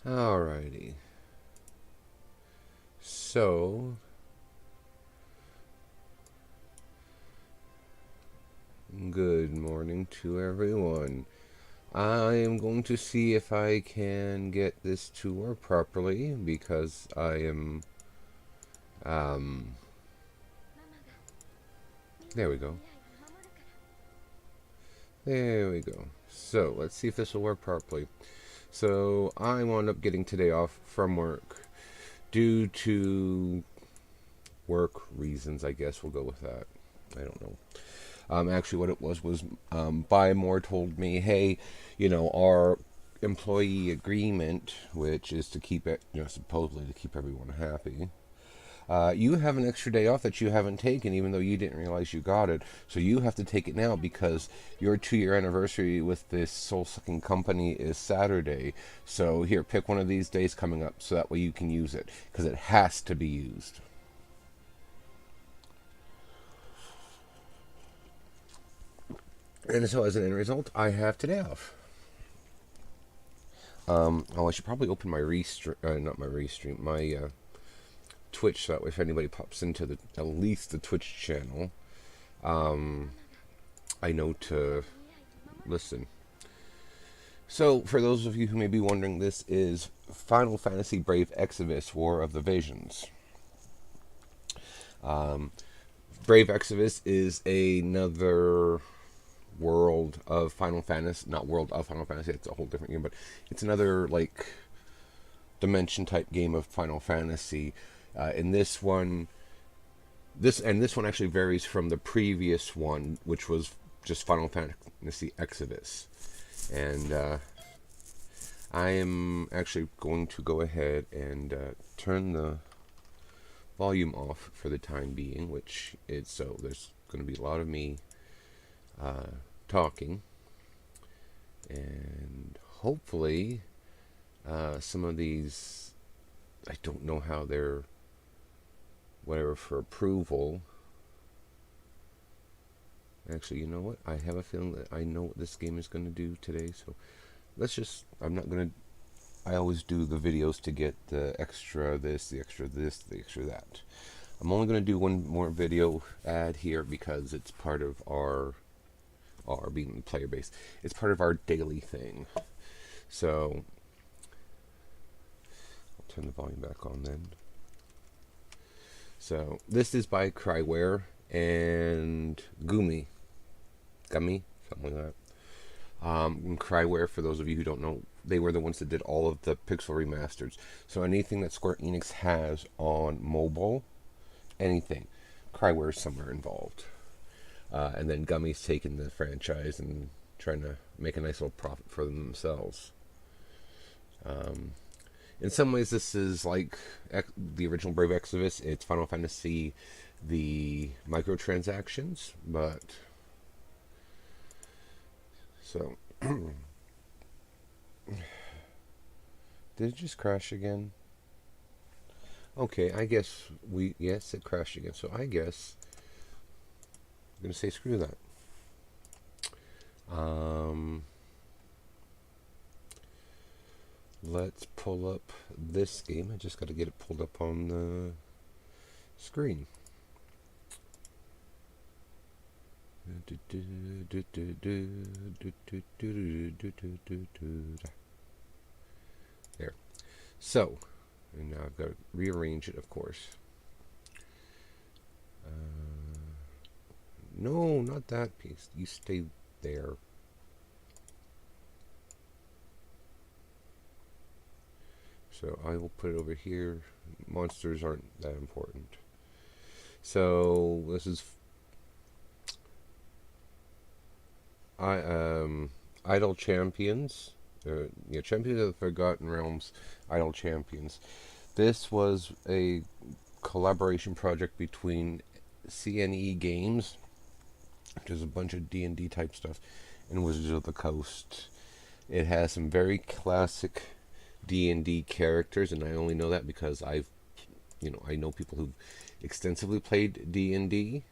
Alrighty. So, good morning to everyone. I am going to see if I can get this to work properly because I am. Um, there we go. There we go. So, let's see if this will work properly. So, I wound up getting today off from work due to work reasons, I guess we'll go with that. I don't know. Actually, what it was Buy More told me, hey, our employee agreement, which is to keep it, supposedly to keep everyone happy. You have an extra day off that you haven't taken, even though you didn't realize you got it. So you have to take it now because your 2 year anniversary with this soul sucking company is Saturday. So here, pick one of these days coming up so that way you can use it because it has to be used. And so as an end result, I have today off. I should probably open my restream, not my restream, my Twitch, so that way if anybody pops into at least the Twitch channel, um, I know to listen. So, for those of you who may be wondering, this is Final Fantasy Brave Exvius War of the Visions. Um, Brave Exvius is another world of Final Fantasy, not world of Final Fantasy, it's a whole different game, but it's another, like, dimension type game of Final Fantasy. In this one actually varies from the previous one, which was just Final Fantasy Exodus. And I am actually going to go ahead and turn the volume off for the time being, which is so there's going to be a lot of me talking, and hopefully some of these, I don't know how they're whatever for approval. Actually, you know what? I have a feeling that I know what this game is going to do today. So I'm not going to. I always do the videos to get the extra this, the extra this, the extra that. I'm only going to do one more video ad here because it's part of our being player base. It's part of our daily thing. So I'll turn the volume back on then. So this is by Cryware and Gummy, something like that. Cryware, for those of you who don't know, they were the ones that did all of the pixel remasters. So anything that Square Enix has on mobile, anything, Cryware is somewhere involved. And then Gummy's taken the franchise and trying to make a nice little profit for themselves. In some ways, this is like the original Brave Exvius. It's Final Fantasy, the microtransactions, but so did it just crash again? Okay, I guess yes, it crashed again. So I guess I'm gonna say screw that. Um, let's pull up this game. I just got to get it pulled up on the screen. There. So, and now I've got to rearrange it, of course. No, not that piece. You stay there. So I will put it over here. Monsters aren't that important. So this is Idle Champions. Champions of the Forgotten Realms, Idle Champions. This was a collaboration project between CNE Games, which is a bunch of D&D type stuff, and Wizards of the Coast. It has some very classic D&D characters, and I only know that because I know people who extensively played D&D.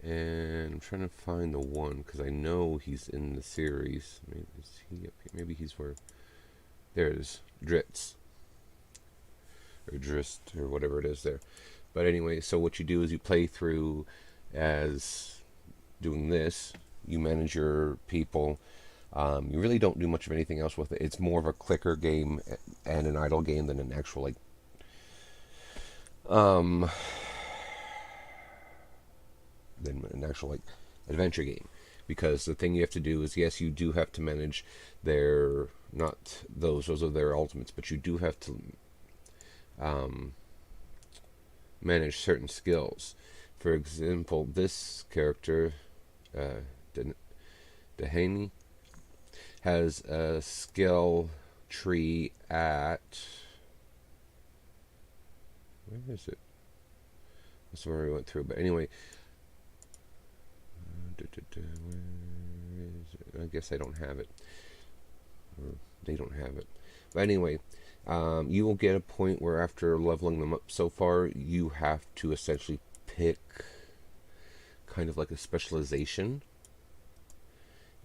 And I'm trying to find the one because I know he's in the series. Maybe is he up here? Maybe he's where. There's Dritz, or Drist, or whatever it is there. But anyway, so what you do is you play through as doing this. You manage your people. You really don't do much of anything else with it. It's more of a clicker game and an idle game than an actual um, like adventure game. Because the thing you have to do is, yes, you do have to manage their, not those are their ultimates, but you do have to um, manage certain skills. For example, this character, uh, Dehaney, has a skill tree at, where is it? That's where we went through. But anyway, where is it? I guess I don't have it, or they don't have it. But anyway, you will get a point where after leveling them up so far, you have to essentially pick kind of like a specialization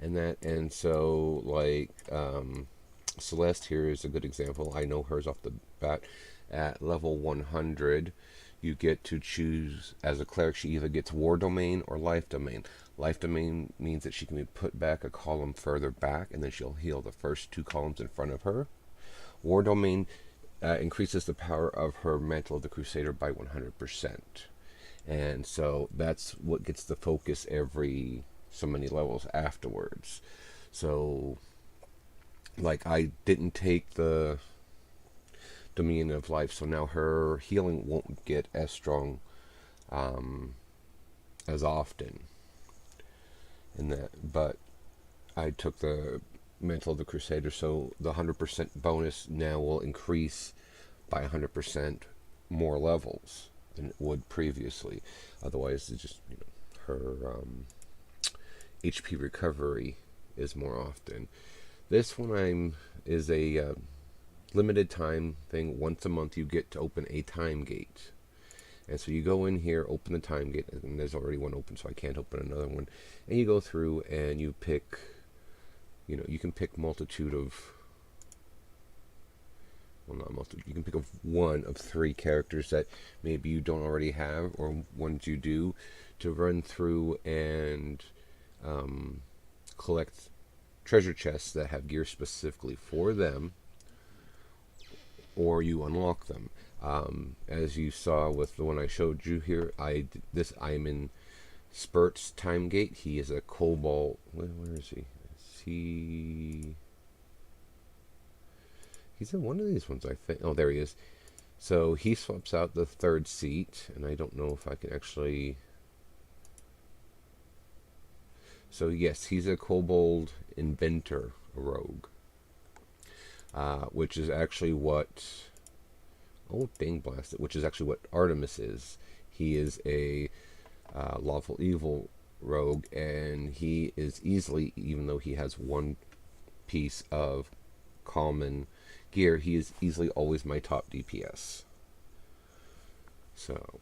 and that. And so like Celeste here is a good example. I know hers off the bat. At level 100, you get to choose as a cleric. She either gets War Domain or Life Domain. Life Domain means that she can be put back a column further back, and then she'll heal the first 2 columns in front of her. War Domain increases the power of her Mantle of the Crusader by 100%. And so that's what gets the focus every so many levels afterwards. So, like, I didn't take the Dominion of Life, so now her healing won't get as strong as often in that. But I took the Mantle of the Crusader, so the 100% bonus now will increase by 100% more levels than it would previously. Otherwise, it's just, her HP recovery is more often. This one is a limited time thing. Once a month you get to open a time gate. And so you go in here, open the time gate, and there's already one open, so I can't open another one. And you go through and you pick, you can pick multitude of, well, not multitude, you can pick one of 3 characters that maybe you don't already have, or ones you do, to run through and collect treasure chests that have gear specifically for them, or you unlock them. As you saw with the one I showed you here, I'm in Spurt's time gate. He is a kobold. Where is he? He's in one of these ones, I think. Oh, there he is. So he swaps out the 3rd seat, and I don't know if I can actually. So yes, he's a kobold inventor, a rogue, which is actually what. Oh, dang blast it! Which is actually what Artemis is. He is a lawful evil rogue, and he is easily, even though he has 1 piece of common gear, he is easily always my top DPS. So,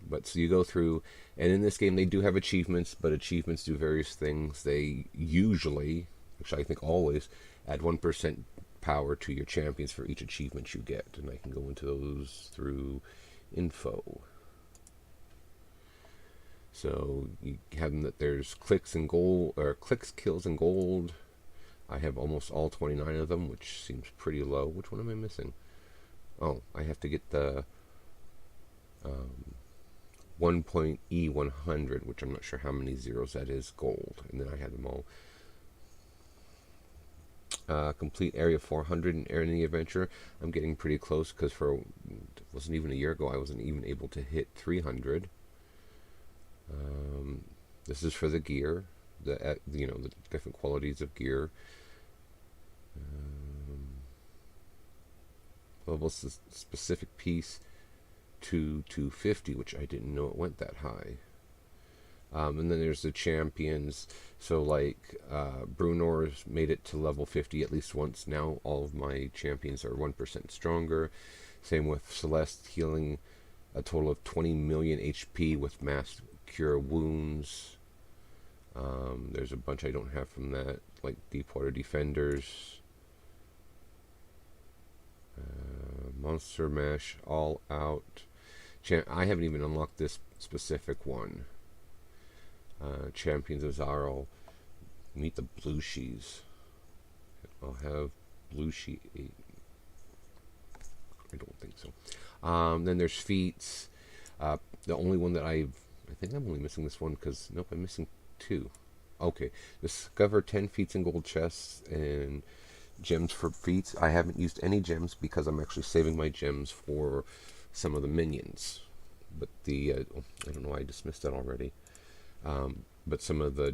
but so you go through, and in this game they do have achievements, but achievements do various things. They usually, actually I think always, add 1% power to your champions for each achievement you get, and I can go into those through info. So you have them that there's clicks and gold, or clicks, kills, and gold. I have almost all 29 of them, which seems pretty low. Which one am I missing? Oh, I have to get the 1.E100, which I'm not sure how many zeros that is, gold. And then I had them all. Complete area 400 in the adventure. I'm getting pretty close, because it wasn't even a year ago I wasn't even able to hit 300. This is for the gear, the different qualities of gear. Level specific piece to 250, which I didn't know it went that high. And then there's the champions. So like Brunor's made it to level 50 at least once. Now all of my champions are 1% stronger. Same with Celeste, healing a total of 20 million HP with mass cure wounds. There's a bunch I don't have from that, like Deepwater Defenders. Monster Mash All Out. I haven't even unlocked this specific one. Champions of Zarl. Meet the Blue Shees. I'll have Blue Sheet 8. I don't think so. Then there's Feats. The only one that I think I'm only missing this one because, nope, I'm missing 2. Okay. Discover 10 feats in gold chests and gems for feats. I haven't used any gems because I'm actually saving my gems for some of the minions. But I don't know why I dismissed that already. But some of the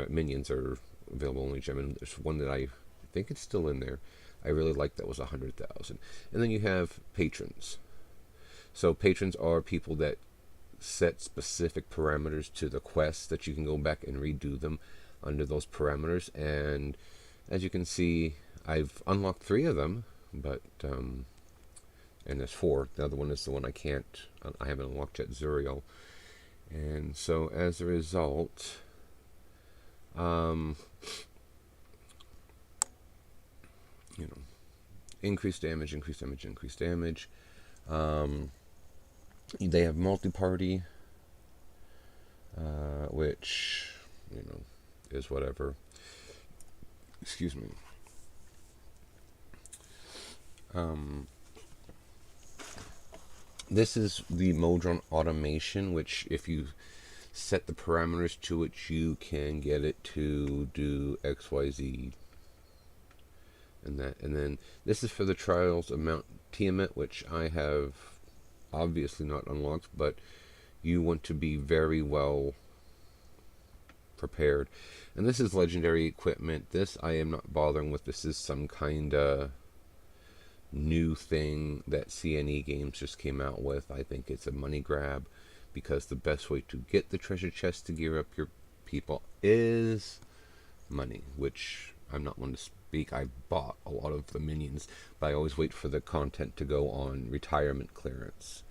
minions are available only gem. And there's one that I think it's still in there. I really like that was 100,000. And then you have patrons. So patrons are people that set specific parameters to the quests that you can go back and redo them under those parameters. And as you can see, I've unlocked 3 of them, but and there's 4. The other one is the one I haven't unlocked yet, Zuriel. And so as a result, increased damage, increased damage, increased damage. They have multi-party, which, is whatever. Excuse me. This is the Modron automation, which if you set the parameters to it, you can get it to do XYZ and that. And then this is for the Trials of Mount Tiamat, which I have obviously not unlocked, but you want to be very well prepared. And this is legendary equipment. This I am not bothering with. This is some kind of new thing that CNE Games just came out with. I think it's a money grab because the best way to get the treasure chest to gear up your people is money, which I'm not one to speak. I bought a lot of the minions, but I always wait for the content to go on retirement clearance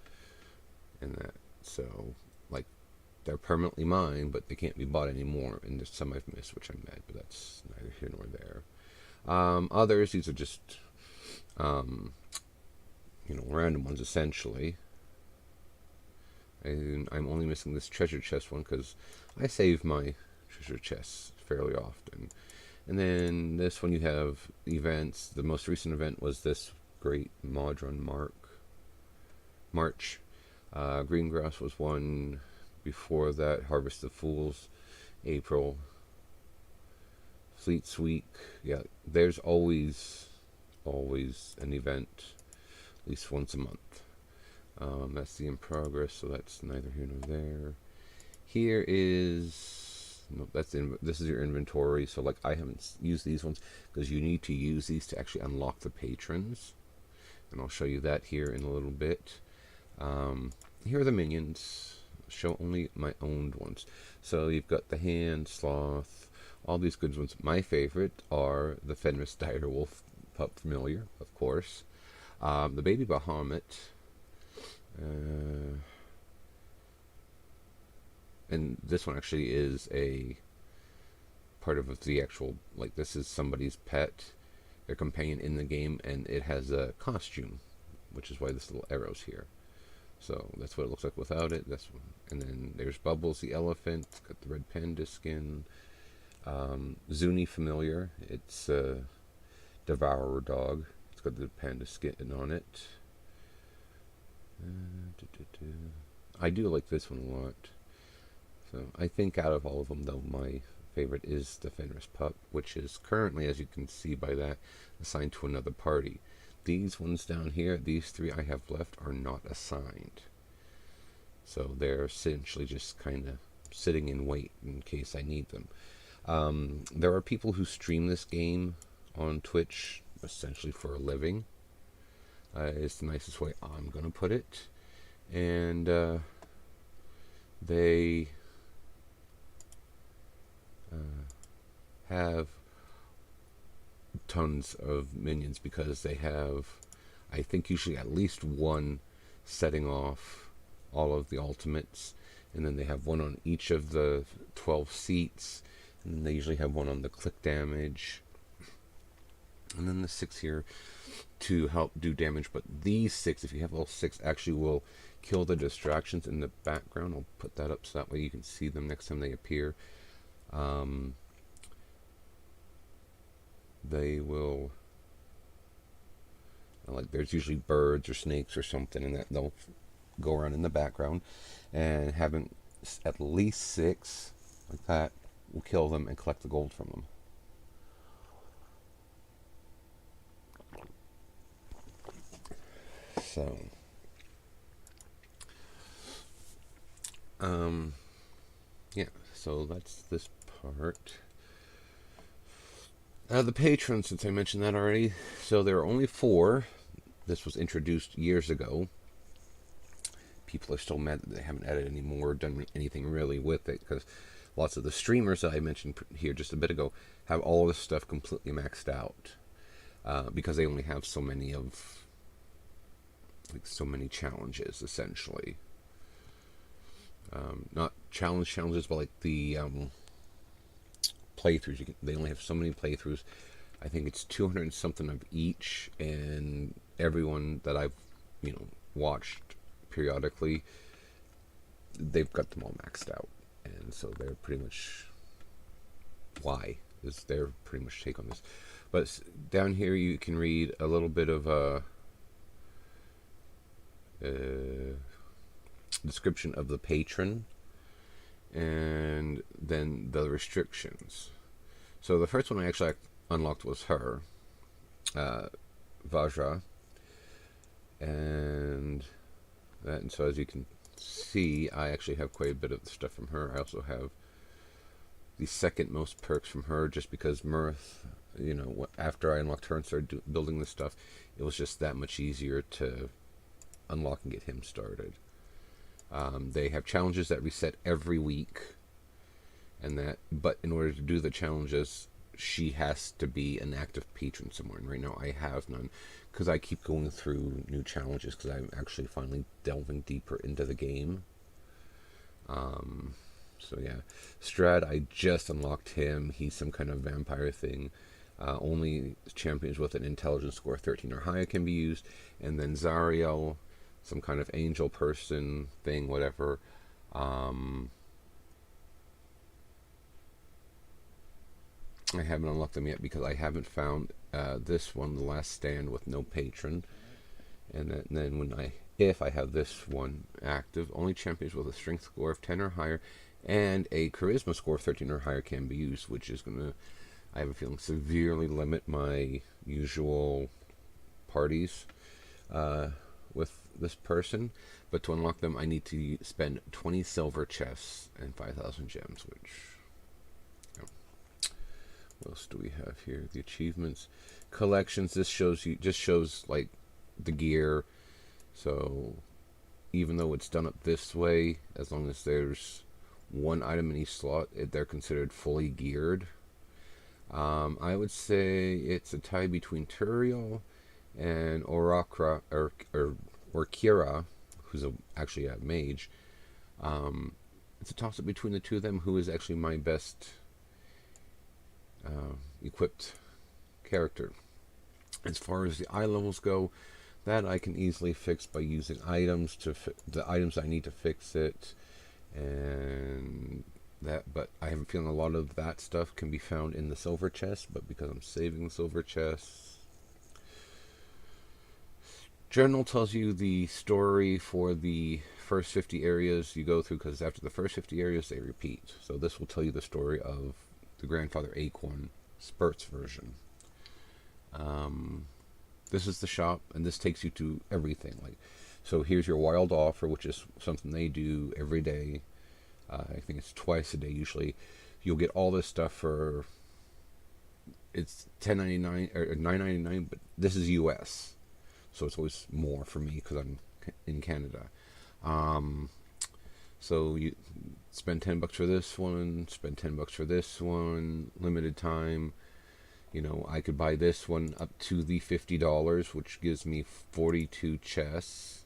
and that. So, like, they're permanently mine, but they can't be bought anymore, and there's some I've missed, which I'm mad, but that's neither here nor there. Others, these are just random ones essentially. And I'm only missing this treasure chest one because I save my treasure chests fairly often. And then this one you have events. The most recent event was this Great Modron March. Greengrass was one. Before that, Harvest of Fools, April. Fleet's Week. Yeah, there's always an event, at least once a month. That's the in progress, so that's neither here nor there. Here is this is your inventory. So like I haven't used these ones because you need to use these to actually unlock the patrons, and I'll show you that here in a little bit. Here are the minions. I'll show only my owned ones. So you've got the Hand, Sloth, all these good ones. My favorite are the Fenris Direwolf Pup Familiar, of course. The Baby Bahamut. And this one actually is a part of the actual, like, this is somebody's pet, their companion in the game, and it has a costume, which is why this little arrow's here. So that's what it looks like without it. That's one. And then there's Bubbles the elephant. It's got the red panda skin. Zuni Familiar. It's a Devourer dog. It's got the panda skin on it. I do like this one a lot. So I think out of all of them, though, my favorite is the Fenris Pup, which is currently, as you can see by that, assigned to another party. These ones down here, these 3 I have left, are not assigned. So they're essentially just kind of sitting in wait in case I need them. There are people who stream this game on Twitch, essentially for a living. It's the nicest way I'm going to put it. And they have tons of minions because they have, I think, usually at least one setting off all of the ultimates, and then they have one on each of the 12 seats, and then they usually have one on the click damage, and then the 6 here to help do damage. But these 6, if you have all 6, actually will kill the distractions in the background. I'll put that up so that way you can see them next time they appear. They will, like, there's usually birds or snakes or something, and that they'll go around in the background, and having at least 6 like that will kill them and collect the gold from them. So, yeah, so that's this part. The patrons, since I mentioned that already, so there are only 4. This was introduced years ago. People are still mad that they haven't added any more, done anything really with it, because lots of the streamers that I mentioned here just a bit ago have all this stuff completely maxed out, because they only have so many challenges, essentially. Not challenges, but like the playthroughs. They only have so many playthroughs. I think it's 200 and something of each, and everyone that I've watched periodically, they've got them all maxed out, and so they're pretty much is their pretty much take on this. But down here you can read a little bit of a description of the patron, and then the restrictions. So the first one I actually unlocked was her, Vajra, and so as you can see, I actually have quite a bit of the stuff from her. I also have the second most perks from her, just because Mirth, after I unlocked her and started building this stuff, it was just that much easier to unlock and get him started. They have challenges that reset every week, but in order to do the challenges, she has to be an active patron somewhere, and right now I have none, because I keep going through new challenges, because I'm actually finally delving deeper into the game. So yeah, Strad, I just unlocked him. He's some kind of vampire thing. Only champions with an intelligence score 13 or higher can be used. And then Zariel, some kind of angel person thing, whatever. I haven't unlocked them yet because I haven't found this one, The Last Stand, with no patron. And then if I have this one active, only champions with a strength score of 10 or higher and a charisma score of 13 or higher can be used, which is going to, I have a feeling, severely limit my usual parties with this person. But to unlock them, I need to spend 20 silver chests and 5,000 gems, which... What else do we have here? The achievements, collections. This shows like the gear. So even though it's done up this way, as long as there's one item in each slot, they're considered fully geared. I would say it's a tie between Turiel and Orakra, or Kira, who's actually a mage. It's a toss-up between the two of them. Who is actually my best equipped character? As far as the eye levels go, that I can easily fix by using items the items I need to fix it, and that. But I have a feeling a lot of that stuff can be found in the silver chest. But because I'm saving silver chests, Journal tells you the story for the first 50 areas you go through, because after the first 50 areas they repeat. So this will tell you the story of the Grandfather Acorn Spurts version. This is the shop, and this takes you to everything. So here's your wild offer, which is something they do every day. I think it's twice a day usually. You'll get all this stuff for, it's $10.99 or $9.99, but this is US, so it's always more for me because I'm in Canada. So you spend $10 for this one, spend $10 for this one, limited time. I could buy this one up to the $50, which gives me 42 chests.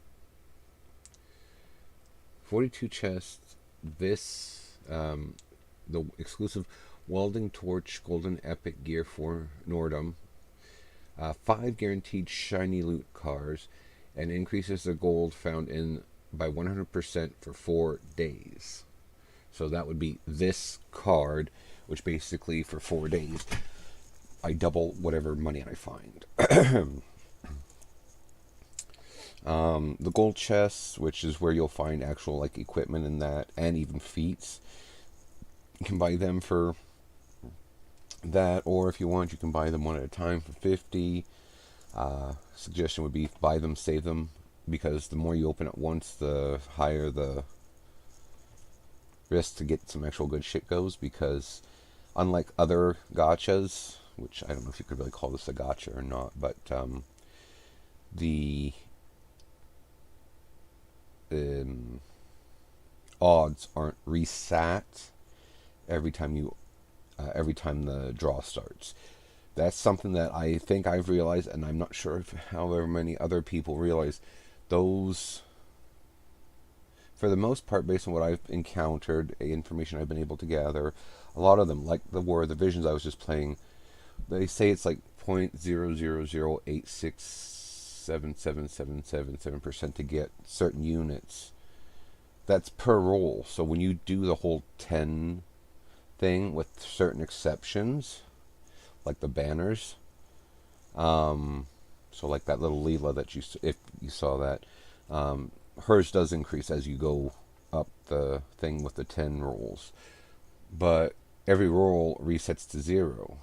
42 chests. This, the exclusive Welding Torch Golden Epic gear for Nordum. 5 guaranteed shiny loot cars, and increases the gold found in by 100% for 4 days. So that would be this card, which basically for 4 days I double whatever money I find. The gold chests, which is where you'll find actual like equipment in that, and even feats. You can buy them for that, or if you want, you can buy them one at a time for 50. Suggestion would be buy them, save them, because the more you open at once, the higher the risk to get some actual good shit goes. Because unlike other gachas, which I don't know if you could really call this a gacha or not, but the odds aren't reset every time the draw starts. That's something that I think I've realized, and I'm not sure if however many other people realize. Those, for the most part, based on what I've encountered, information I've been able to gather, a lot of them, like the War of the Visions I was just playing, they say it's like 0.000867777% to get certain units. That's per roll. So when you do the whole 10 thing with certain exceptions, like the banners, so like that little Leela that if you saw that, hers does increase as you go up the thing with the 10 rolls, but every roll resets to 0,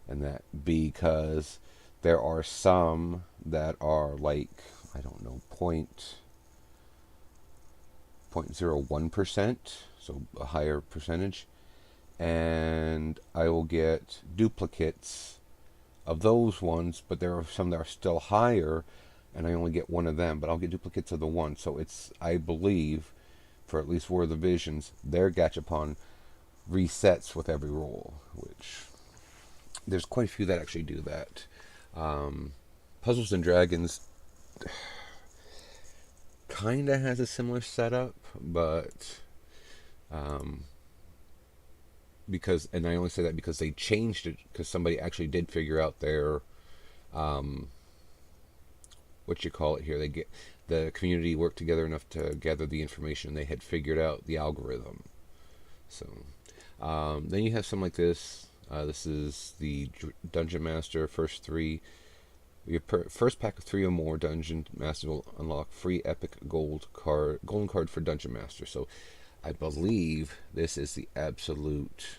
and that because there are some that are like, I don't know, 0.01%, so a higher percentage, and I will get duplicates of those ones, but there are some that are still higher, and I only get one of them, but I'll get duplicates of the one. So it's, I believe, for at least War of the Visions, their gachapon resets with every roll, which there's quite a few that actually do that. Puzzles and Dragons kind of has a similar setup, but because, and I only say that because they changed it, because somebody actually did figure out their what you call it here, they get the community worked together enough to gather the information. They had figured out the algorithm. So then you have something like this. This is the Dungeon Master. First first pack of 3 or more Dungeon Master will unlock free epic golden card for Dungeon Master. So I believe this is the absolute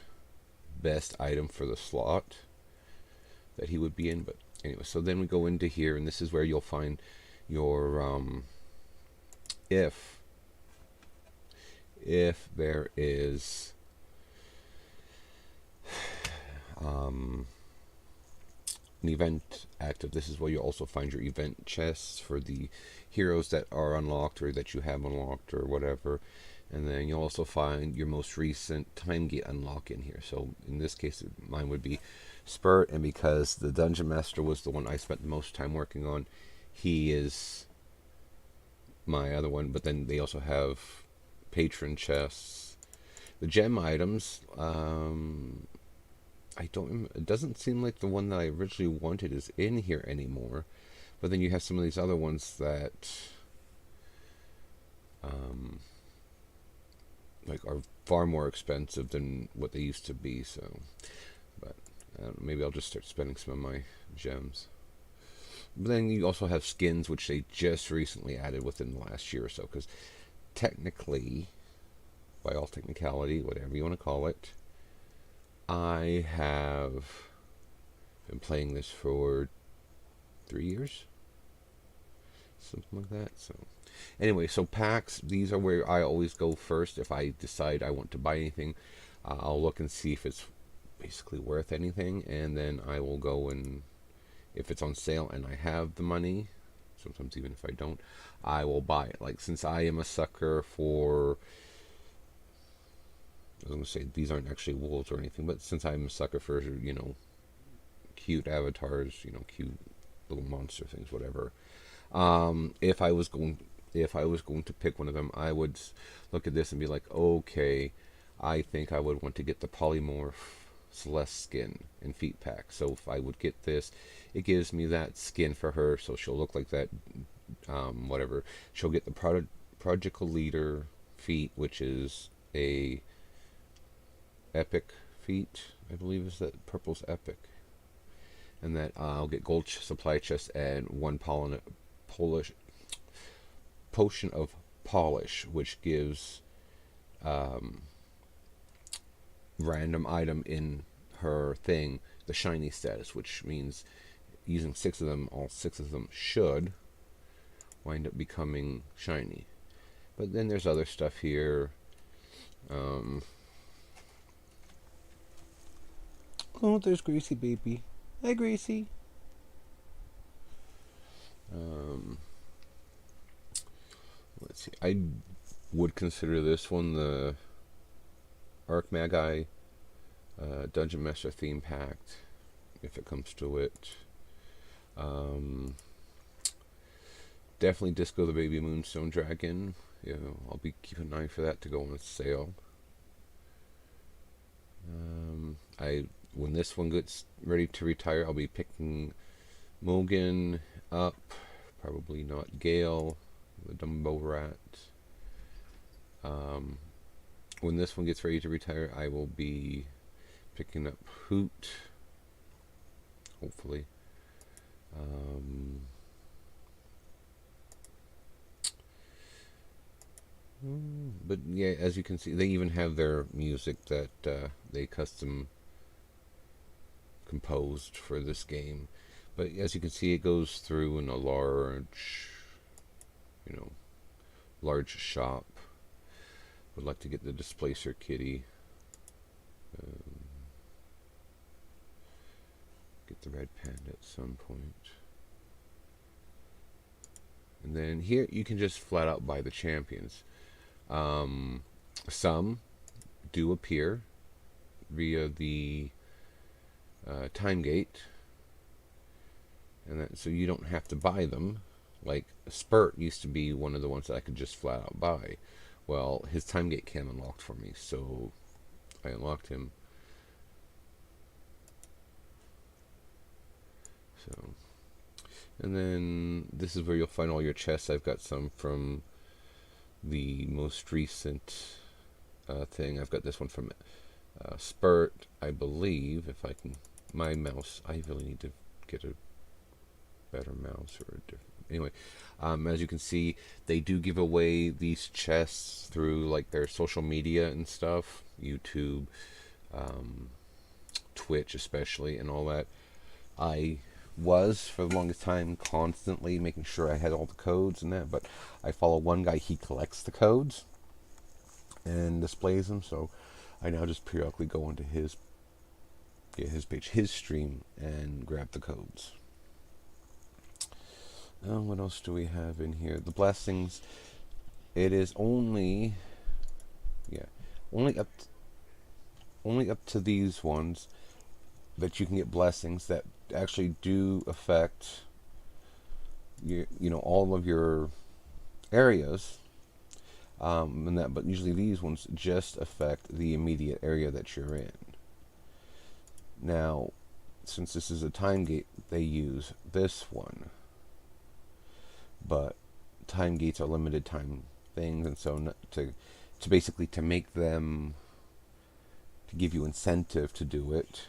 best item for the slot that he would be in. But anyway, so then we go into here, and this is where you'll find your if there is an event active. This is where you also find your event chests for the heroes that are unlocked or that you have unlocked or whatever. And then you'll also find your most recent time gate unlock in here. So in this case, mine would be Spurt, and because the Dungeon Master was the one I spent the most time working on, he is my other one. But then they also have patron chests. The gem items, I don't remember, it doesn't seem like the one that I originally wanted is in here anymore. But then you have some of these other ones that like are far more expensive than what they used to be. So, but maybe I'll just start spending some of my gems. But then you also have skins, which they just recently added within the last year or so. Because technically, by all technicality, whatever you want to call it, I have been playing this for 3 years, something like that. So anyway, so packs, these are where I always go first. If I decide I want to buy anything, I'll look and see if it's basically worth anything, and then I will go, and if it's on sale and I have the money, sometimes even if I don't, I will buy it. Like, since I am a sucker for, I was going to say these aren't actually wolves or anything, but since I'm a sucker for, cute avatars, cute little monster things, whatever. If I was going to pick one of them, I would look at this and be like, okay, I think I would want to get the polymorph Celeste skin and feet pack. So if I would get this, it gives me that skin for her, so she'll look like that. Whatever. She'll get the Prodigal Leader feat, which is a epic feat. I believe is that purple's epic, and that I'll get gold supply chest and one Polish potion of polish, which gives random item in her thing the shiny status, which means using 6 of them, all 6 of them should wind up becoming shiny. But then there's other stuff here. Oh, there's Gracie baby. Hi, Gracie. Let's see. I would consider this one the Archmagi Dungeon Master theme pack, if it comes to it. Definitely Disco the Baby Moonstone Dragon. I'll be keeping an eye for that to go on sale. When this one gets ready to retire, I'll be picking Mogan up. Probably not Gale, the Dumbo Rat. When this one gets ready to retire, I will be picking up Hoot. Hopefully. But yeah, as you can see, they even have their music that they custom composed for this game. But as you can see, it goes through in a large shop. Would like to get the Displacer Kitty. Get the Red Panda at some point. And then here you can just flat out buy the champions. Some do appear via the time gate, and that, so you don't have to buy them. Like Spurt used to be one of the ones that I could just flat out buy. Well, his time gate cam unlocked for me, so I unlocked him. So, and then this is where you'll find all your chests. I've got some from the most recent thing. I've got this one from Spurt, I believe. If I can, my mouse. I really need to get a better mouse or a different. Anyway, as you can see, they do give away these chests through like their social media and stuff, YouTube, Twitch especially, and all that. I was for the longest time constantly making sure I had all the codes and that, but I follow one guy. He collects the codes and displays them, so I now just periodically go into his page, his stream, and grab the codes. What else do we have in here? The blessings. It is only up to these ones that you can get blessings that actually do affect all of your areas, and that. But usually these ones just affect the immediate area that you're in. Now, since this is a time gate, they use this one. But time gates are limited time things, and so to basically to make them, to give you incentive to do it,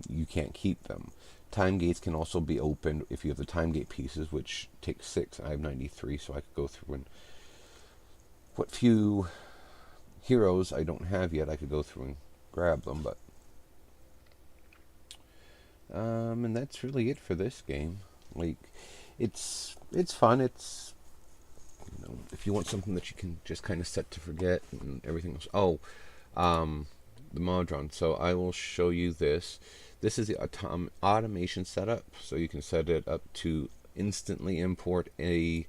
you can't keep them. Time gates can also be opened if you have the time gate pieces, which takes 6. I have 93, so I could go through and what few heroes I don't have yet, I could go through and grab them. But and that's really it for this game. Like, it's fun. It's, if you want something that you can just kind of set to forget and everything else. Oh, the Modron. So I will show you this. This is the automation setup. So you can set it up to instantly import a,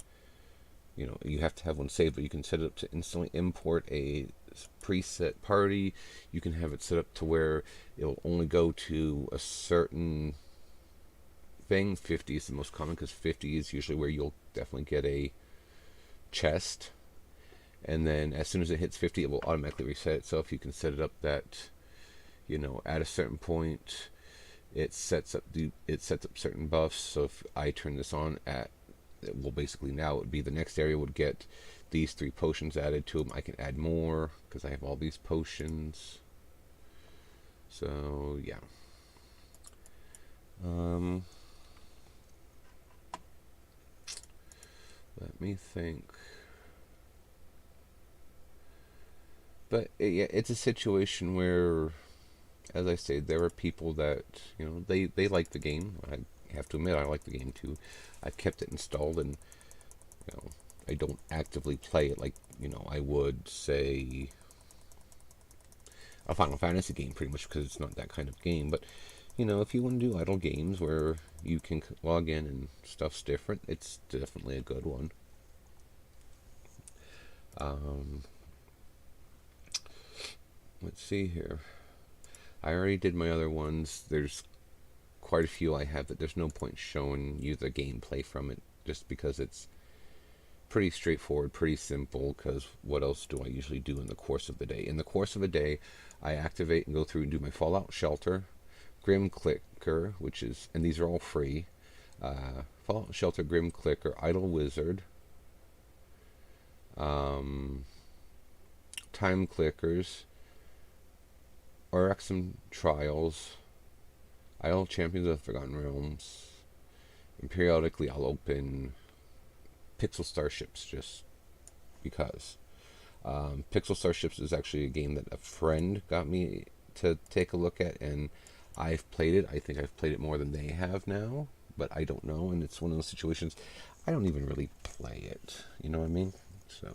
you have to have one saved, but you can set it up to instantly import a preset party. You can have it set up to where it'll only go to a certain thing. 50 is the most common, because 50 is usually where you'll definitely get a chest, and then as soon as it hits 50, it will automatically reset itself. You can set it up that At a certain point, it sets up certain buffs. So if I turn this on at, well, basically now it would be the next area would get these 3 potions added to them. I can add more because I have all these potions. So yeah. Let me think. But yeah, it's a situation where, as I say, there are people that they like the game. I have to admit, I like the game too. I've kept it installed, and I don't actively play it like I would say a Final Fantasy game, pretty much because it's not that kind of game. But if you want to do idle games where you can log in and stuff's different, it's definitely a good one. Let's see here. I already did my other ones. There's quite a few I have that there's no point showing you the gameplay from it, just because it's pretty straightforward, pretty simple, because what else do I usually do in the course of the day? In the course of a day, I activate and go through and do my Fallout Shelter, Grim Clicker, and these are all free, Fallout Shelter, Grim Clicker, Idle Wizard, Time Clickers, Orexum Trials, Idle Champions of the Forgotten Realms, and periodically I'll open Pixel Starships just because. Pixel Starships is actually a game that a friend got me to take a look at, and I've played it. I think I've played it more than they have now, but I don't know, and it's one of those situations I don't even really play it. You know what I mean? So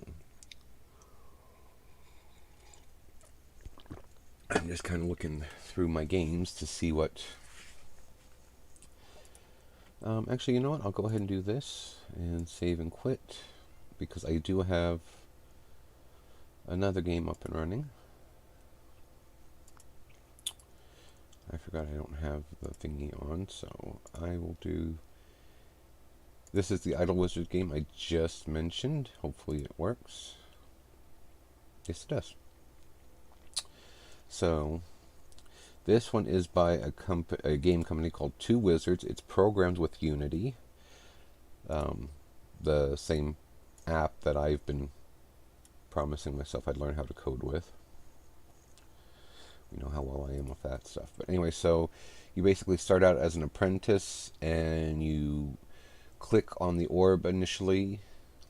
I'm just kind of looking through my games to see what... actually, you know what? I'll go ahead and do this and save and quit, because I do have another game up and running. I forgot I don't have the thingy on, so I will do... This is the Idle Wizard game I just mentioned. Hopefully it works. Yes, it does. So, this one is by a game company called Two Wizards. It's programmed with Unity, the same app that I've been promising myself I'd learn how to code with. You know how well I am with that stuff. But anyway, so you basically start out as an apprentice, and you click on the orb initially,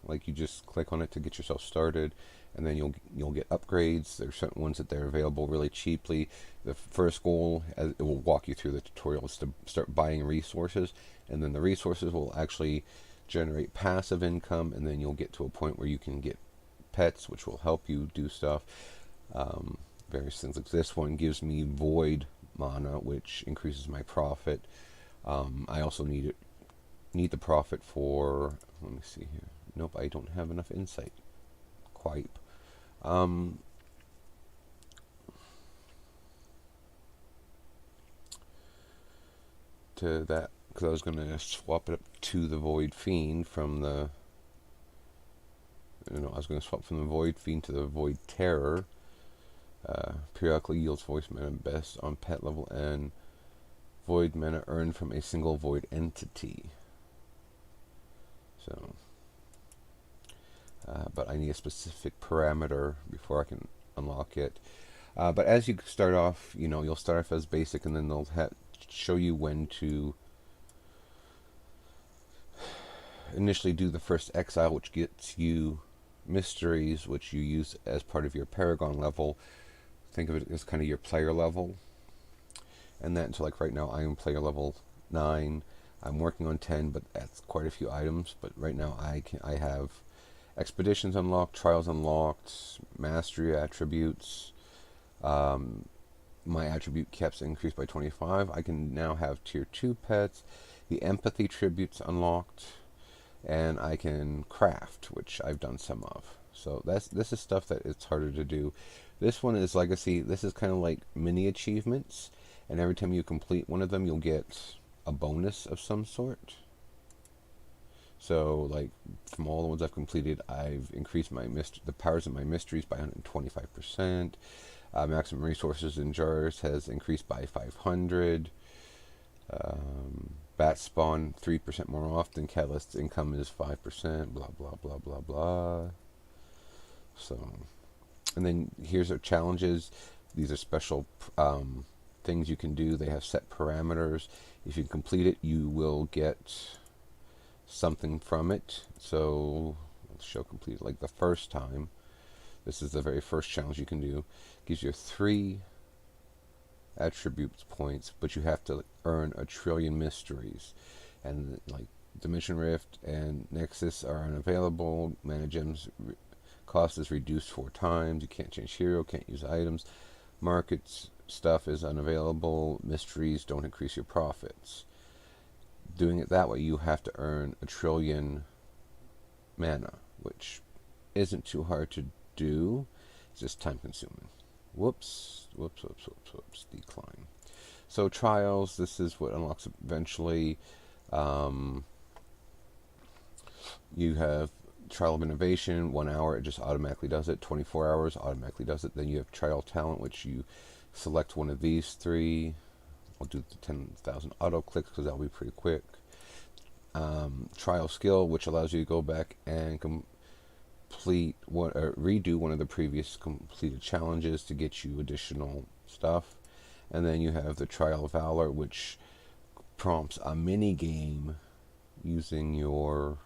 like you just click on it to get yourself started, and then you'll get upgrades. There's certain ones that they're available really cheaply. The first goal, as it will walk you through the tutorial, is to start buying resources, and then the resources will actually generate passive income, and then you'll get to a point where you can get pets, which will help you do stuff. Various things like this one gives me void mana, which increases my profit. I also need the profit for, let me see here. Nope, I don't have enough insight. Quite. To that, because I was going to swap it up to the Void Fiend from the... I was going to swap from the Void Fiend to the Void Terror. Periodically yields voice mana best on pet level, and void mana earned from a single void entity. So, but I need a specific parameter before I can unlock it. But as you start off, you'll start off as basic, and then they'll show you when to initially do the first exile, which gets you mysteries, which you use as part of your Paragon level. Think of it as kind of your player level. And then, so like right now, I am player level 9. I'm working on 10, but that's quite a few items. But right now, I have expeditions unlocked, trials unlocked, mastery attributes. My attribute caps increased by 25. I can now have tier 2 pets. The empathy tributes unlocked, and I can craft, which I've done some of. So this is stuff that it's harder to do. This one is legacy. This is kind of like mini achievements, and every time you complete one of them, you'll get a bonus of some sort. So, like, from all the ones I've completed, I've increased the powers of my mysteries by 125%. Maximum resources in jars has increased by 500. Bats spawn 3% more often. Catalyst income is 5%. Blah, blah, blah, blah, blah. So, and then here's our challenges. These are special things you can do. They have set parameters. If you complete it, you will get something from it. So, let's show complete like the first time. This is the very first challenge you can do. Gives you 3 attributes points, but you have to earn 1,000,000,000,000 mysteries. And like Dimension Rift and Nexus are unavailable. Mana gems cost is reduced 4 times. You can't change hero, can't use items. Markets stuff is unavailable. Mysteries don't increase your profits. Doing it that way, you have to earn 1,000,000,000,000 mana, which isn't too hard to do. It's just time consuming. Whoops. Decline. So trials, this is what unlocks eventually. You have Trial of Innovation, 1 hour, it just automatically does it. 24 hours, automatically does it. Then you have Trial Talent, which you select one of these 3. I'll do the 10,000 auto clicks because that'll be pretty quick. Trial Skill, which allows you to go back and redo one of the previous completed challenges to get you additional stuff. And then you have the Trial of Valor, which prompts a mini game using your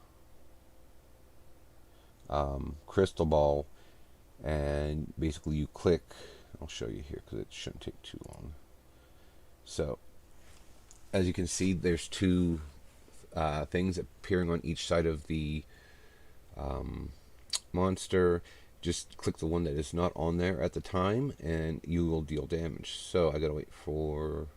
crystal ball, and basically you click. I'll show you here because it shouldn't take too long. So as you can see, there's 2 things appearing on each side of the monster. Just click the one that is not on there at the time and you will deal damage. So I gotta wait for,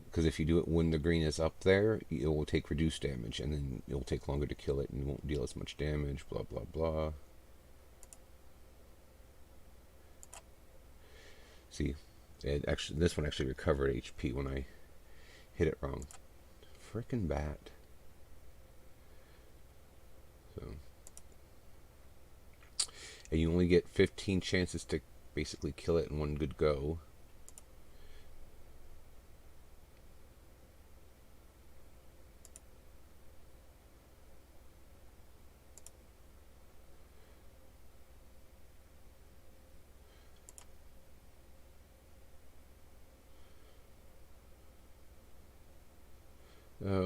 because if you do it when the green is up there, it will take reduced damage, and then it will take longer to kill it and you won't deal as much damage, blah blah blah. See, this one actually recovered HP when I hit it wrong. Frickin' bat. So, and you only get 15 chances to basically kill it in one good go.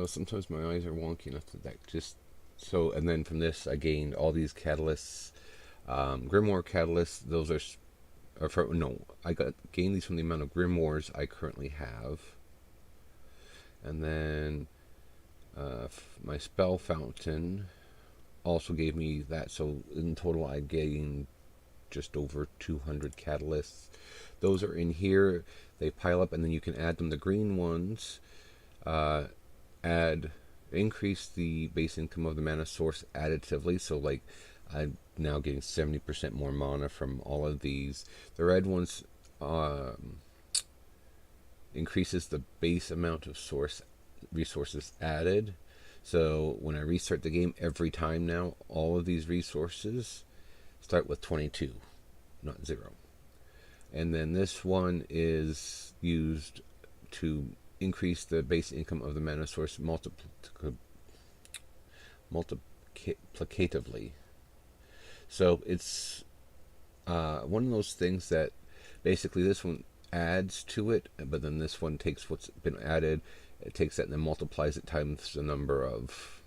Sometimes my eyes are wonky enough that just so. And then from this, I gained all these catalysts, Grimoire catalysts. Those are for, no, I gained these from the amount of Grimoires I currently have. And then my spell fountain also gave me that. So in total, I gained just over 200 catalysts. Those are in here. They pile up, and then you can add them. The green ones increase the base income of the mana source additively. So like I'm now getting 70% more mana from all of these. The red ones increases the base amount of source resources added. So when I restart the game every time now, all of these resources start with 22, not 0. And then this one is used to increase the base income of the mana source multiplicatively. So it's one of those things that basically this one adds to it, but then this one takes what's been added, it takes that and then multiplies it times the number of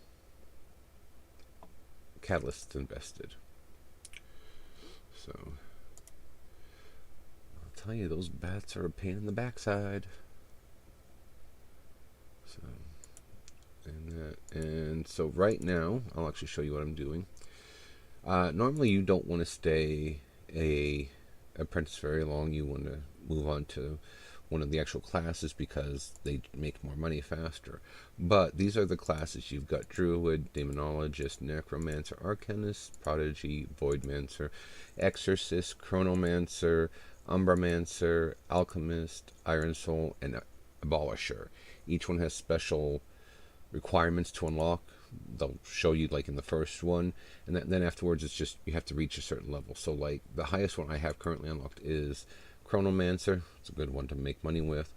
catalysts invested. So I'll tell you, those bats are a pain in the backside. So, and so right now, I'll actually show you what I'm doing. Normally, you don't want to stay a apprentice very long. You want to move on to one of the actual classes because they make more money faster. But these are the classes. You've got Druid, Demonologist, Necromancer, Arcanist, Prodigy, Voidmancer, Exorcist, Chronomancer, Umbramancer, Alchemist, Iron Soul, and Abolisher. Each one has special requirements to unlock. they'll show you like in the first one, and then afterwards it's just you have to reach a certain level. So like the highest one I have currently unlocked is Chronomancer. It's a good one to make money with,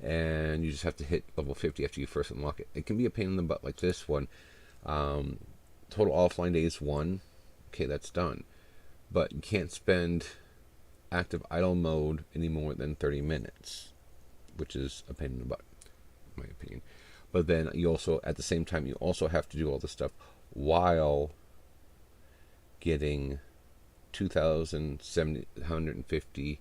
and you just have to hit level 50 after you first unlock it. It can be a pain in the butt like this one. Total offline days 1. Okay, that's done. But you can't spend active idle mode any more than 30 minutes, which is a pain in the butt, in my opinion. But then you also, at the same time, you also have to do all this stuff while getting 2,750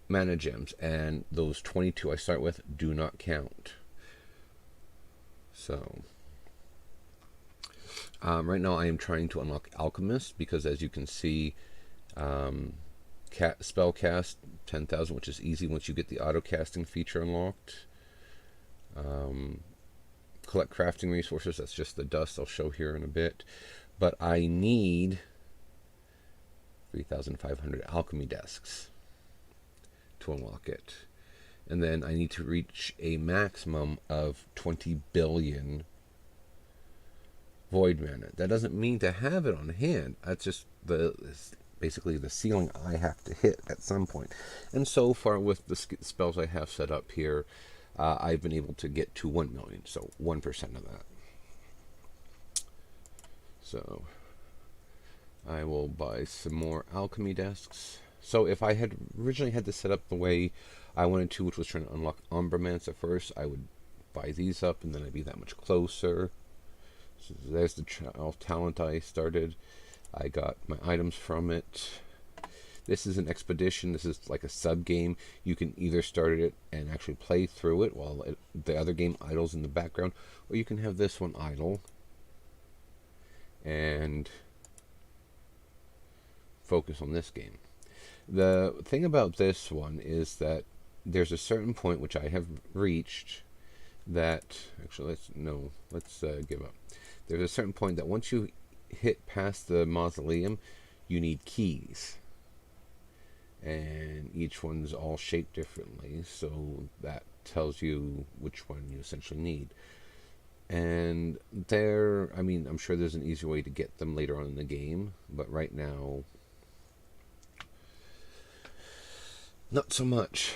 mana gems, and those 22 I start with do not count. So right now I am trying to unlock Alchemist, because as you can see, spell cast 10,000, which is easy once you get the auto casting feature unlocked. Collect crafting resources, that's just the dust I'll show here in a bit. But I need 3,500 alchemy desks to unlock it. And then I need to reach a maximum of 20 billion void mana. That doesn't mean to have it on hand. That's just basically the ceiling I have to hit at some point. And so far with the spells I have set up here, I've been able to get to 1 million, so 1% of that. So I will buy some more alchemy desks. So if I had originally had this set up the way I wanted to, which was trying to unlock Umbramancer first, I would buy these up and then I'd be that much closer. So there's the talent I started. I got my items from it. This is an expedition. This is like a sub game. You can either start it and actually play through it while the other game idles in the background, or you can have this one idle and focus on this game. The thing about this one is that there's a certain point which I have reached that actually let's give up. There's a certain point that once you hit past the mausoleum, you need keys. And each one's all shaped differently, so that tells you which one you essentially need. And I'm sure there's an easier way to get them later on in the game, but right now, not so much.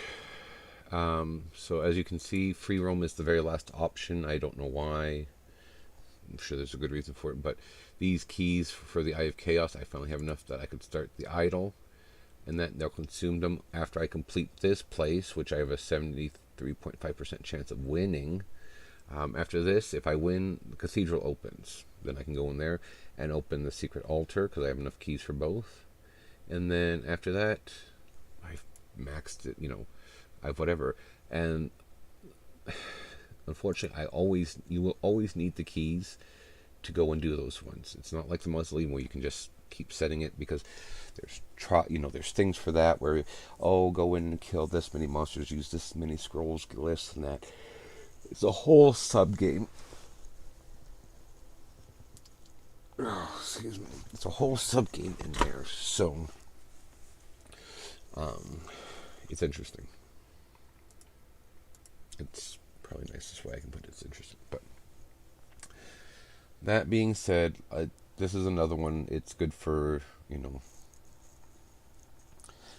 So as you can see, free roam is the very last option. I don't know why. I'm sure there's a good reason for it, but these keys for the Eye of Chaos, I finally have enough that I could start the idol, and that they'll consume them after I complete this place, which I have a 73.5% chance of winning. After this, if I win, the cathedral opens. Then I can go in there and open the secret altar, because I have enough keys for both. And then after that, I've maxed it, I've whatever. And unfortunately, you will always need the keys to go and do those ones. It's not like the mausoleum where you can just keep setting it, because there's things for that where go in and kill this many monsters, use this many scrolls, this and that. It's a whole sub game. Excuse me. It's a whole sub game in there, so it's interesting. It's probably the nicest way I can put it. It's interesting, but that being said, this is another one. It's good for,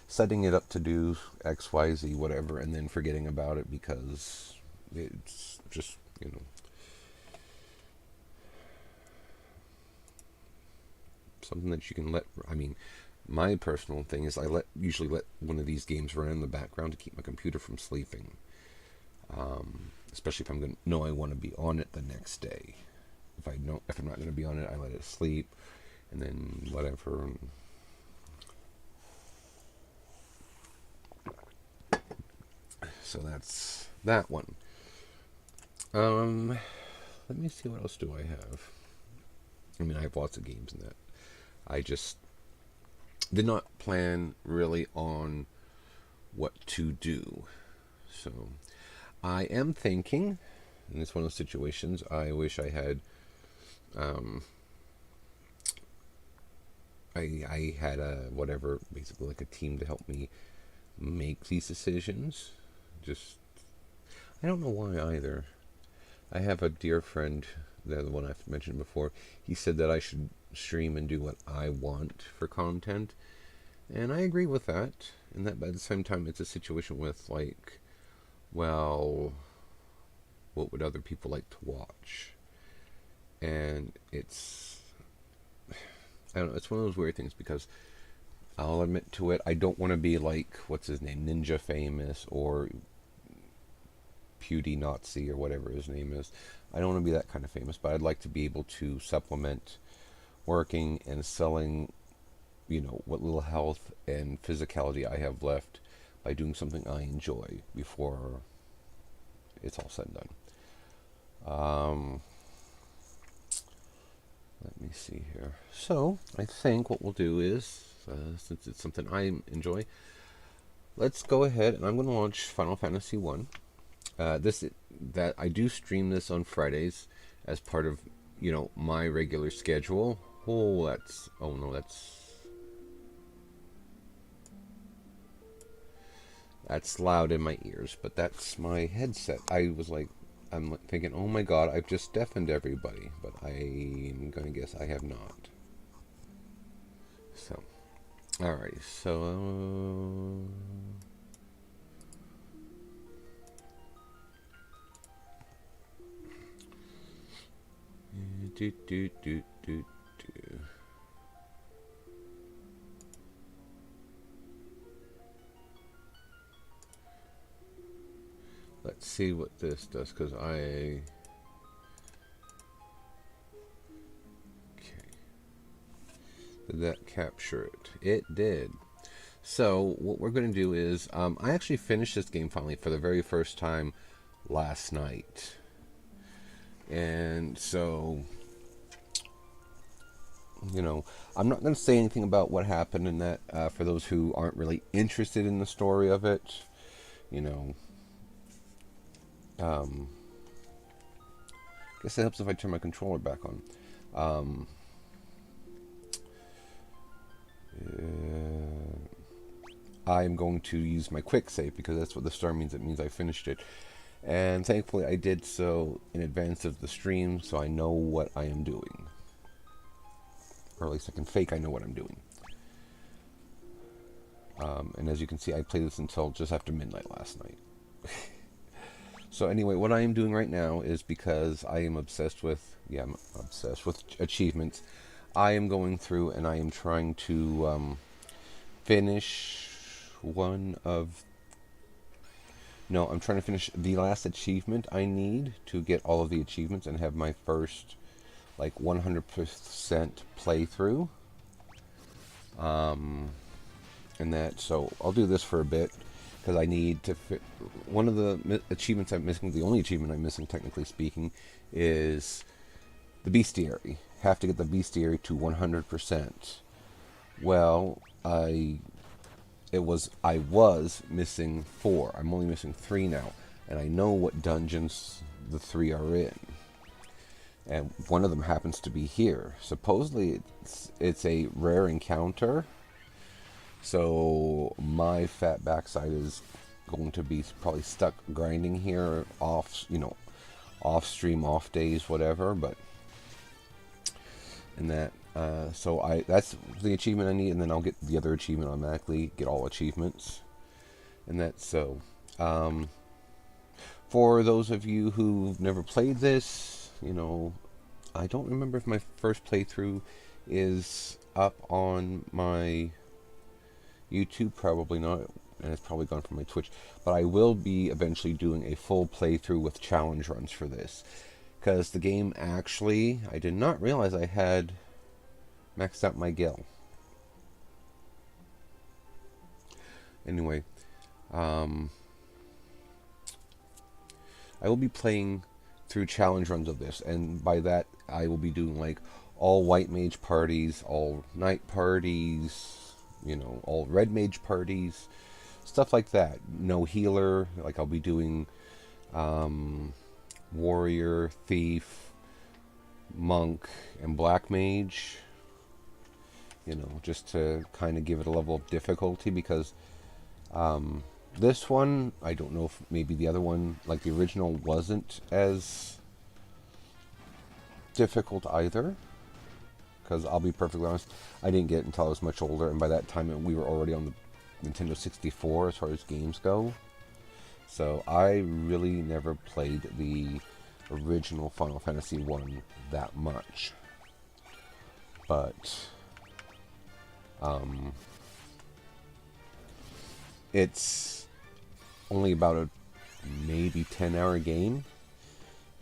setting it up to do X, Y, Z, whatever, and then forgetting about it, because it's just, something that you can let, my personal thing is I usually let one of these games run in the background to keep my computer from sleeping. Especially if I'm going to know I want to be on it the next day. If I'm not going to be on it, I let it sleep, and then whatever. So that's that one. Let me see, what else do I have? I have lots of games in that. I just did not plan really on what to do. So I am thinking, and it's one of those situations, I wish I had I had basically like a team to help me make these decisions. I don't know why either. I have a dear friend, the one I've mentioned before. He said that I should stream and do what I want for content, and I agree with that. And that, but at the same time, it's a situation with like, well, what would other people like to watch? And I don't know, it's one of those weird things because I'll admit to it, I don't want to be like, what's his name, Ninja Famous or Pewdie Nazi or whatever his name is. I don't want to be that kind of famous, but I'd like to be able to supplement working and selling, what little health and physicality I have left by doing something I enjoy before it's all said and done. Let me see here. So, I think what we'll do is, since it's something I enjoy, let's go ahead and I'm going to launch Final Fantasy 1. That I do stream this on Fridays as part of, my regular schedule. That's loud in my ears, but that's my headset. I'm thinking, oh my god, I've just deafened everybody, but I'm gonna guess I have not. So, alrighty, so. Do, do, do, do, do. Let's see what this does, because okay. Did that capture it? It did. So, what we're going to do is, I actually finished this game finally for the very first time last night. And so, I'm not going to say anything about what happened in that for those who aren't really interested in the story of it. I guess it helps if I turn my controller back on. I'm going to use my quick save because that's what the star means. It means I finished it. And thankfully I did so in advance of the stream, so I know what I am doing. Or at least I can fake I know what I'm doing. And as you can see, I played this until just after midnight last night. So anyway, what I am doing right now is because I am obsessed with achievements. I am going through and I am trying to finish I'm trying to finish the last achievement I need to get all of the achievements and have my first 100% playthrough. And that, so I'll do this for a bit because I need to fit. One of the achievements I'm missing, the only achievement I'm missing technically speaking, is the bestiary. Have to get the bestiary to 100%. Well, I was missing 4. I'm only missing 3 now, and I know what dungeons the 3 are in. And one of them happens to be here. Supposedly it's a rare encounter. So my fat backside is going to be probably stuck grinding here off stream, off days, whatever. But and that, that's the achievement I need, and then I'll get the other achievement automatically. Get all achievements, and that's so. For those of you who've never played this, I don't remember if my first playthrough is up on my YouTube, probably not, and it's probably gone from my Twitch, but I will be eventually doing a full playthrough with challenge runs for this, because the game actually, I did not realize I had maxed out my Gil. Anyway, I will be playing through challenge runs of this, and by that I will be doing all white mage parties, all knight parties, all red mage parties, stuff like that. No healer, I'll be doing warrior, thief, monk, and black mage, just to kind of give it a level of difficulty, because this one, I don't know if maybe the other one, the original, wasn't as difficult either, because I'll be perfectly honest, I didn't get it until I was much older, and by that time we were already on the Nintendo 64 as far as games go. So I really never played the original Final Fantasy 1 that much. But it's only about a maybe 10-hour game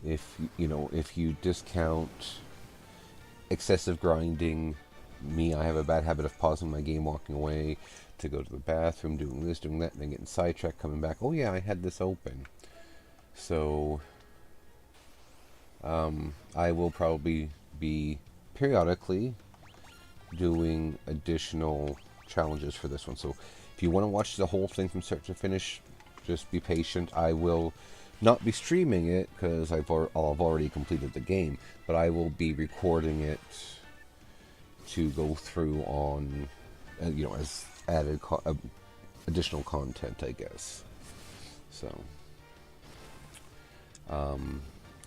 if you discount excessive grinding. I have a bad habit of pausing my game, walking away to go to the bathroom, doing this, doing that, and then getting sidetracked, coming back. Oh yeah, I had this open. So I will probably be periodically doing additional challenges for this one. So if you want to watch the whole thing from start to finish, just be patient. I will not be streaming it because I've already completed the game, but I will be recording it to go through on, as added additional content, I guess. So,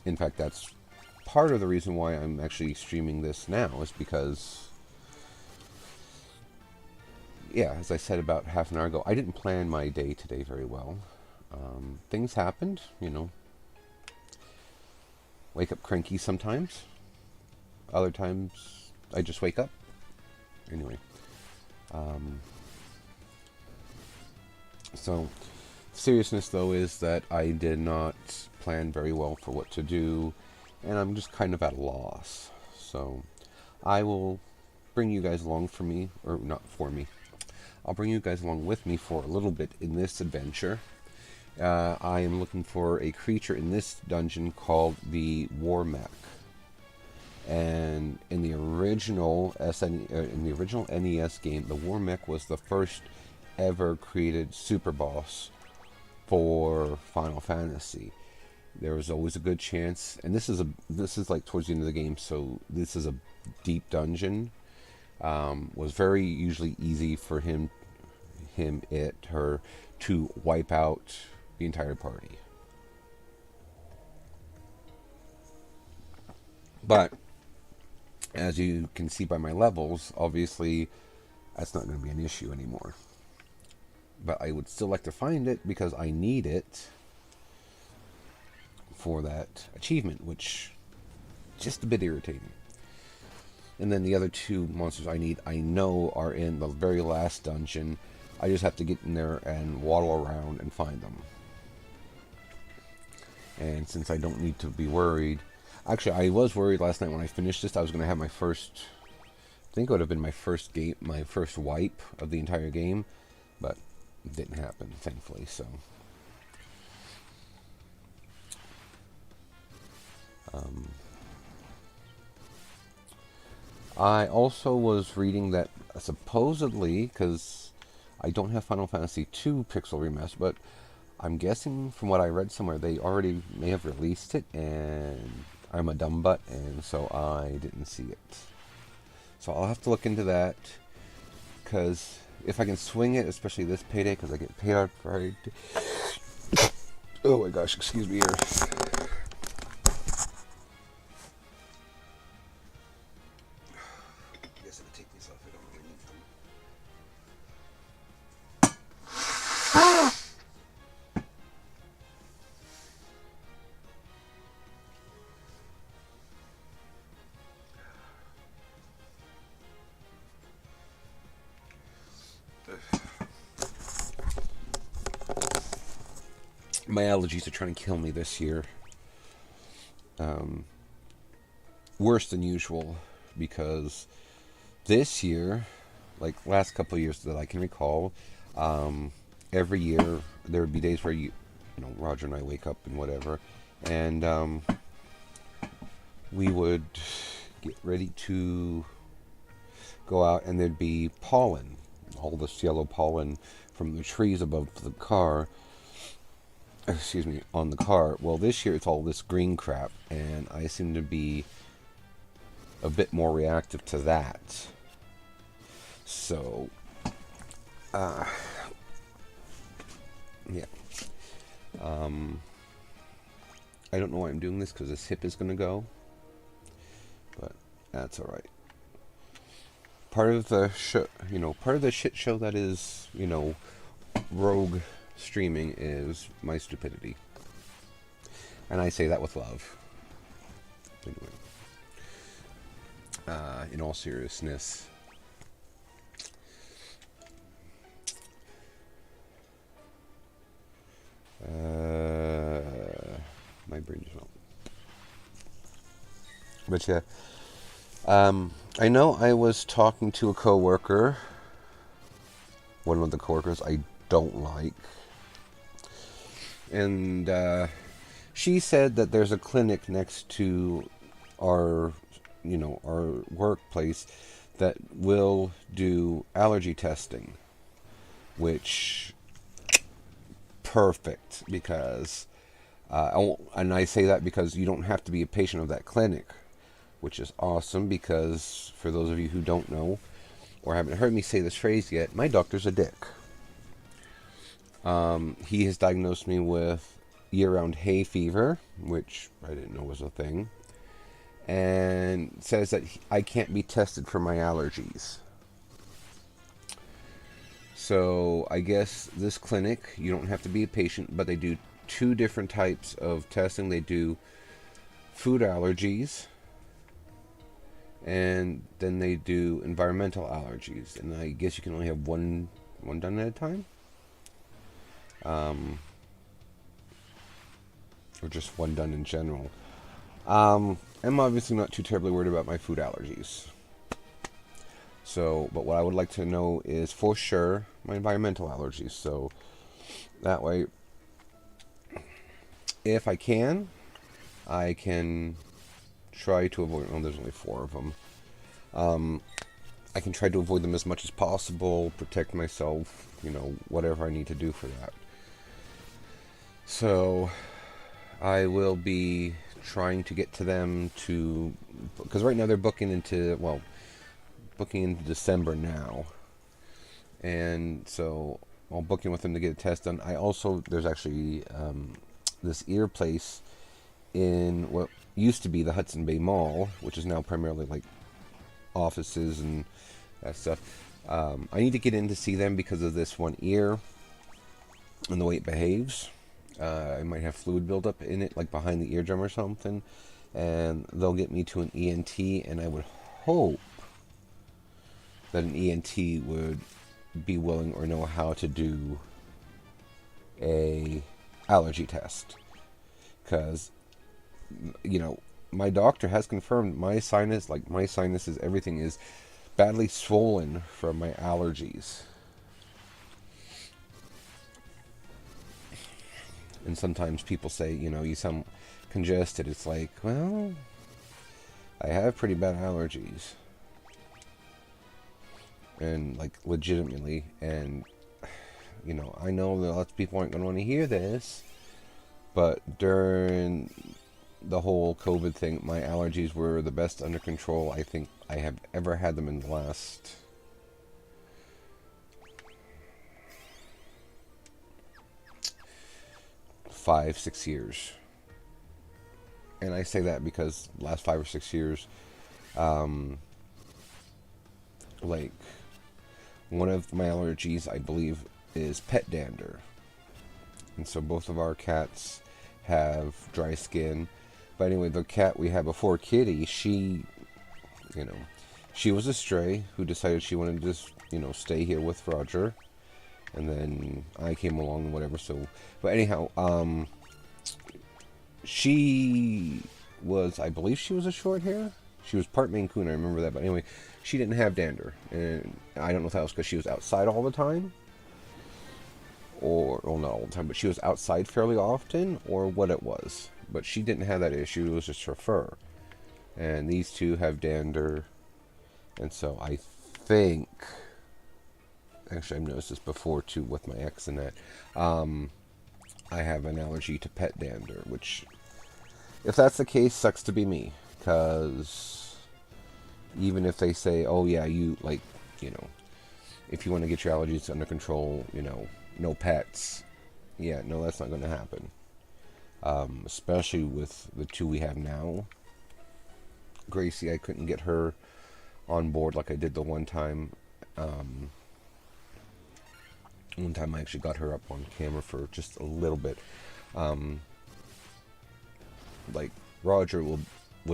in fact, that's part of the reason why I'm actually streaming this now, is because, yeah, as I said about half an hour ago, I didn't plan my day today very well. Things happened, Wake up cranky sometimes. Other times, I just wake up. Anyway. So, seriousness, though, is that I did not plan very well for what to do, and I'm just kind of at a loss. So, I will bring you guys along for me, or not for me. I'll bring you guys along with me for a little bit in this adventure. I am looking for a creature in this dungeon called the War Mech. And in the original NES game, the War Mech was the first ever created super boss for Final Fantasy. There was always a good chance, and this is like towards the end of the game, so this is a deep dungeon. Was very usually easy for her to wipe out the entire party. But as you can see by my levels, obviously that's not going to be an issue anymore. But I would still like to find it because I need it for that achievement, which is just a bit irritating. And then the other two monsters I know are in the very last dungeon. I just have to get in there and waddle around and find them. And since I don't need to be worried... Actually, I was worried last night when I finished this. I was going to have my first... I think it would have been my first wipe of the entire game. But it didn't happen, thankfully, so... I also was reading that supposedly, because I don't have Final Fantasy II Pixel Remaster, but I'm guessing from what I read somewhere, they already may have released it, and I'm a dumb butt, and so I didn't see it. So I'll have to look into that, because if I can swing it, especially this payday, because I get paid on Friday. Oh my gosh, excuse me here. My allergies are trying to kill me this year. Worse than usual, because this year, like last couple of years that I can recall, every year there would be days where Roger and I wake up and whatever, and we would get ready to go out, and there'd be pollen, all this yellow pollen from the trees above the car. On the car. Well, this year it's all this green crap, and I seem to be a bit more reactive to that. So, yeah. I don't know why I'm doing this, because this hip is going to go. That's all right. Part of the show, part of the shit show that is, rogue streaming is my stupidity. And I say that with love. Anyway, in all seriousness, my brain just went. But yeah, I know I was talking to a coworker, one of the coworkers I don't like, and she said that there's a clinic next to our, our workplace that will do allergy testing, which perfect because, and I say that because you don't have to be a patient of that clinic, which is awesome because for those of you who don't know or haven't heard me say this phrase yet, my doctor's a dick. He has diagnosed me with year-round hay fever, which I didn't know was a thing, and says that I can't be tested for my allergies. So I guess this clinic, you don't have to be a patient, but they do two different types of testing. They do food allergies, and then they do environmental allergies. And I guess you can only have one done at a time. Or just one done in general. I'm obviously not too terribly worried about my food allergies. So, but what I would like to know is for sure my environmental allergies. So that way, if I can try to avoid. Oh, there's only 4 of them. I can try to avoid them as much as possible, protect myself, whatever I need to do for that. So I will be trying to get to them because right now they're booking into December now. And so I'll book in with them to get a test done. There's actually this ear place in what used to be the Hudson Bay Mall, which is now primarily like offices and that stuff. I need to get in to see them because of this one ear and the way it behaves. I might have fluid buildup in it, like behind the eardrum or something, and they'll get me to an ENT, and I would hope that an ENT would be willing or know how to do a allergy test, because my doctor has confirmed my sinuses, everything is badly swollen from my allergies. And sometimes people say, you sound congested. It's like, well, I have pretty bad allergies. And, like, legitimately. And, I know that lots of people aren't going to want to hear this. But during the whole COVID thing, my allergies were the best under control I think I have ever had them in the last 5-6 years. And I say that because the last 5 or 6 years, like, one of my allergies, I believe, is pet dander. And so both of our cats have dry skin. But anyway, the cat we had before, Kitty, she was a stray who decided she wanted to just, stay here with Roger. And then I came along and whatever, so... But anyhow, she was... I believe she was a short hair? She was part Maine Coon, I remember that. But anyway, she didn't have dander. And I don't know if that was because she was outside all the time. Or... Well, not all the time, but she was outside fairly often. Or what it was. But she didn't have that issue. It was just her fur. And these two have dander. And so I think... Actually, I've noticed this before, too, with my ex and that. I have an allergy to pet dander, which, if that's the case, sucks to be me. Because even if they say, oh, yeah, if you want to get your allergies under control, no pets. Yeah, no, that's not going to happen. Especially with the two we have now. Gracie, I couldn't get her on board like I did the one time. Um, One time I actually got her up on camera for just a little bit. Um, like Roger would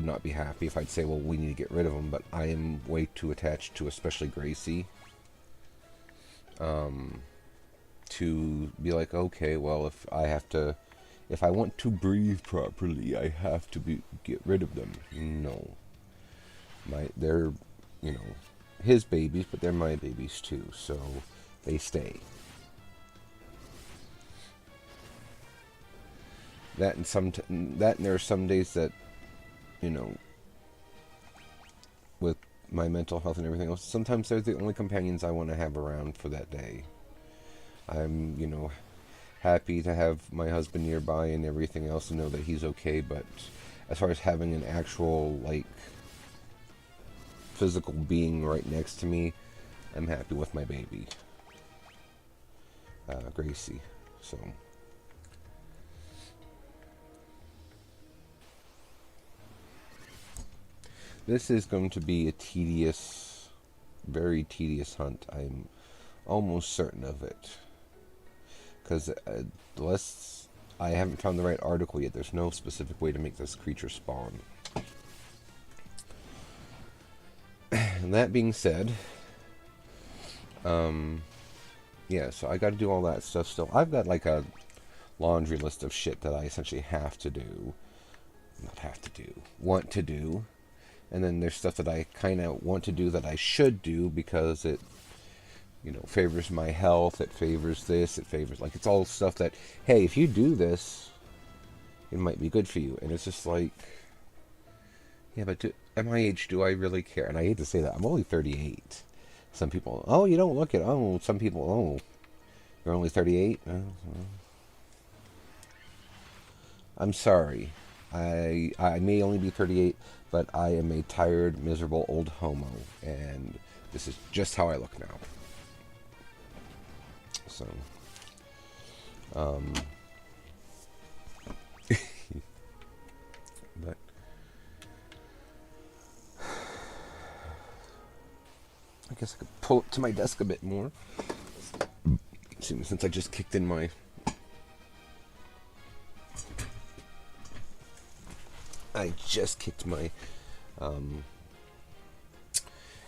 not be happy if I'd say, well, we need to get rid of him, but I am way too attached to especially Gracie to be like, okay, well, if I want to breathe properly, I have to get rid of them. No, they're, you know, his babies, but they're my babies too, so they stay. That and there are some days that, you know, with my mental health and everything else, sometimes they're the only companions I want to have around for that day. I'm, you know, happy to have my husband nearby and everything else and know that he's okay, but as far as having an actual, like, physical being right next to me, I'm happy with my baby, Gracie. So this is going to be a tedious, very tedious hunt. I'm almost certain of it. Because unless I haven't found the right article yet, there's no specific way to make this creature spawn. And that being said, yeah, so I got to do all that stuff still. I've got like a laundry list of shit that I essentially have to do. Not have to do. Want to do. And then there's stuff that I kind of want to do that I should do because it, you know, favors my health. It favors this. It favors, like, it's all stuff that, hey, if you do this, it might be good for you. And it's just like, yeah, but at my age, do I really care? And I hate to say that. I'm only 38. Some people, oh, you don't look it. Oh, some people, oh, you're only 38? I'm sorry. I may only be 38, but I am a tired, miserable old homo, and this is just how I look now. So, but I guess I could pull it to my desk a bit more. Since I just kicked in my...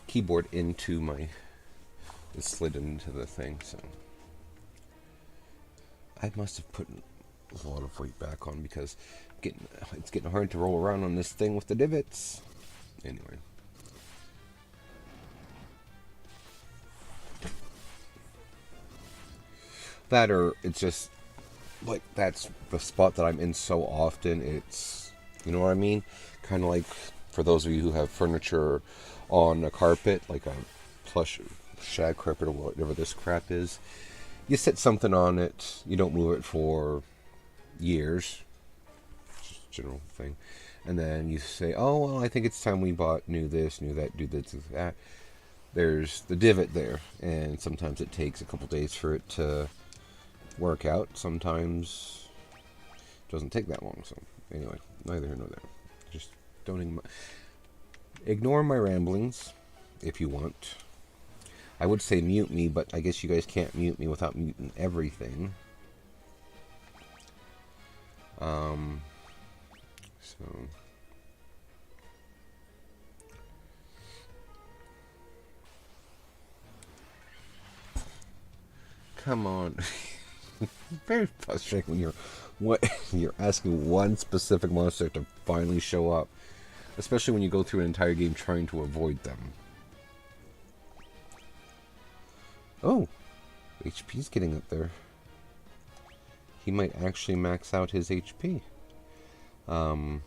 keyboard into my... It slid into the thing, so... I must have put a lot of weight back on because it's getting hard to roll around on this thing with the divots. Anyway. That or it's just like that's the spot that I'm in so often. It's, you know what I mean? Kind of like for those of you who have furniture on a carpet, like a plush shag carpet or whatever this crap is. You set something on it, you don't move it for years, just a general thing, and then you say, oh, well, I think it's time we bought new this, new that, do this, do that. There's the divot there, and sometimes it takes a couple days for it to work out. Sometimes it doesn't take that long, so anyway, neither here nor there. Just don't ignore my ramblings, if you want. I would say mute me, but I guess you guys can't mute me without muting everything. So... Come on. Very frustrating when you're asking one specific monster to finally show up. Especially when you go through an entire game trying to avoid them. Oh, HP's getting up there. He might actually max out his HP. And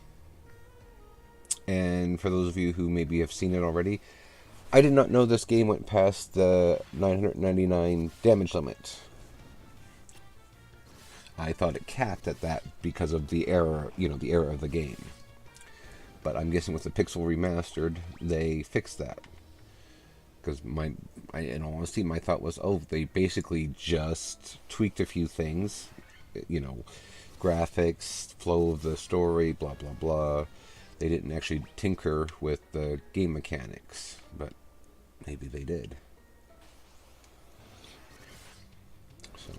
for those of you who maybe have seen it already, I did not know this game went past the 999 damage limit. I thought it capped at that because of the error, the error of the game. But I'm guessing with the Pixel Remastered, they fixed that. Because in all honesty, my thought was, oh, they basically just tweaked a few things, graphics, flow of the story, blah, blah, blah. They didn't actually tinker with the game mechanics, but maybe they did. So.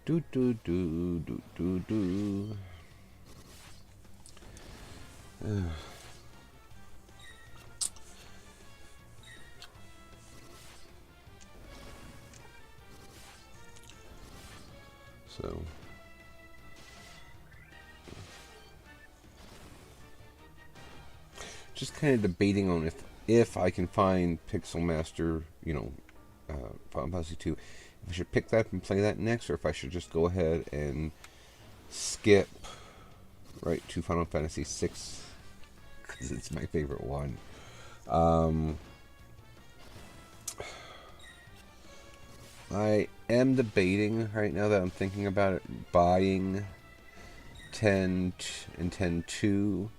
Do do do do do do. So. Just kind of debating on if I can find Pixel Master, Final Fantasy 2, if I should pick that up and play that next, or if I should just go ahead and skip right to Final Fantasy 6, because it's my favorite one. I am debating right now that I'm thinking about it, buying 10 and 10.2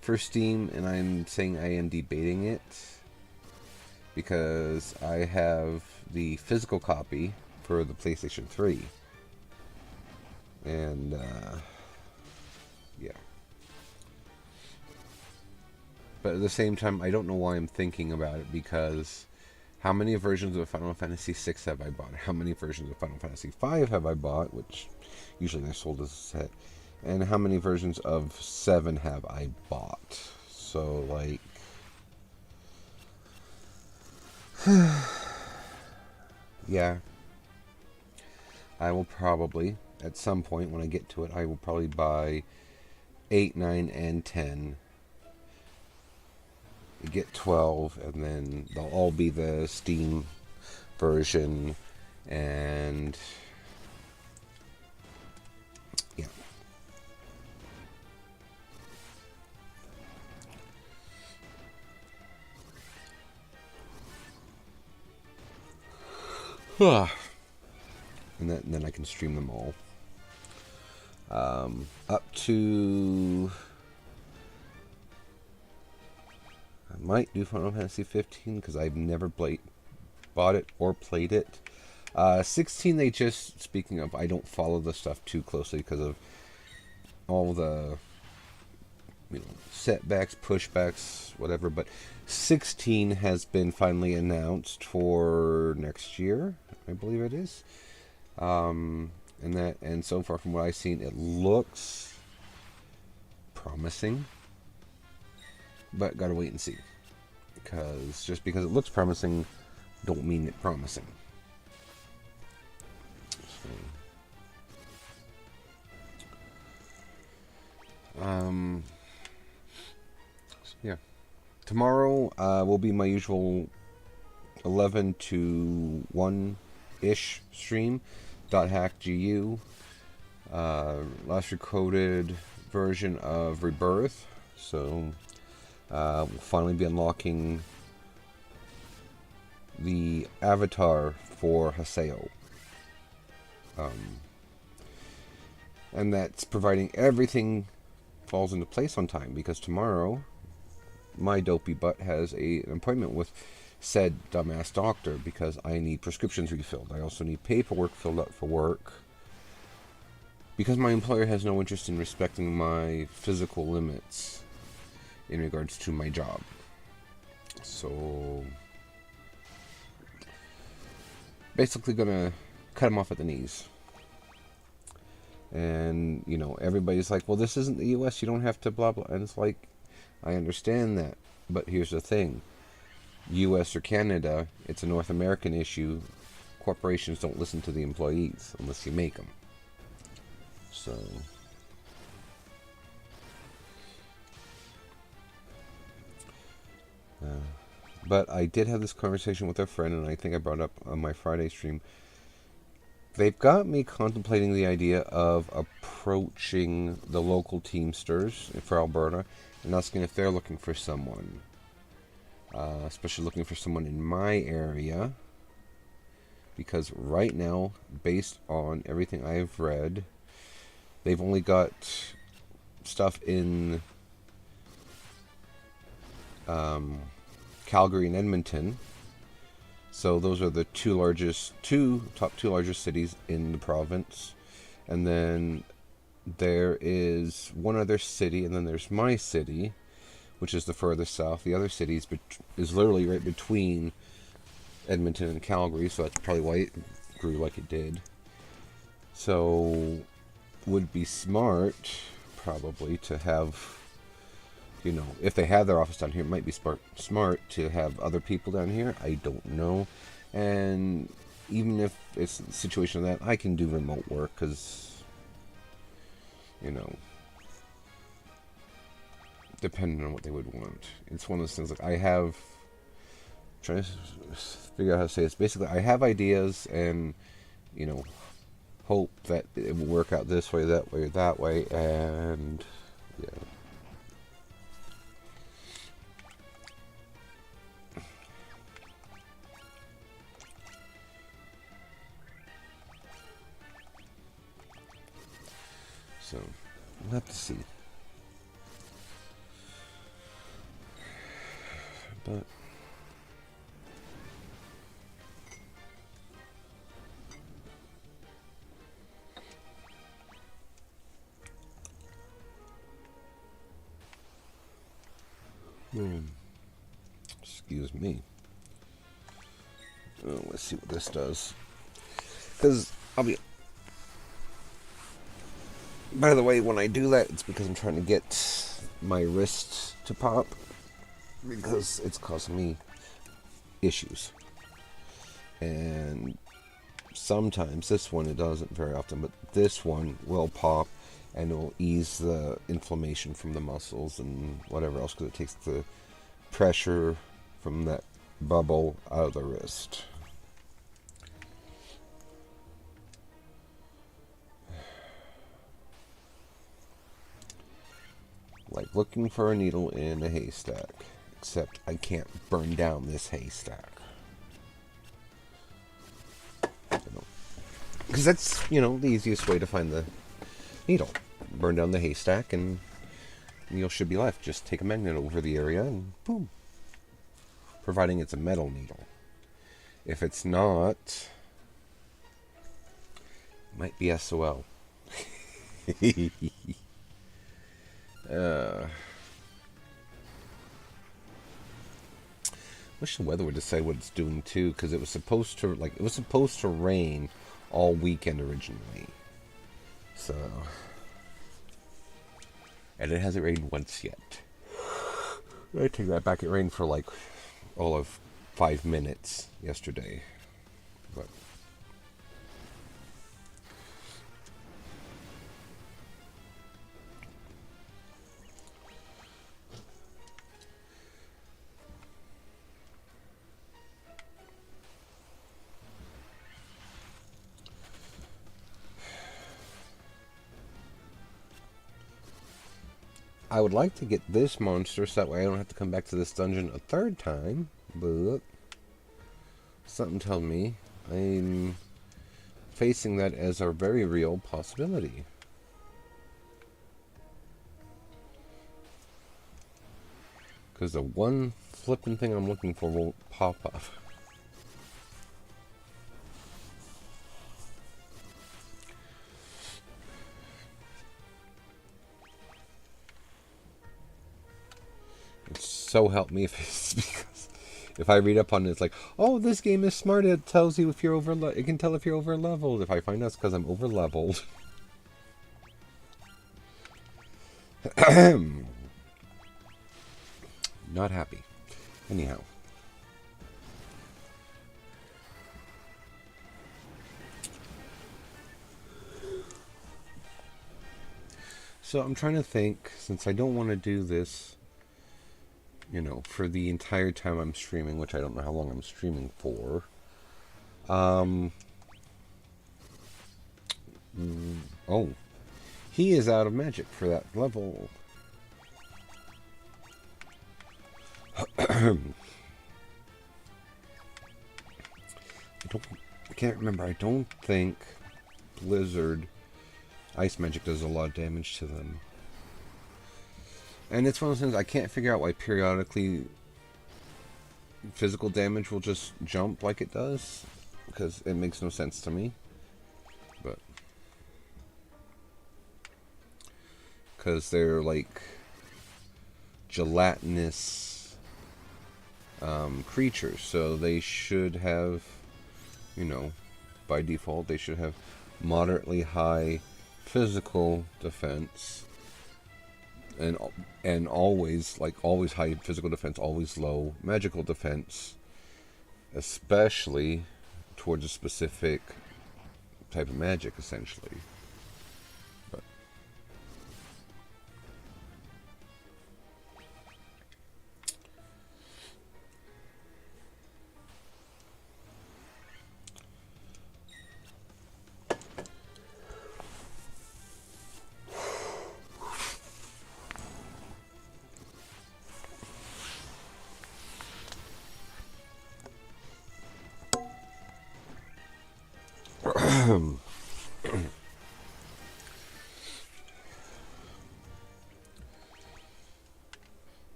for Steam, and I'm saying I am debating it because I have the physical copy for the PlayStation 3, and yeah. But at the same time, I don't know why I'm thinking about it, because how many versions of Final Fantasy 6 have I bought? How many versions of Final Fantasy 5 have I bought, which usually they're sold as a set? And how many versions of 7 have I bought? So, like... yeah. I will probably, at some point when I get to it, I will probably buy 8, 9, and 10. Get 12, and then they'll all be the Steam version, and... yeah. And then I can stream them all. Up to... I might do Final Fantasy 15, because I've never bought it or played it. 16, they just... speaking of, I don't follow the stuff too closely because of all the... setbacks, pushbacks, whatever, but 16 has been finally announced for next year, I believe it is. And so far from what I've seen, it looks promising, but gotta wait and see, because just because it looks promising don't mean it's promising. So, yeah. Tomorrow will be my usual 11 to 1-ish stream. .hackgu. Last recorded version of Rebirth. So we'll finally be unlocking the avatar for Haseo. And that's providing everything falls into place on time, because tomorrow my dopey butt has an appointment with said dumbass doctor, because I need prescriptions refilled. I also need paperwork filled out for work, because my employer has no interest in respecting my physical limits in regards to my job. So basically gonna cut him off at the knees. And, everybody's like, well, this isn't the US, you don't have to blah, blah. And it's like, I understand that. But here's the thing. US or Canada, it's a North American issue. Corporations don't listen to the employees unless you make them. So... but I did have this conversation with a friend, and I think I brought up on my Friday stream. They've got me contemplating the idea of approaching the local Teamsters for Alberta and asking if they're looking for someone. Especially looking for someone in my area. Because right now, based on everything I've read, they've only got stuff in Calgary and Edmonton. So those are the top two largest cities in the province. And then there is one other city, and then there's my city, which is the furthest south. The other city is literally right between Edmonton and Calgary, so that's probably why it grew like it did. So would be smart, probably, to have, if they have their office down here, it might be smart to have other people down here. I don't know. And even if it's a situation that I can do remote work, because, depending on what they would want. It's one of those things, like, trying to figure out how to say this. Basically, I have ideas and, hope that it will work out this way, that way, or that way, and, yeah. So, we'll have to see. But excuse me. Oh, let's see what this does. Because by the way, when I do that, it's because I'm trying to get my wrist to pop, because it's causing me issues. And sometimes, this one, it doesn't very often, but this one will pop and it will ease the inflammation from the muscles and whatever else, because it takes the pressure from that bubble out of the wrist. Like looking for a needle in a haystack, except I can't burn down this haystack. Because that's, the easiest way to find the needle. Burn down the haystack and the needle should be left. Just take a magnet over the area and boom. Providing it's a metal needle. If it's not, it might be SOL. Wish the weather would decide what it's doing too, because it was supposed to rain all weekend originally. So, and it hasn't rained once yet. I take that back. It rained for like all of 5 minutes yesterday, but I would like to get this monster so that way I don't have to come back to this dungeon a third time, but something tells me I'm facing that as a very real possibility. Because the one flippin' thing I'm looking for won't pop up. So help me if it's because if I read up on it, it's like, oh, this game is smart. It tells you if you're it can tell if you're over leveled. If I find out it's because I'm over leveled. Not happy. Anyhow. So I'm trying to think, since I don't want to do this, for the entire time I'm streaming, which I don't know how long I'm streaming for. Oh, he is out of magic for that level. I can't remember. I don't think Blizzard ice magic does a lot of damage to them. And it's one of those things I can't figure out why periodically physical damage will just jump like it does, because it makes no sense to me. But because they're like gelatinous creatures, so they should have, you know, by default, they should have moderately high physical defense, and always high physical defense, always low magical defense, especially towards a specific type of magic, essentially. But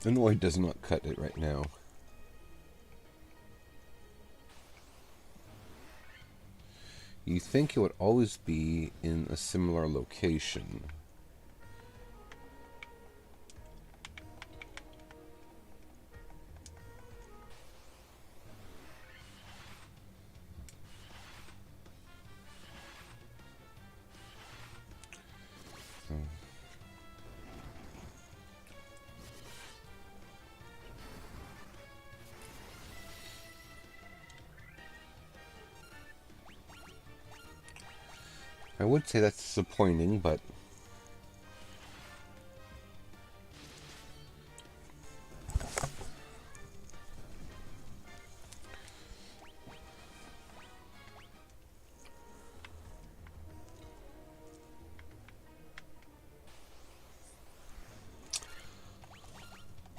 Annoyed does not cut it right now. You think it would always be in a similar location. I would say that's disappointing, but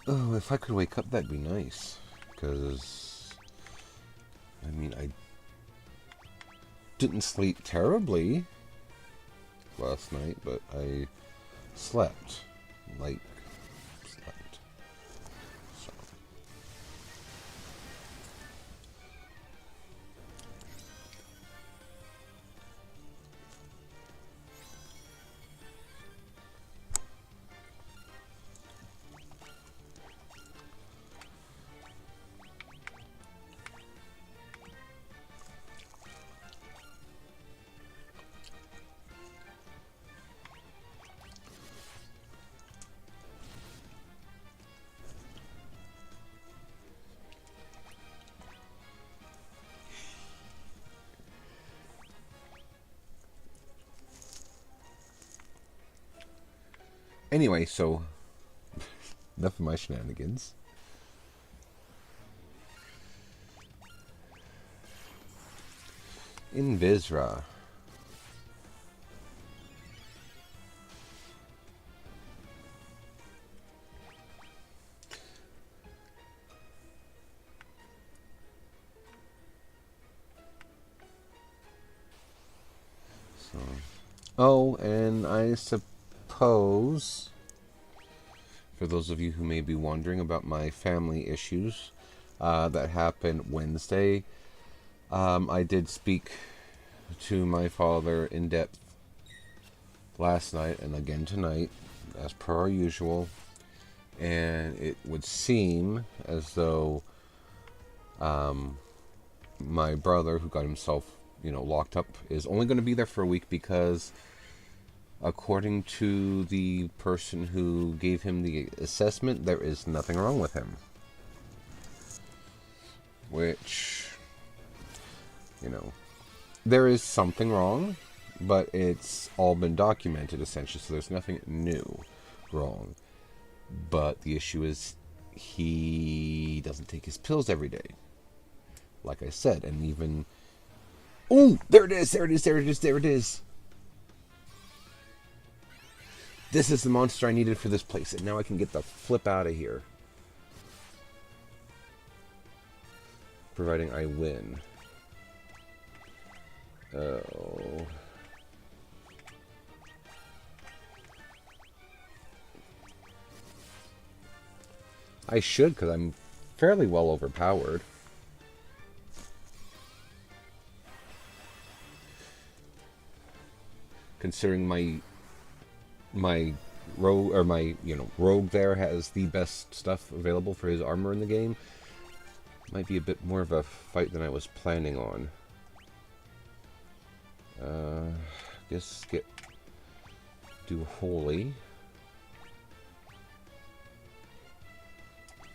oh, if I could wake up, that'd be nice. Because, I mean, I didn't sleep terribly last night, but I slept. Like, slept. So. Anyway, so enough of my shenanigans. In Visra. So, oh, and I suppose, for those of you who may be wondering about my family issues that happened Wednesday, I did speak to my father in depth last night and again tonight, as per our usual, and it would seem as though my brother, who got himself, locked up, is only going to be there for a week because, according to the person who gave him the assessment, there is nothing wrong with him. Which, there is something wrong, but it's all been documented, essentially, so there's nothing new wrong. But the issue is he doesn't take his pills every day, like I said, and even... Oh, there it is! This is the monster I needed for this place, and now I can get the flip out of here. Providing I win. Oh. I should, because I'm fairly well overpowered. Considering my rogue, or my rogue there has the best stuff available for his armor in the game, might be a bit more of a fight than I was planning on. Guess do holy.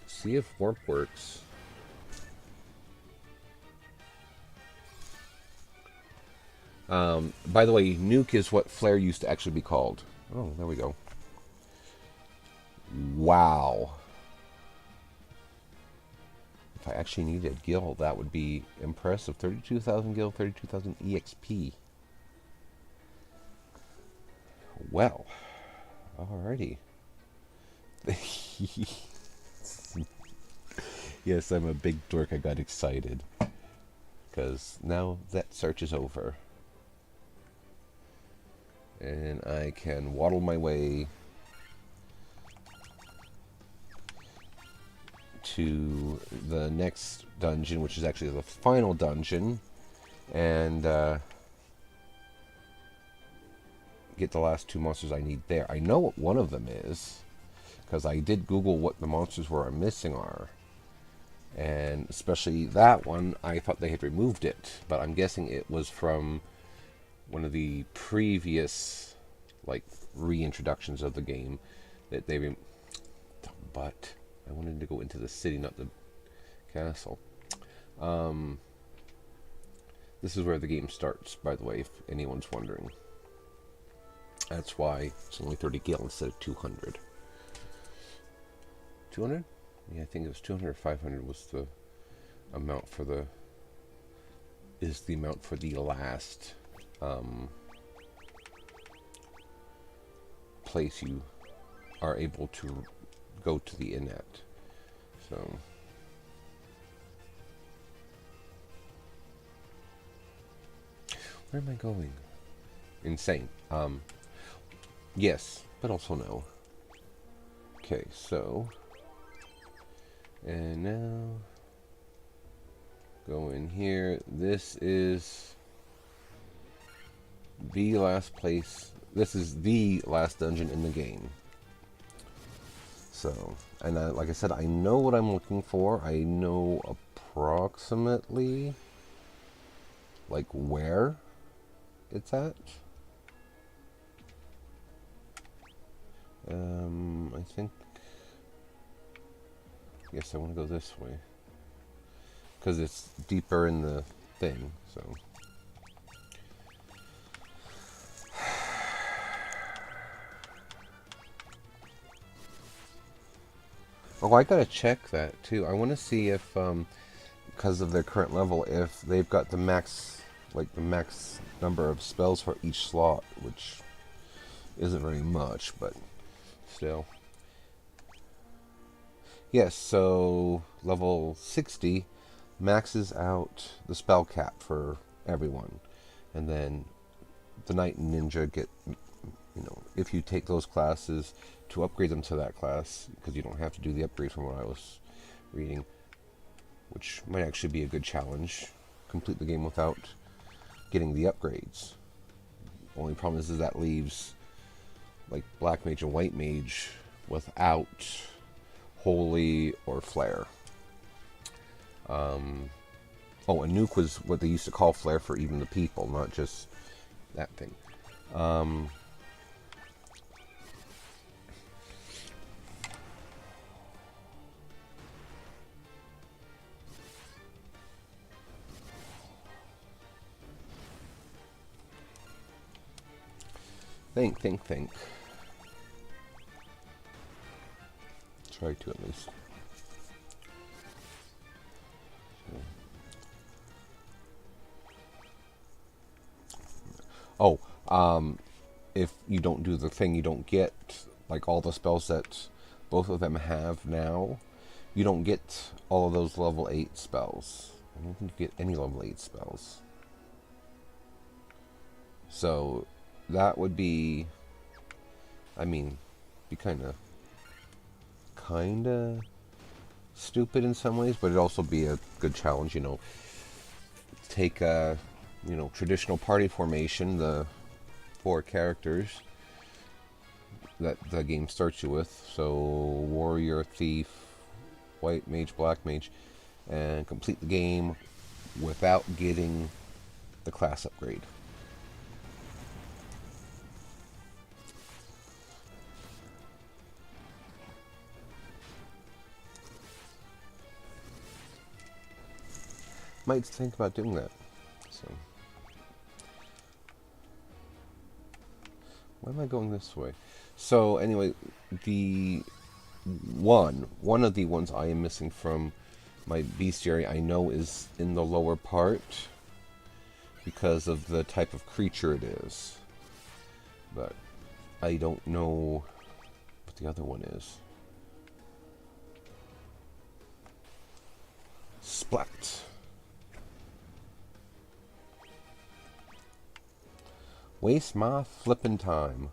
See if warp works. By the way, nuke is what flare used to actually be called. Oh, there we go. Wow. If I actually needed gil, that would be impressive. 32,000 gil, 32,000 EXP. Well, alrighty. Yes, I'm a big dork. I got excited. Because now that search is over. And I can waddle my way to the next dungeon, which is actually the final dungeon, and get the last two monsters I need there. I know what one of them is, because I did Google what the monsters were I'm missing are. And especially that one, I thought they had removed it, but I'm guessing it was from one of the previous, like, reintroductions of the game that they but I wanted to go into the city, not the castle. This is where the game starts, by the way, if anyone's wondering. That's why it's only 30 gil instead of 200. 200? Yeah, I think it was 200 or 500 was the amount for the... is the amount for the last place you are able to go to the inn at. So where am I going? Insane. Yes, but also no. Okay, so and now go in here. This is the last place. This is the last dungeon in the game. So, and like I said, I know what I'm looking for. I know approximately, like, where it's at. I think, yes, I want to go this way, because it's deeper in the thing, so. Oh, I gotta check that too. I want to see if, because of their current level, if they've got the max, like the max number of spells for each slot, which isn't very much, but still. Yes, so level 60 maxes out the spell cap for everyone, and then the Knight and Ninja get, if you take those classes, to upgrade them to that class, because you don't have to do the upgrade from what I was reading, which might actually be a good challenge. Complete the game without getting the upgrades. Only problem is that leaves like Black Mage and White Mage without Holy or Flare. Oh, and Nuke was what they used to call Flare for even the people, not just that thing. Think. Try to at least. Oh, if you don't do the thing, you don't get, like, all the spells that both of them have now. You don't get all of those level 8 spells. I don't think you get any level 8 spells. So that would be, I mean, be kind of stupid in some ways, but it'd also be a good challenge. Take a, traditional party formation, the 4 characters that the game starts you with. So warrior, thief, white mage, black mage, and complete the game without getting the class upgrade. Might think about doing that. So why am I going this way? So anyway, the one of the ones I am missing from my bestiary I know is in the lower part because of the type of creature it is, but I don't know what the other one is. Splat. Waste my flippin' time.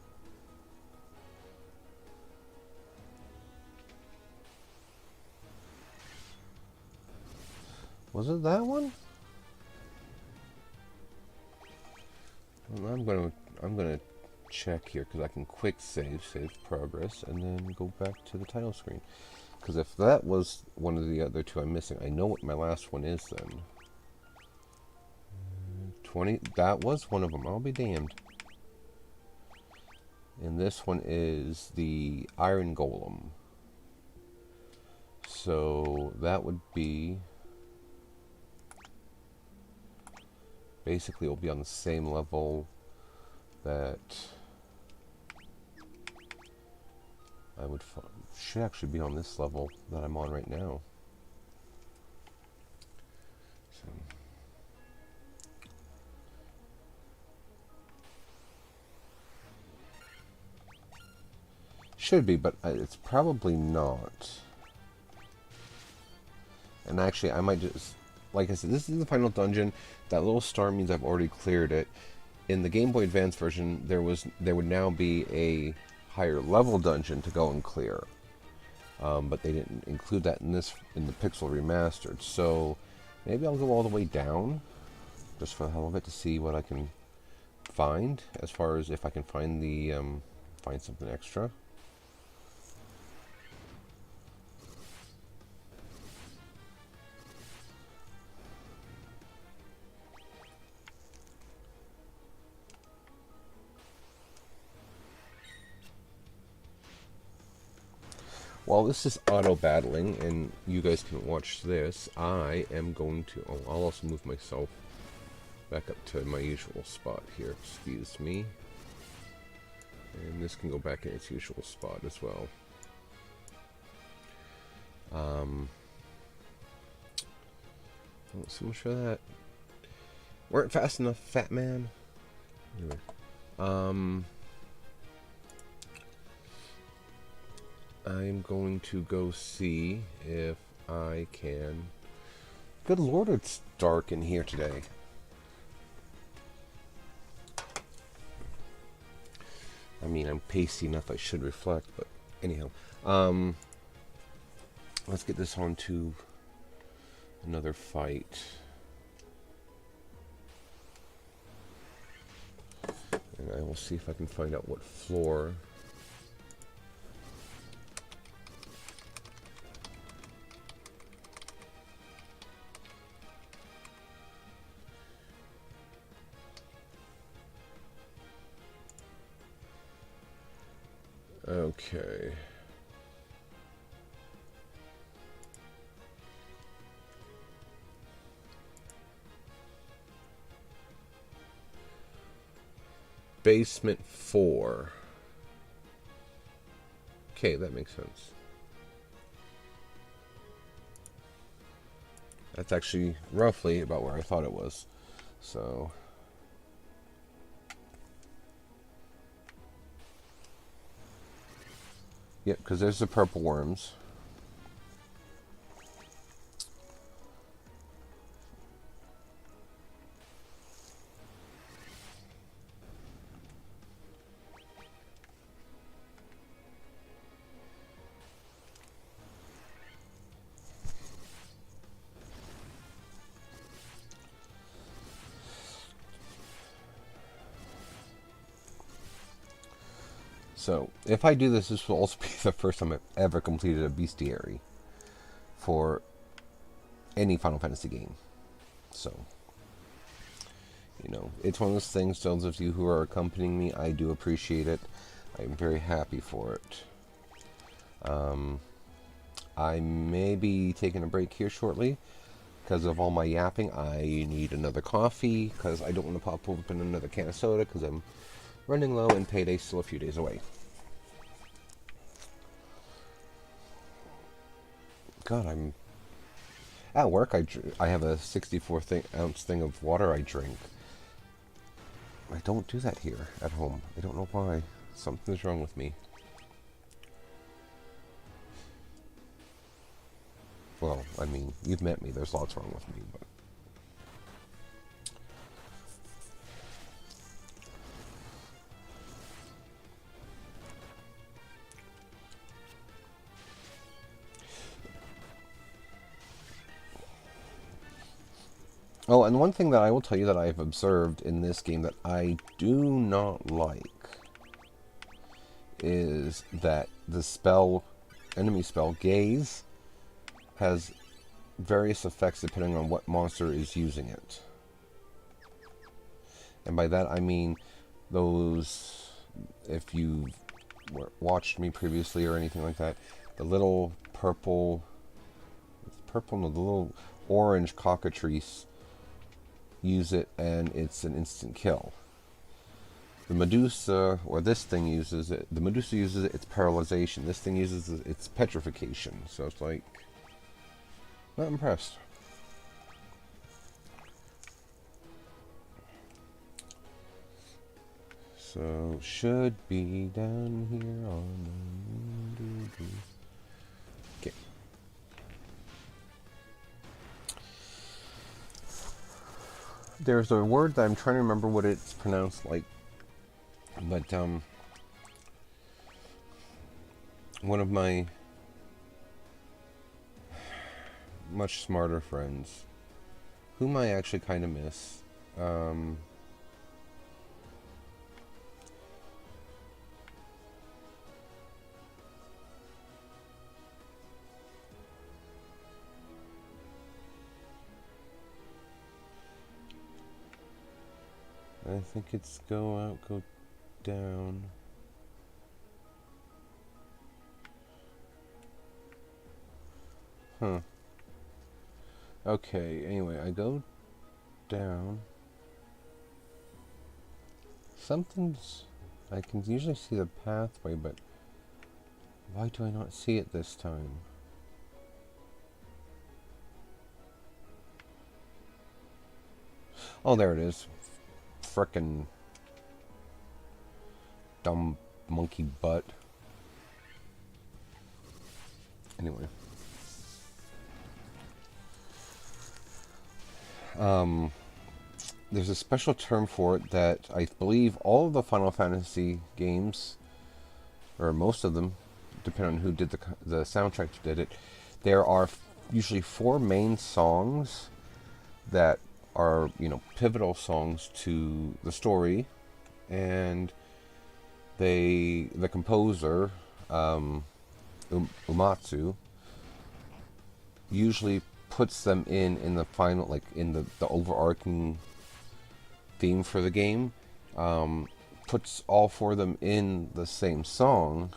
Was it that one? Well, I'm gonna check here because I can quick save progress, and then go back to the title screen. Because if that was one of the other 2 I'm missing, I know what my last one is then. 20. That was one of them. I'll be damned. And this one is the Iron Golem. So that would be, basically, it'll be on the same level that I would should actually be on this level that I'm on right now. So should be, but it's probably not. And actually, I might just, like I said, this is the final dungeon. That little star means I've already cleared it. In the Game Boy Advance version, there would now be a higher level dungeon to go and clear, but they didn't include that in the Pixel Remastered. So maybe I'll go all the way down, just for the hell of it, to see what I can find, as far as if I can find find something extra. While this is auto-battling, and you guys can watch this, I am going to... Oh, I'll also move myself back up to my usual spot here. Excuse me. And this can go back in its usual spot as well. Oh, so much for that. Weren't fast enough, fat man. Anyway. I'm going to go see if I can... Good lord, it's dark in here today. I mean, I'm pasty enough, I should reflect, but anyhow. Let's get this on to another fight. And I will see if I can find out what floor... Okay. Basement 4. Okay, that makes sense. That's actually roughly about where I thought it was. So... Yep, because there's the purple worms. So, if I do this, this will also be the first time I've ever completed a bestiary for any Final Fantasy game. So, it's one of those things, those of you who are accompanying me, I do appreciate it. I'm very happy for it. I may be taking a break here shortly because of all my yapping. I need another coffee because I don't want to pop open another can of soda because I'm running low and payday's still a few days away. God, I'm at work. I have a 64-ounce thing of water I drink. I don't do that here at home. I don't know why. Something's wrong with me. Well, I mean, you've met me. There's lots wrong with me, but... Oh, and one thing that I will tell you that I have observed in this game that I do not like is that the enemy spell, Gaze, has various effects depending on what monster is using it. And by that I mean those, if you watched me previously or anything like that, the little the little orange cockatrice use it and it's an instant kill. The Medusa, or this thing uses it, the Medusa uses it, it's paralyzation. This thing uses it, it's petrification. So it's like, not impressed. So, should be down here on the... Okay. There's a word that I'm trying to remember what it's pronounced like. But, one of my much smarter friends, whom I actually kind of miss, I think it's go out, go down. Huh. Okay, anyway, I go down. Something's... I can usually see the pathway, but why do I not see it this time? Oh, there it is. Frickin' dumb monkey butt. Anyway. There's a special term for it that I believe all of the Final Fantasy games, or most of them, depending on who did the soundtrack did it, there are usually 4 main songs that are, pivotal songs to the story, and the composer, Uematsu, usually puts them in the final, like in the overarching theme for the game, puts all 4 of them in the same song,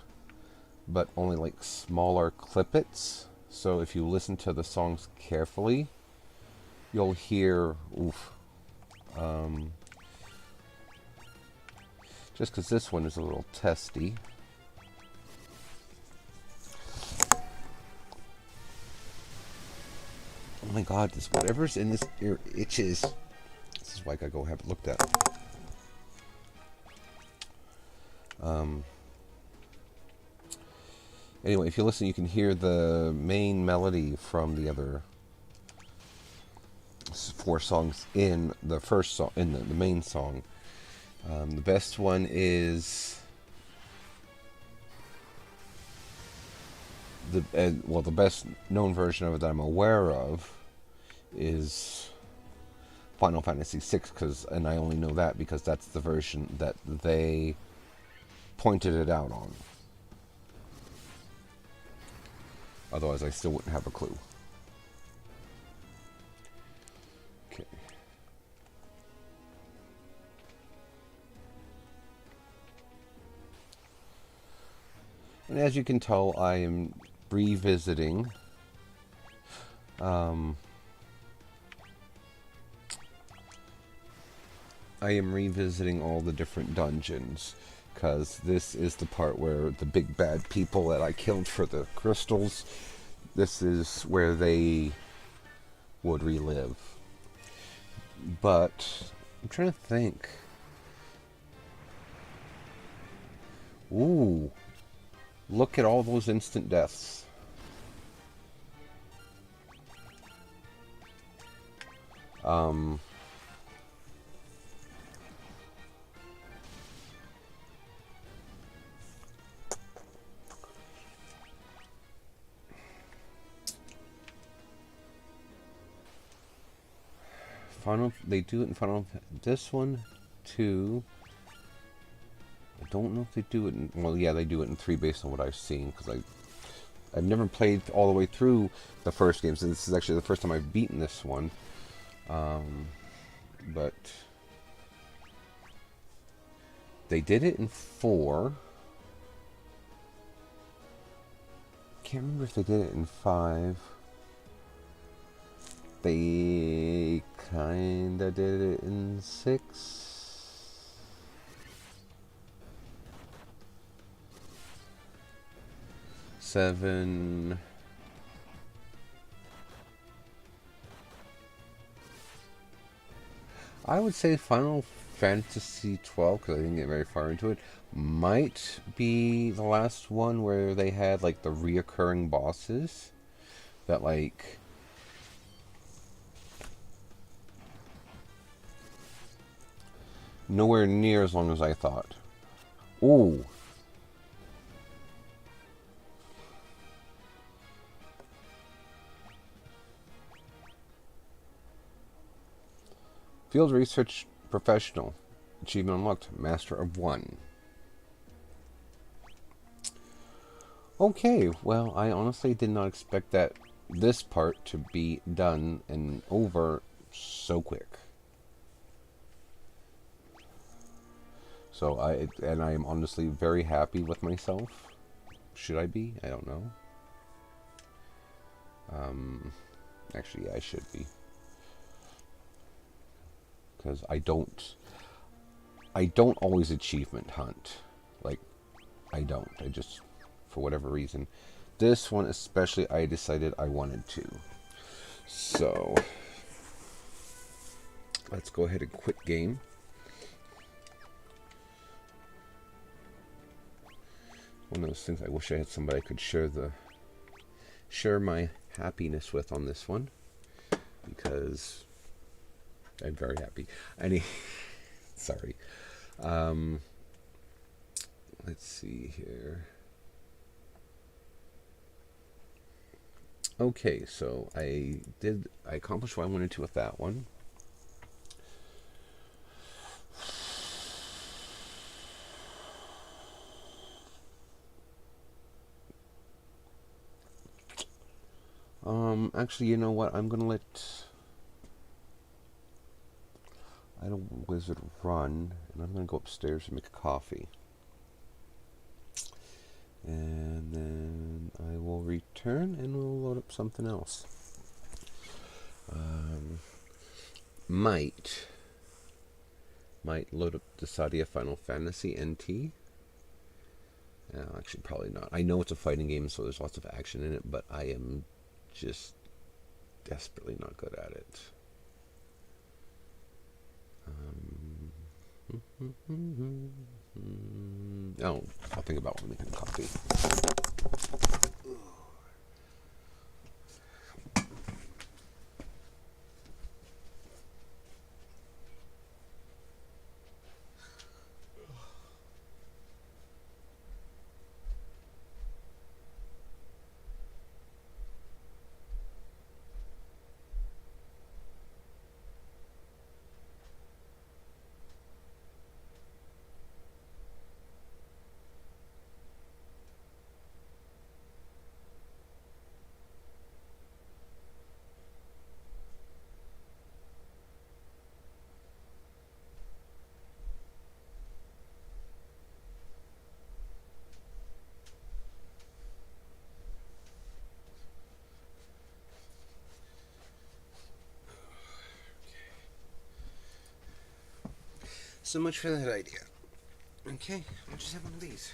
but only like smaller clippets. So if you listen to the songs carefully, you'll hear, just because this one is a little testy. Oh my god, this whatever's in this ear itches. This is why I gotta go have it looked at. Anyway, if you listen, you can hear the main melody from the other 4 songs in the first song, in the main song. The best one is the best known version of it that I'm aware of is Final Fantasy VI, and I only know that because that's the version that they pointed it out on. Otherwise, I still wouldn't have a clue. Okay. And as you can tell, I am revisiting all the different dungeons, because this is the part where the big bad people that I killed for the crystals, this is where they would relive. But I'm trying to think. Ooh, look at all those instant deaths. They do it in Final. This one, too. I don't know if they do it in. Well, yeah, they do it in 3 based on what I've seen, because I've never played all the way through the first game, so this is actually the first time I've beaten this one. But they did it in 4. Can't remember if they did it in 5. They kinda did it in 6. 7. I would say Final Fantasy 12, because I didn't get very far into it, might be the last one where they had like the reoccurring bosses that like nowhere near as long as I thought. Ooh. Field Research Professional. Achievement unlocked. Master of 1. Okay, well, I honestly did not expect this part to be done and over so quick. So I am honestly very happy with myself. Should I be? I don't know. Actually, yeah, I should be. Because I don't always achievement hunt. Like, I don't. I just, for whatever reason. This one especially, I decided I wanted to. So, let's go ahead and quit game. One of those things I wish I had somebody I could share my happiness with on this one. Because I'm very happy. Sorry. Let's see here. Okay, so I accomplished what I wanted to with that one. Actually, you know what? I'm gonna let Idle Wizard run, and I'm gonna go upstairs and make a coffee. And then I will return and we'll load up something else. Might load up the Sadia Final Fantasy NT. Actually, probably not. I know it's a fighting game, so there's lots of action in it, but I am just desperately not good at it. I'll think about when making coffee. So much for that idea. Okay, we'll just have one of these.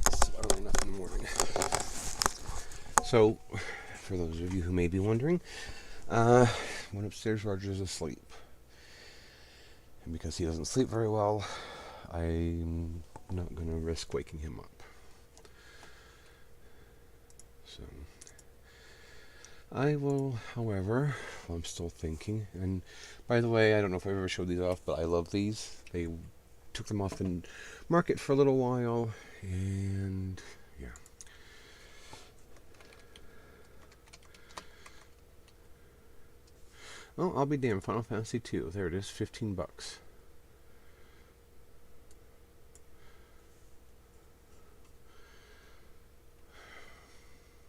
It's early enough in the morning. So, for those of you who may be wondering, went upstairs, Roger's asleep. And because he doesn't sleep very well, I'm not going to risk waking him up. So, I will, however, while I'm still thinking, and by the way, I don't know if I ever showed these off, but I love these. They took them off the market for a little while, and yeah. Oh, I'll be damned. Final Fantasy 2. There it is, $15.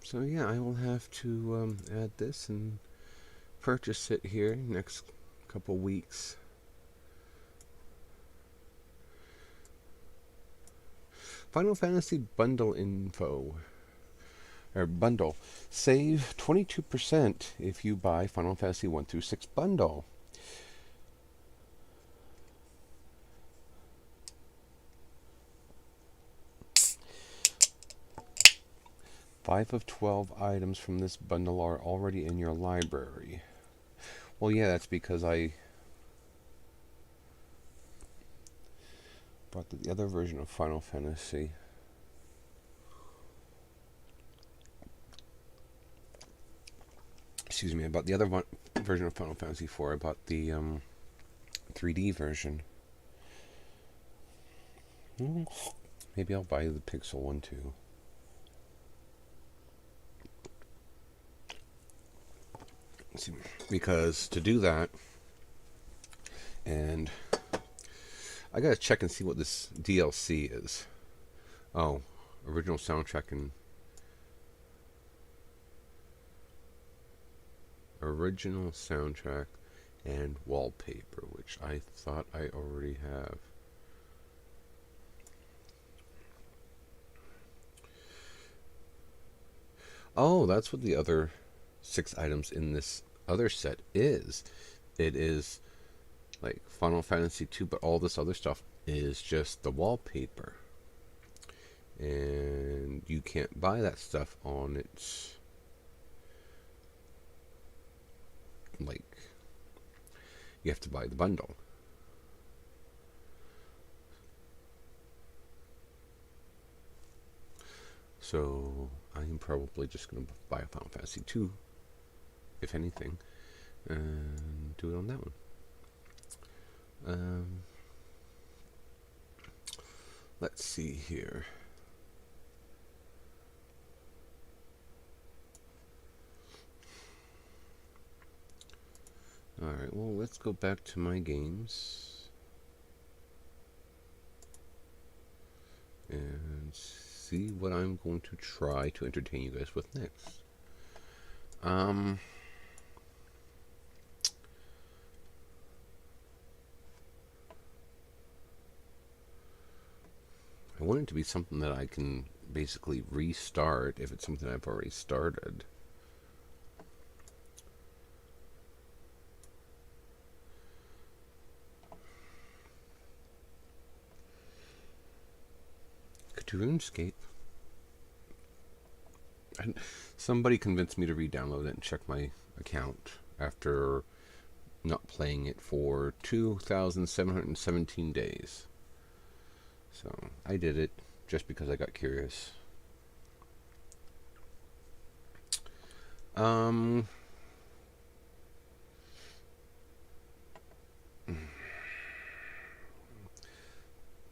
So yeah, I will have to add this and purchase it here next couple weeks. Final Fantasy bundle info. Or bundle. Save 22% if you buy Final Fantasy 1 through 6 bundle. Five of 12 items from this bundle are already in your library. Well, yeah, that's because I bought the other version of Final Fantasy. Excuse me, I bought the other version of Final Fantasy 4. I bought the 3D version. Maybe I'll buy the Pixel one too. Because to do that, and I gotta check and see what this DLC is. Oh, original soundtrack and wallpaper, which I thought I already have. Oh, that's what the other 6 items in this other set is. It is like Final Fantasy 2, but all this other stuff is just the wallpaper. And you can't buy that stuff on its, like, you have to buy the bundle. So I'm probably just going to buy a Final Fantasy 2, if anything, and do it on that one. Let's see here. Alright, well, let's go back to my games and see what I'm going to try to entertain you guys with next. I want it to be something that I can basically restart if it's something I've already started. RuneScape. Somebody convinced me to re-download it and check my account after not playing it for 2,717 days. So I did it just because I got curious.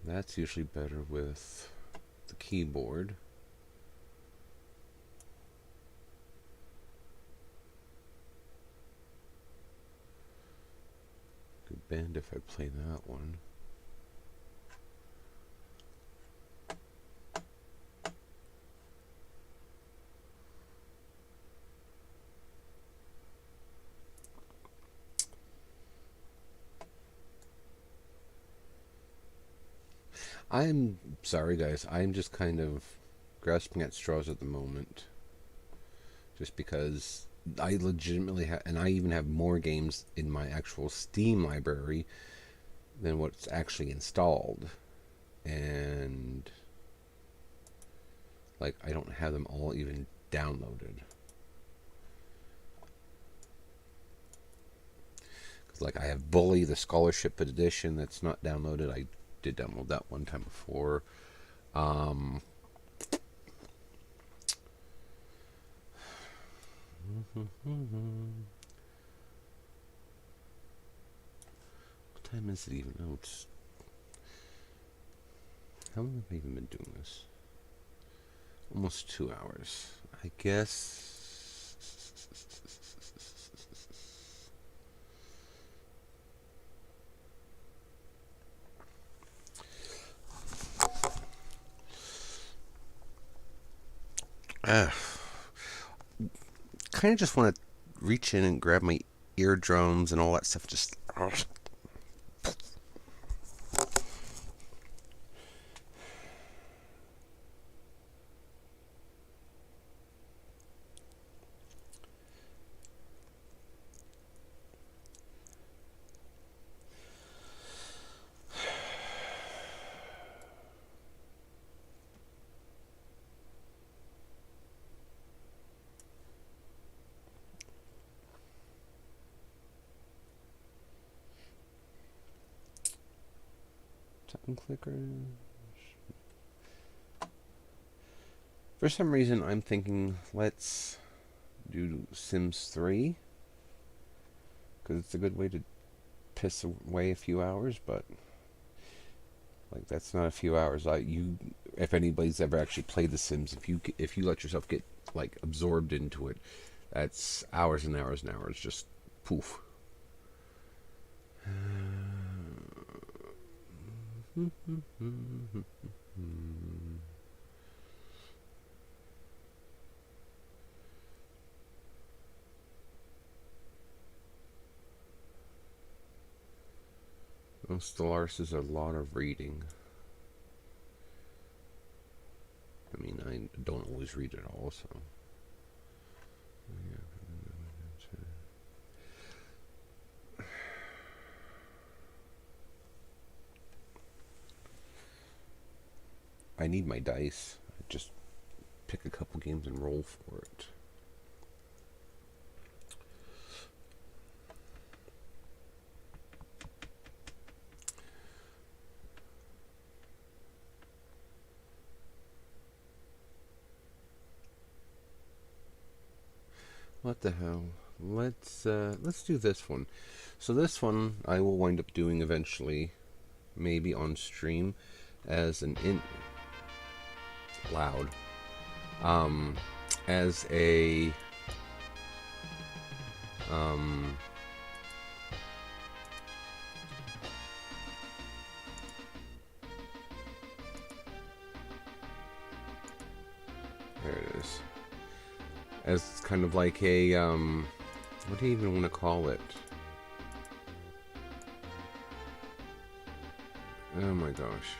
That's usually better with the keyboard. Could bend if I play that one. I'm sorry, guys. I'm just kind of grasping at straws at the moment. Just because I legitimately have, and I even have more games in my actual Steam library than what's actually installed. And like, I don't have them all even downloaded. Like, I have Bully, the Scholarship Edition, that's not downloaded. I did download that one time before. What time is it even? Oh, it's... How long have I even been doing this? Almost 2 hours. I guess... kind of just want to reach in and grab my eardrums and all that stuff. Just... Button clicker. For some reason, I'm thinking let's do Sims 3 because it's a good way to piss away a few hours. But like, that's not a few hours. If anybody's ever actually played The Sims, if you let yourself get like absorbed into it, that's hours and hours and hours. Just poof. Stellaris is a lot of reading. I mean, I don't always read it all, so. I need my dice. I just pick a couple games and roll for it. What the hell? Let's do this one. So this one I will wind up doing eventually, maybe on stream, as an loud, as a there it is. As kind of like a what do you even want to call it? Oh my gosh.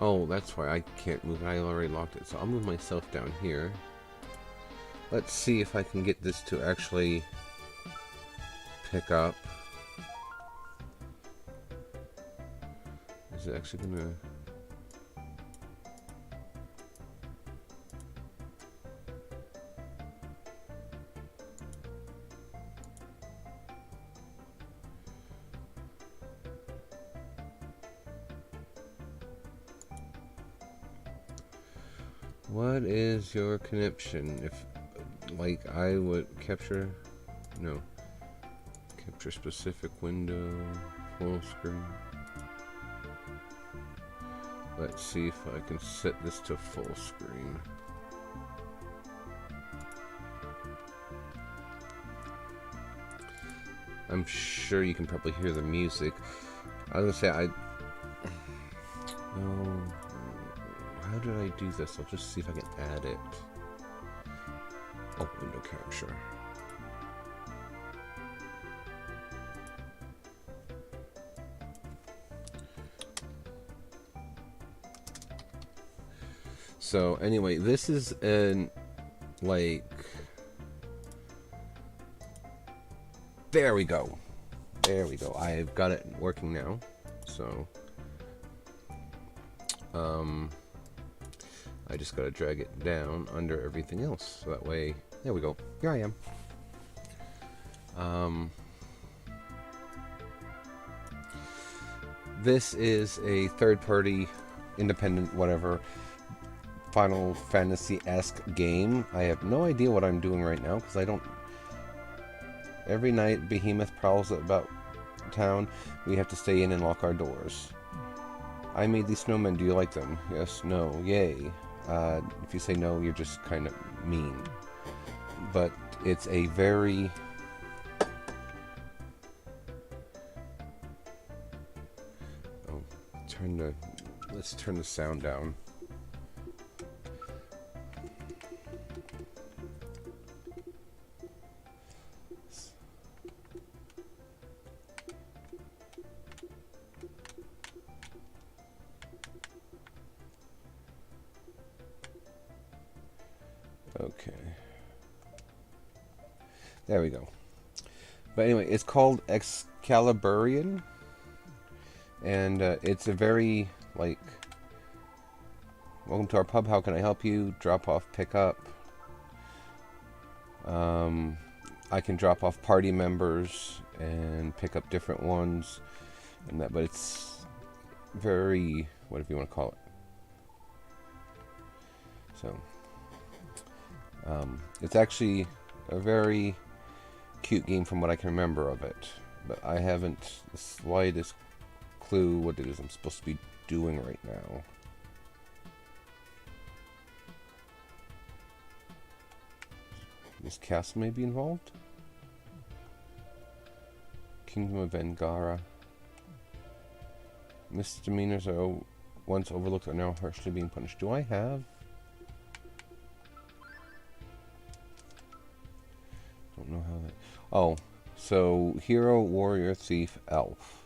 Oh, that's why I can't move it. I already locked it. So I'll move myself down here. Let's see if I can get this to actually pick up. Is it actually gonna... What is your connection? If, like, I would capture... No. Capture specific window, full screen. Let's see if I can set this to full screen. I'm sure you can probably hear the music. I was gonna say, oh, how did I do this? I'll just see if I can add it. Oh, window capture. So anyway, this is an like. There we go. There we go. I've got it working now. So I just gotta drag it down under everything else. So that way, there we go. Here I am. This is a third-party, independent, whatever, Final Fantasy-esque game. I have no idea what I'm doing right now because I don't. Every night, Behemoth prowls about town. We have to stay in and lock our doors. I made these snowmen. Do you like them? Yes, no, yay. If you say no, you're just kind of mean. But it's a very... Oh, let's turn the sound down. Okay. There we go. But anyway, it's called Excaliburian. And it's a very, like, welcome to our pub, how can I help you? Drop off, pick up. I can drop off party members and pick up different ones. And that, but it's very, whatever you want to call it. So, it's actually a very cute game from what I can remember of it. But I haven't the slightest clue what it is I'm supposed to be doing right now. This castle may be involved? Kingdom of Angara. Misdemeanors are once overlooked are now harshly being punished. Do I have? Don't know how that... Oh, so hero, warrior, thief, elf.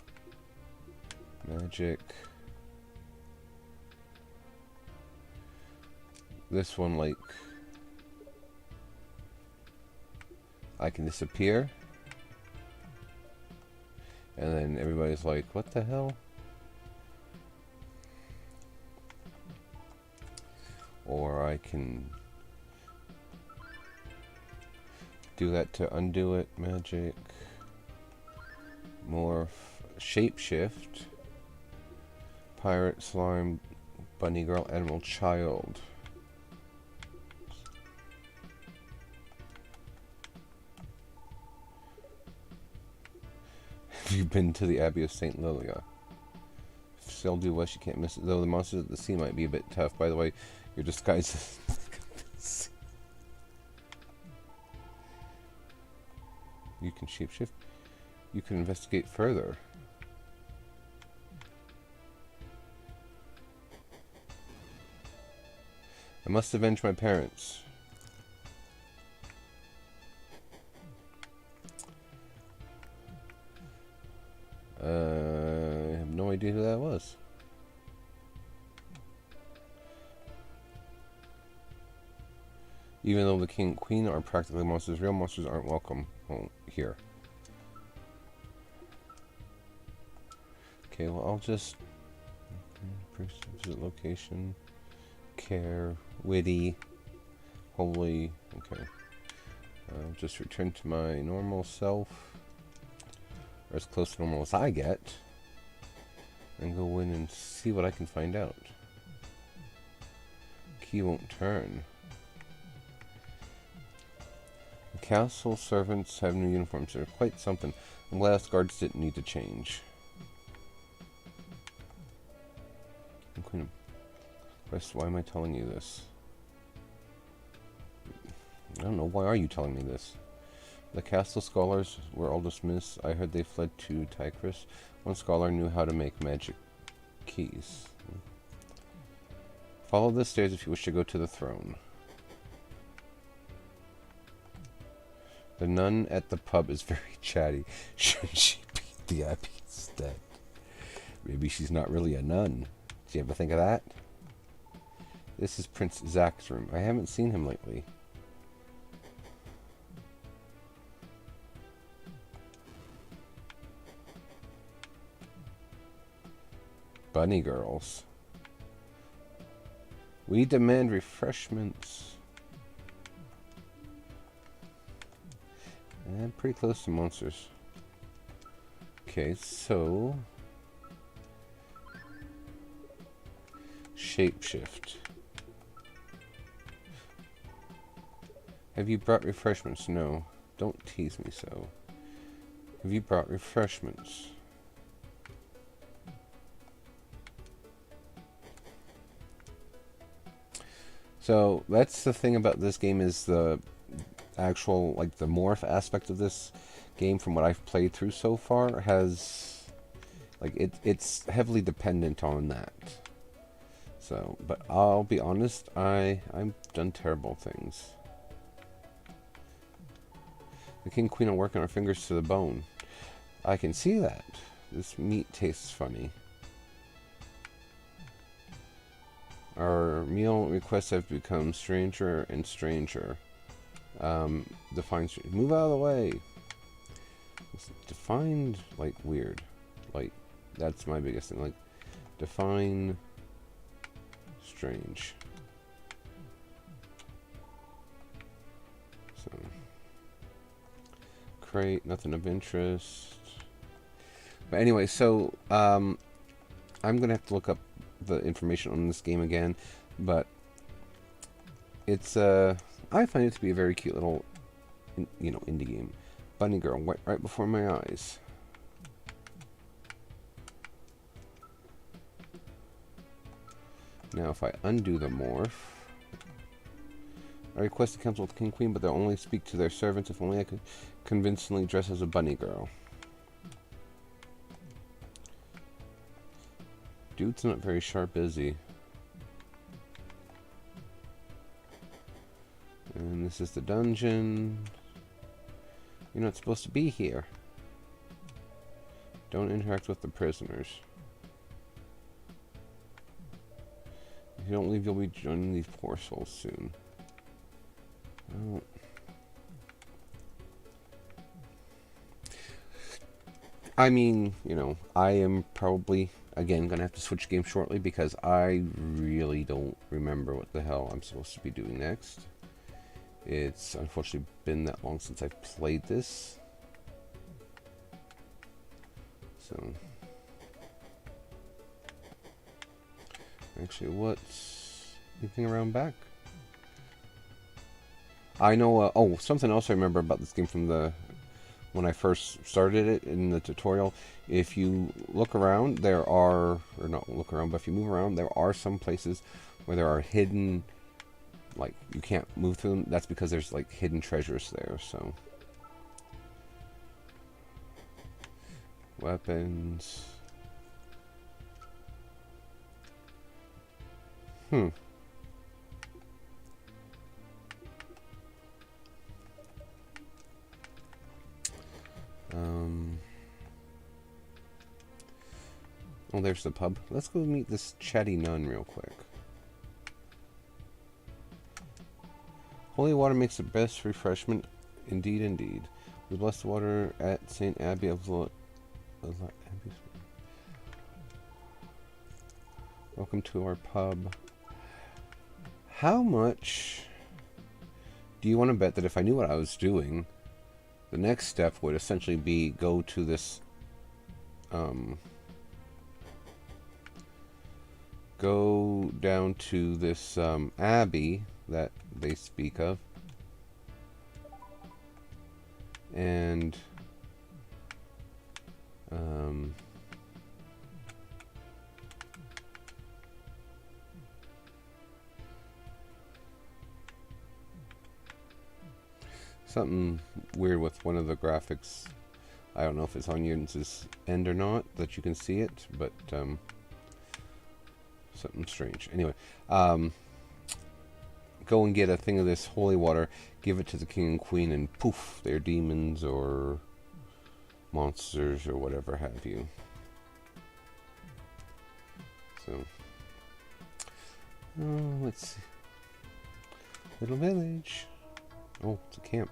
Magic. This one, like... I can disappear. And then everybody's like, what the hell? Or I can do that to undo it. Magic. Morph. Shapeshift. Pirate, slime, bunny girl, animal, child. Have you been to the Abbey of St. Lilia? Still do west, you can't miss it. Though the monsters at the sea might be a bit tough. By the way, your disguise is... You can shapeshift. You can investigate further. I must avenge my parents. I have no idea who that was. Even though the king and queen are practically monsters, real monsters aren't welcome here. Okay, well I'll just... Visit location. Care. Witty. Holy. Okay. I'll just return to my normal self. Or as close to normal as I get. And go in and see what I can find out. Key won't turn. The castle servants have new uniforms. They're quite something. I'm glad us guards didn't need to change. Queen of Quest, why am I telling you this? I don't know. Why are you telling me this? The castle scholars were all dismissed. I heard they fled to Tigris. One scholar knew how to make magic keys. Follow the stairs if you wish to go to the throne. The nun at the pub is very chatty. Should she beat the abbey instead? Maybe she's not really a nun. Did you ever think of that? This is Prince Zach's room. I haven't seen him lately. Bunny girls. We demand refreshments. And pretty close to monsters. Okay, so... Shapeshift. Have you brought refreshments? No. Don't tease me so. Have you brought refreshments? So that's the thing about this game, is the actual, like, the morph aspect of this game, from what I've played through so far, has, like, it's heavily dependent on that. So, but I'll be honest, I've done terrible things. The king and queen are working our fingers to the bone. I can see that. This meat tastes funny. Our meal requests have become stranger and stranger. Define strange. Move out of the way. It's defined, like, weird. Like, that's my biggest thing. Like, define strange. So, crate, nothing of interest. But anyway, so, I'm gonna have to look up the information on this game again, but it's I find it to be a very cute little, indie game. Bunny girl, right before my eyes. Now, if I undo the morph, I request to counsel with King Queen, but they'll only speak to their servants. If only I could convincingly dress as a bunny girl. Dude's not very sharp, is he? And this is the dungeon. You're not supposed to be here. Don't interact with the prisoners. If you don't leave, you'll be joining these poor souls soon. Well, I mean, I am probably, again, going to have to switch games shortly because I really don't remember what the hell I'm supposed to be doing next. It's unfortunately been that long since I've played this. So, actually, what's anything around back? I know, something else I remember about this game from when I first started it in the tutorial. If you look around, if you move around, there are some places where there are hidden, like, you can't move through them. That's because there's, like, hidden treasures there, so. Weapons. Oh, there's the pub. Let's go meet this chatty nun real quick. Holy water makes the best refreshment. Indeed, indeed. We bless the water at St. Abbey of Welcome to our pub. How much do you want to bet that if I knew what I was doing, the next step would essentially be go to this, go down to this, abbey that they speak of, and, something weird with one of the graphics. I don't know if it's on Eunice's end or not that you can see it, but something strange. Anyway, go and get a thing of this holy water, give it to the king and queen, and poof, they're demons or monsters or whatever have you. So, Oh, let's see. Little village. Oh, it's a camp.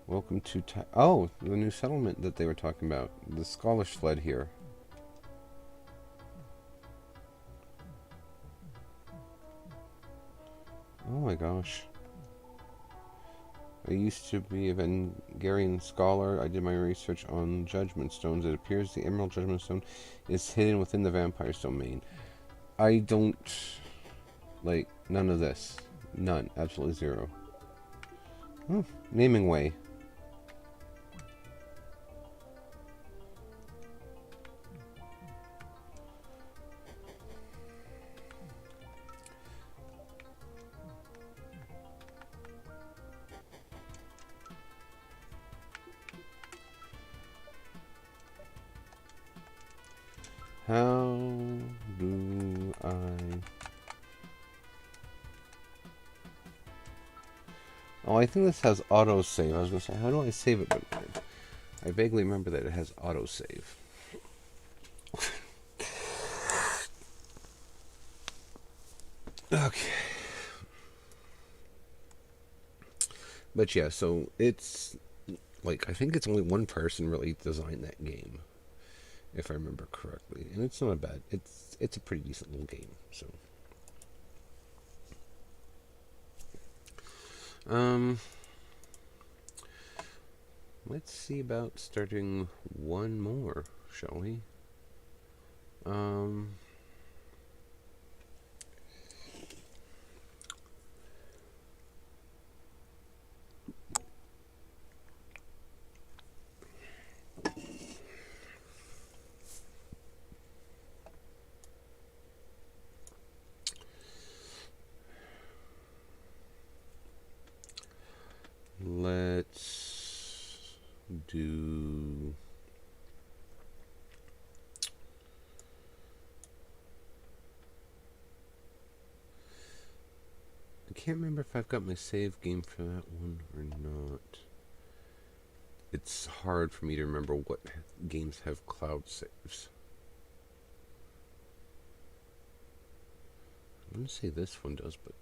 Welcome to oh, the new settlement that they were talking about. The Scottish fled here. Oh my gosh. I used to be a Vengarian scholar. I did my research on judgment stones. It appears the Emerald Judgment Stone is hidden within the vampire's domain. I don't like none of this. None. Absolutely zero. Oh, naming way. How do I... Oh, I think this has autosave. I was going to say, how do I save it? But I vaguely remember that it has autosave. Okay. But yeah, so it's... Like, I think it's only one person really designed that game, if I remember correctly. And it's not bad. It's a pretty decent little game, so... Let's see about starting one more, shall we? Let's do... I can't remember if I've got my save game for that one or not. It's hard for me to remember what games have cloud saves. I'm going to say this one does, but...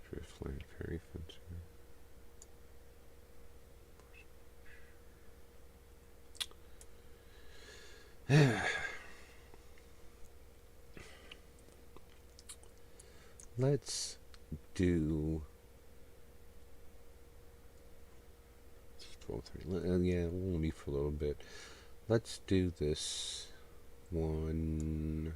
Driftland, Fairy Fencer... Let's do 12:30. Yeah, we'll be for a little bit. Let's do this one.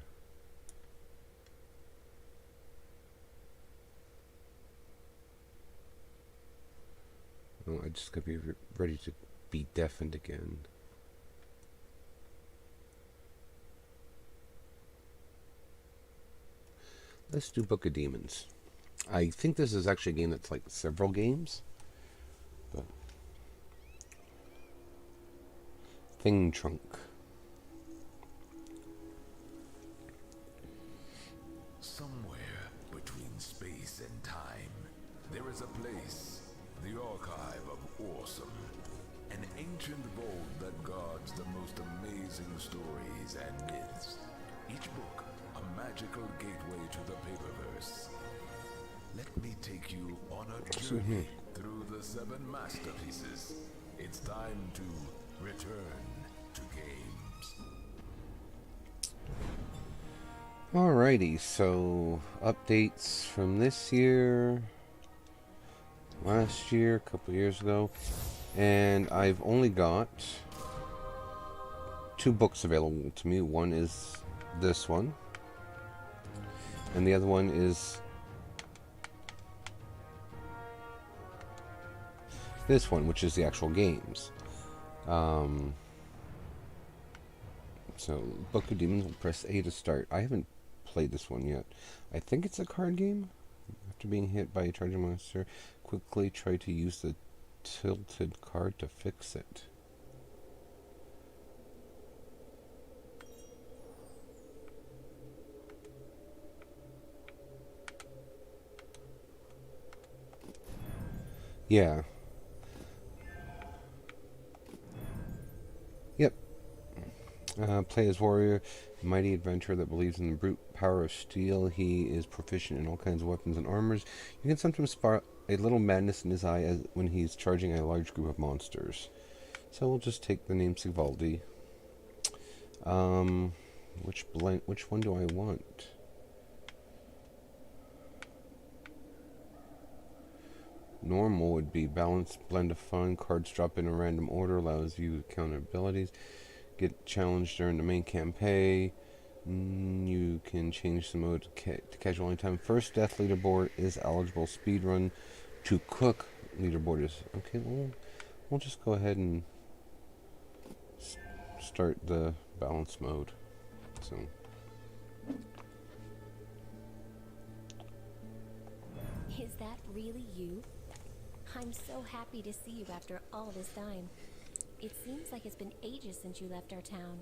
Oh, I just gotta be ready to be deafened again. Let's do Book of Demons. I think this is actually a game that's like several games. But Thing Trunk. Somewhere between space and time, there is a place, the Archive of Awesome, an ancient vault that guards the most amazing stories and myths. Each book, a magical gateway to the paperverse. Let me take you on a journey through the 7 masterpieces. It's time to return to games. Alrighty, so updates from this year, last year, a couple years ago, and I've only got 2 books available to me. One is this one, and the other one is this one, which is the actual games. So, Book of Demons, will press A to start. I haven't played this one yet. I think it's a card game. After being hit by a charging monster, quickly try to use the tilted card to fix it. Yeah. Play as warrior, a mighty adventurer that believes in the brute power of steel. He is proficient in all kinds of weapons and armors. You can sometimes spot a little madness in his eye when he's charging a large group of monsters. So we'll just take the name Sigvaldi. Which one do I want? Normal would be balanced blend of fun. Cards drop in a random order, allows you to counter abilities. Get challenged during the main campaign. You can change the mode to casual anytime. First death leaderboard is eligible. Speedrun to cook leaderboard is okay. We'll just go ahead and start the balance mode. So. Is that really you? I'm so happy to see you after all this time. It seems like it's been ages since you left our town.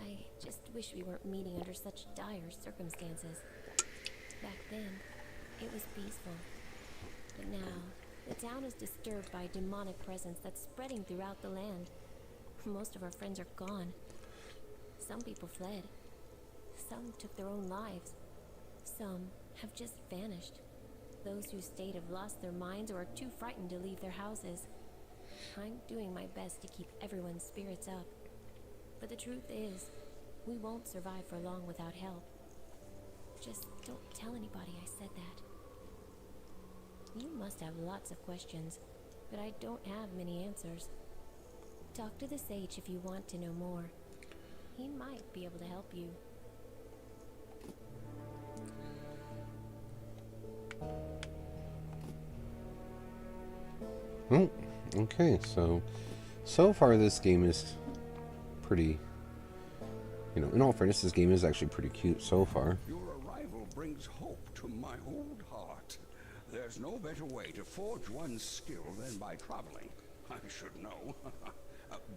I just wish we weren't meeting under such dire circumstances. Back then, it was peaceful. But now, the town is disturbed by a demonic presence that's spreading throughout the land. Most of our friends are gone. Some people fled. Some took their own lives. Some have just vanished. Those who stayed have lost their minds or are too frightened to leave their houses. I'm doing my best to keep everyone's spirits up. But the truth is, we won't survive for long without help. Just don't tell anybody I said that. You must have lots of questions, but I don't have many answers. Talk to the sage if you want to know more. He might be able to help you. Oh, okay, so far this game is pretty, in all fairness, this game is actually pretty cute so far. Your arrival brings hope to my old heart. There's no better way to forge one's skill than by traveling. I should know.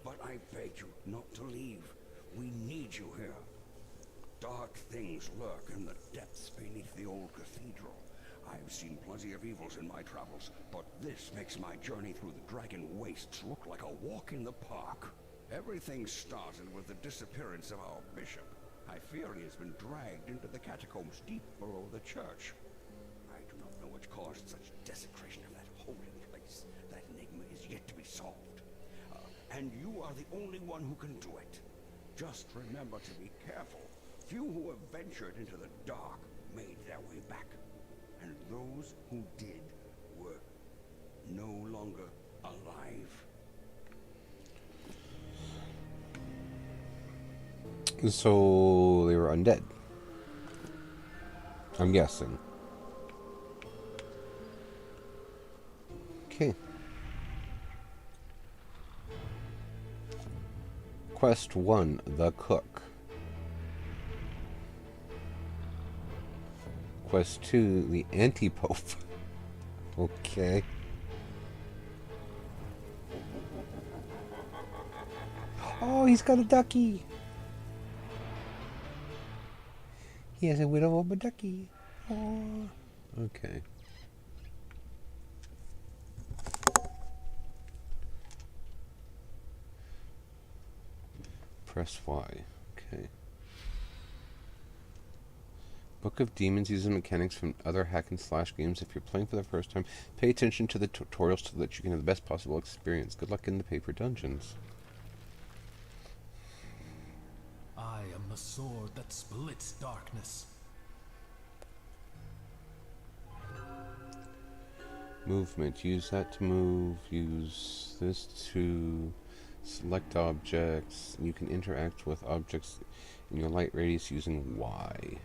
But I beg you not to leave. We need you here. Dark things lurk in the depths beneath the old cathedral. I've seen plenty of evils in my travels, but this makes my journey through the Dragon Wastes look like a walk in the park. Everything started with the disappearance of our bishop. I fear he has been dragged into the catacombs deep below the church. I do not know what caused such desecration of that holy place. That enigma is yet to be solved. And you are the only one who can do it. Just remember to be careful. Few who have ventured into the dark made their way back. And those who did were no longer alive. So they were undead, I'm guessing. Okay. Quest 1, The Cook. Quest 2, The Anti-Pope. Okay. Oh, he's got a ducky. He has a widow of a ducky. Oh. Okay. Press Y. Okay. Book of Demons uses mechanics from other hack and slash games. If you're playing for the first time, pay attention to the tutorials so that you can have the best possible experience. Good luck in the paper dungeons. I am the sword that splits darkness. Movement. Use that to move. Use this to select objects. You can interact with objects in your light radius using Y.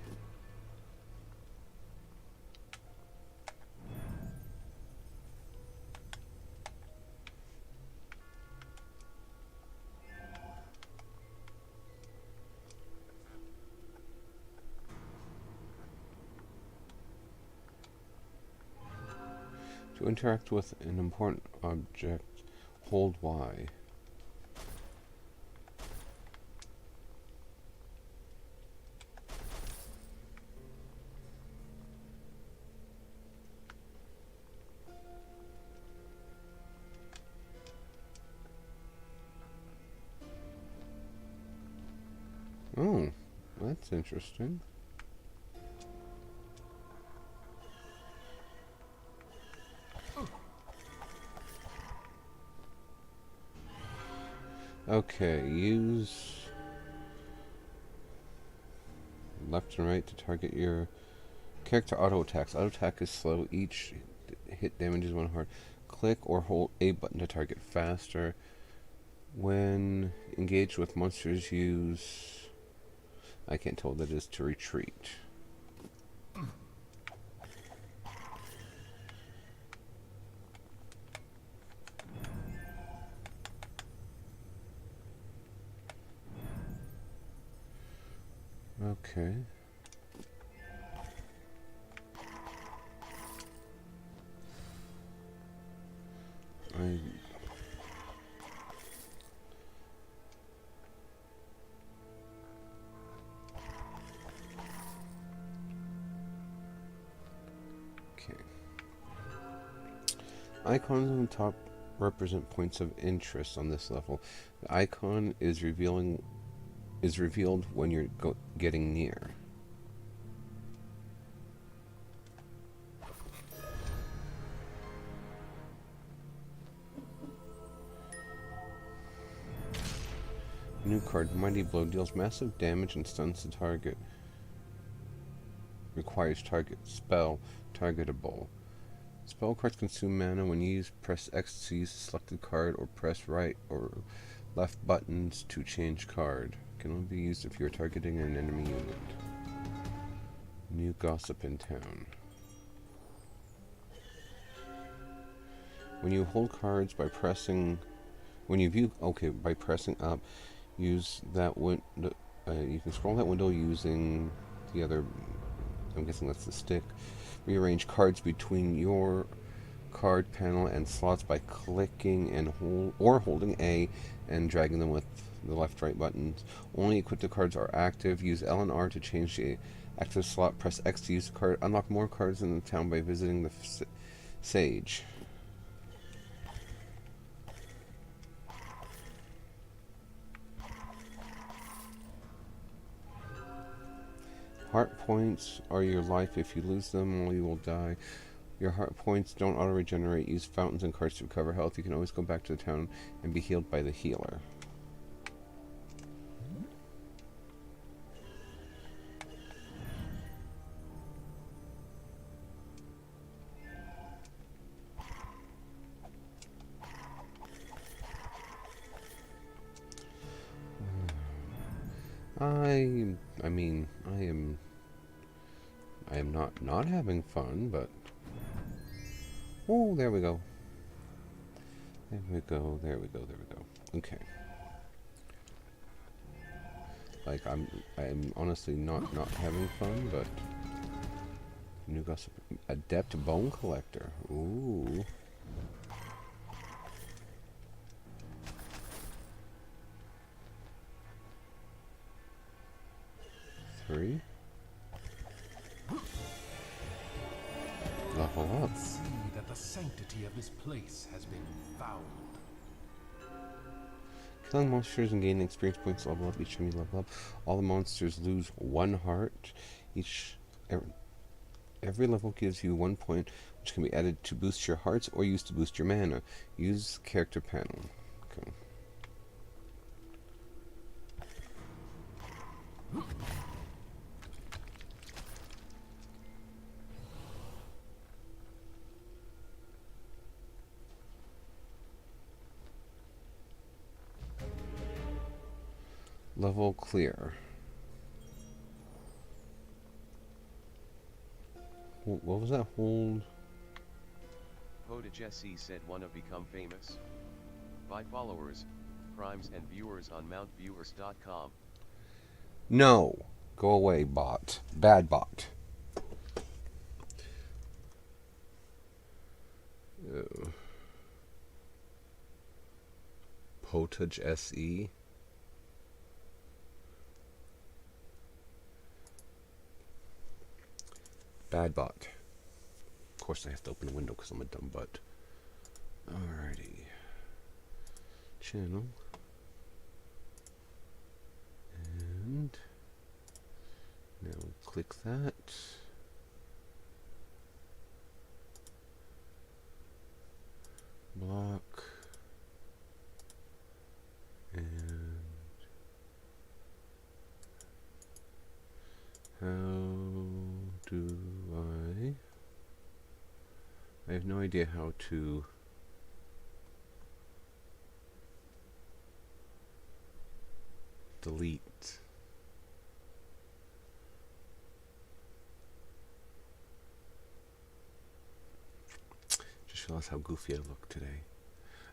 To interact with an important object, hold Y. That's interesting. Okay, use left and right to target your character auto attacks. Auto attack is slow. Each hit damages one heart. Click or hold A button to target faster. When engaged with monsters, use... I can't tell what that is, to retreat. Okay. Okay. Icons on the top represent points of interest on this level. The icon is revealed when you're getting near. New card, Mighty Blow, deals massive damage and stuns the target. Requires target spell, targetable. Spell cards consume mana. When used, press X to use the selected card, or press right or left buttons to change card. Can only be used if you are targeting an enemy unit. New gossip in town. When you hold cards by pressing... by pressing up, use that window. You can scroll that window using the other... I'm guessing that's the stick. Rearrange cards between your card panel and slots by clicking and holding A and dragging them with the left-right buttons. Only equipped cards are active. Use L and R to change the active slot. Press X to use the card. Unlock more cards in the town by visiting the sage. Heart points are your life. If you lose them, well, you will die. Your heart points don't auto-regenerate. Use fountains and cards to recover health. You can always go back to the town and be healed by the healer. I am not having fun, but... Oh, there we go. There we go. Okay. Like, I'm honestly not having fun, but... New gossip. Adept Bone Collector. Ooh. Three. Level up. See that the sanctity of this place has been fouled. Killing monsters and gaining experience points level up each time you level up. All the monsters lose 1 heart. Every level gives you 1 point, which can be added to boost your hearts or used to boost your mana. Use character panel. Okay. Level clear. What was that hold? Potage SC said wanna become famous? Buy followers, primes and viewers on mountviewers.com. No. Go away, bot. Bad bot. Potage SE. Bad bot. Of course I have to open the window because I'm a dumb butt. Alrighty. Channel. And click that. Block. And how do I have no idea how to delete. Just realized how goofy I look today.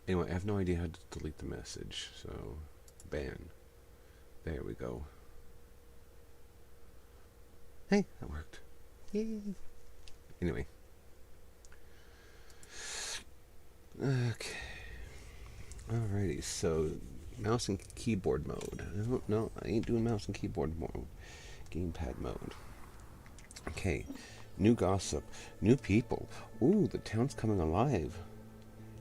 Anyway, I have no idea how to delete the message, so ban. There we go. Hey, that worked. Yay. Anyway. Okay. Alrighty, so mouse and keyboard mode. No, I ain't doing mouse and keyboard mode. Gamepad mode. Okay. New gossip. New people. Ooh, the town's coming alive.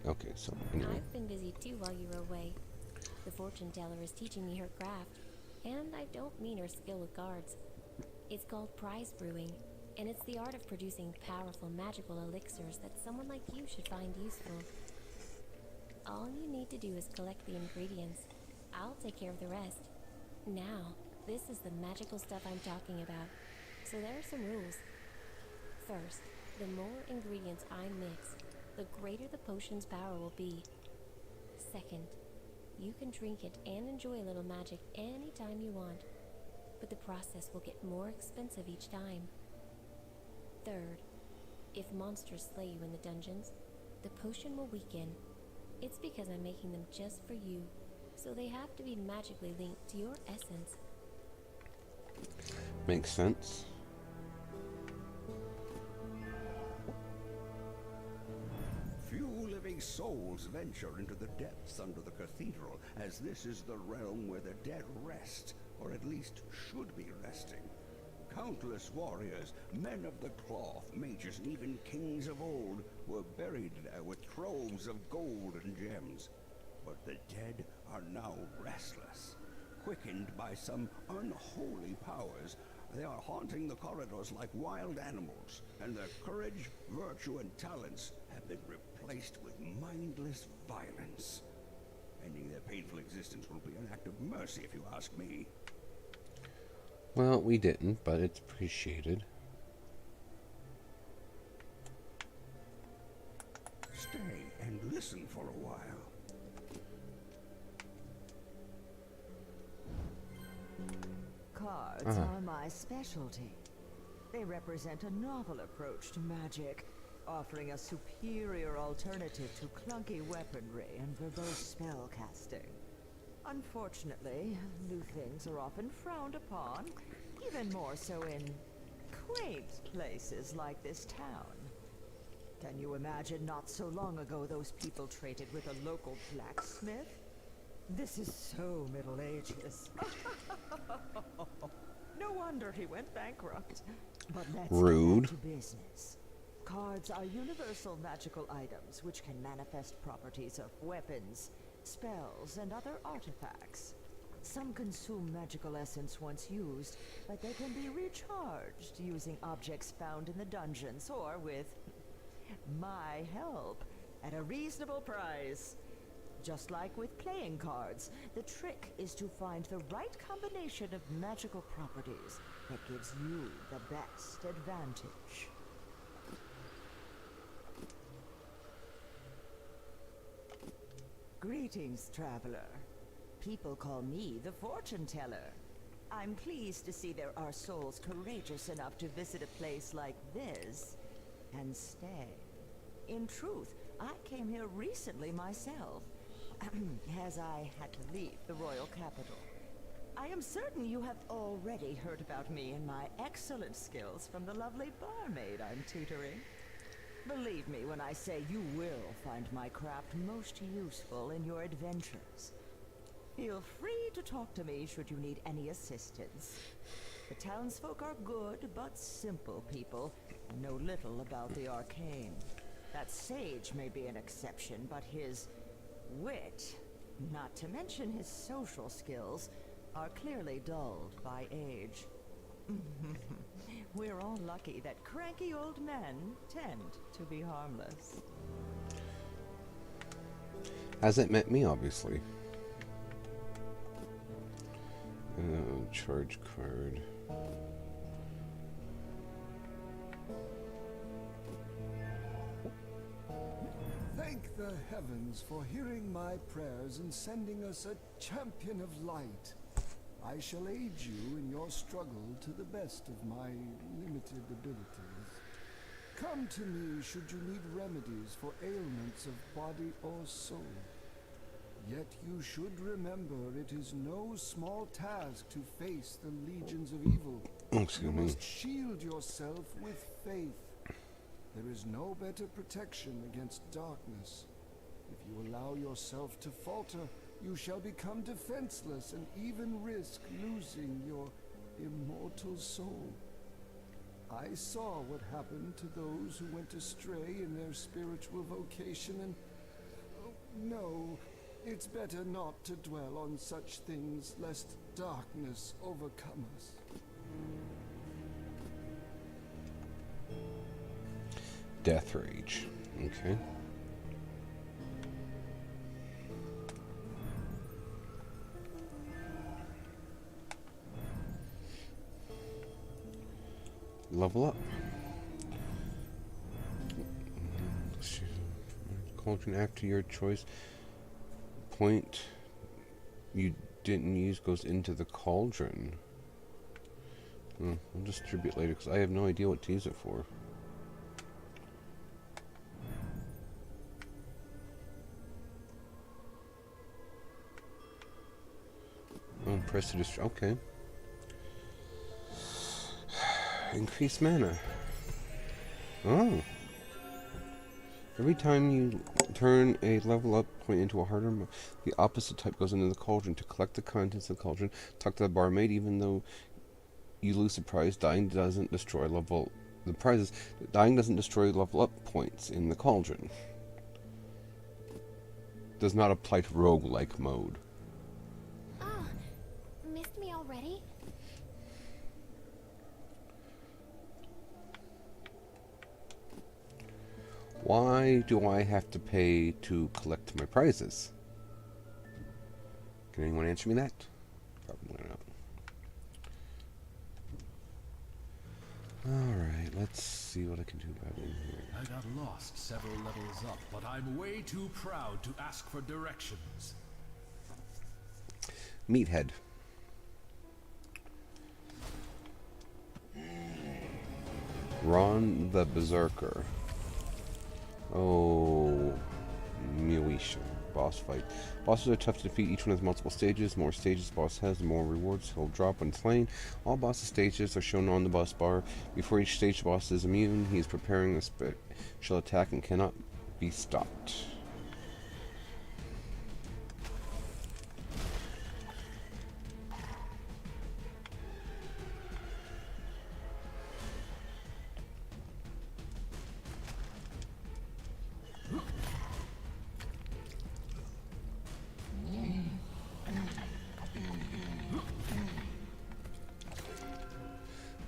Okay, so anyway. I've been busy too while you were away. The fortune teller is teaching me her craft, and I don't mean her skill with cards. It's called prize brewing, and it's the art of producing powerful magical elixirs that someone like you should find useful. All you need to do is collect the ingredients. I'll take care of the rest. Now, this is the magical stuff I'm talking about. So there are some rules. First, the more ingredients I mix, the greater the potion's power will be. Second, you can drink it and enjoy a little magic anytime you want, but the process will get more expensive each time. Third, if monsters slay you in the dungeons, the potion will weaken. It's because I'm making them just for you, so they have to be magically linked to your essence. Makes sense. Few living souls venture into the depths under the cathedral, as this is the realm where the dead rest, or at least should be resting. Countless warriors, men of the cloth, mages, and even kings of old were buried there with troves of gold and gems. But the dead are now restless. Quickened by some unholy powers, they are haunting the corridors like wild animals, and their courage, virtue, and talents have been replaced with mindless violence. Ending their painful existence will be an act of mercy, if you ask me. Well, we didn't, but it's appreciated. Stay and listen for a while. Cards are my specialty. They represent a novel approach to magic, offering a superior alternative to clunky weaponry and verbose spell casting. Unfortunately, new things are often frowned upon, even more so in quaint places like this town. Can you imagine not so long ago those people traded with a local blacksmith? This is so Middle Ages. No wonder he went bankrupt. But let's Rude. get to business. Cards are universal magical items which can manifest properties of weapons, spells, and other artifacts. Some consume magical essence once used, but they can be recharged using objects found in the dungeons or with my help at a reasonable price. Just like with playing cards, the trick is to find the right combination of magical properties that gives you the best advantage. Greetings, traveler. People call me the fortune teller. I'm pleased to see there are souls courageous enough to visit a place like this and stay. In truth, I came here recently myself, as I had to leave the royal capital. I am certain you have already heard about me and my excellent skills from the lovely barmaid I'm tutoring. Believe me when I say you will find my craft most useful in your adventures. Feel free to talk to me should you need any assistance. The townsfolk are good but simple people, and know little about the arcane. That sage may be an exception, but his wit, not to mention his social skills, are clearly dulled by age. We're all lucky that cranky old men tend to be harmless. Hasn't met me, obviously. Charge card. Thank the heavens for hearing my prayers and sending us a champion of light. I shall aid you in your struggle to the best of my limited abilities. Come to me should you need remedies for ailments of body or soul. Yet you should remember it is no small task to face the legions of evil. You must shield yourself with faith. There is no better protection against darkness. If you allow yourself to falter, you shall become defenseless and even risk losing your immortal soul. I saw what happened to those who went astray in their spiritual vocation, and no, it's better not to dwell on such things lest darkness overcome us. Death Rage. Okay. Level up. Cauldron after your choice. Point you didn't use goes into the cauldron. I'll distribute later because I have no idea what to use it for. Oh, press to destroy. Okay. Increase mana. Oh. Every time you turn a level up point into a harder the opposite type goes into the cauldron. To collect the contents of the cauldron, talk to the barmaid. Even though you lose the prize, dying doesn't destroy level. The prizes dying doesn't destroy level up points in the cauldron. Does not apply to roguelike mode. Oh, missed me already? Why do I have to pay to collect my prizes? Can anyone answer me that? Probably not. Alright, let's see what I can do about it here. I got lost several levels up, but I'm way too proud to ask for directions. Meathead. Ron the Berserker. Oh, Muisha. Boss fight. Bosses are tough to defeat. Each one has multiple stages. The more stages the boss has, the more rewards he'll drop when slain. All bosses' stages are shown on the boss bar. Before each stage, the boss is immune. He is preparing a special attack and cannot be stopped.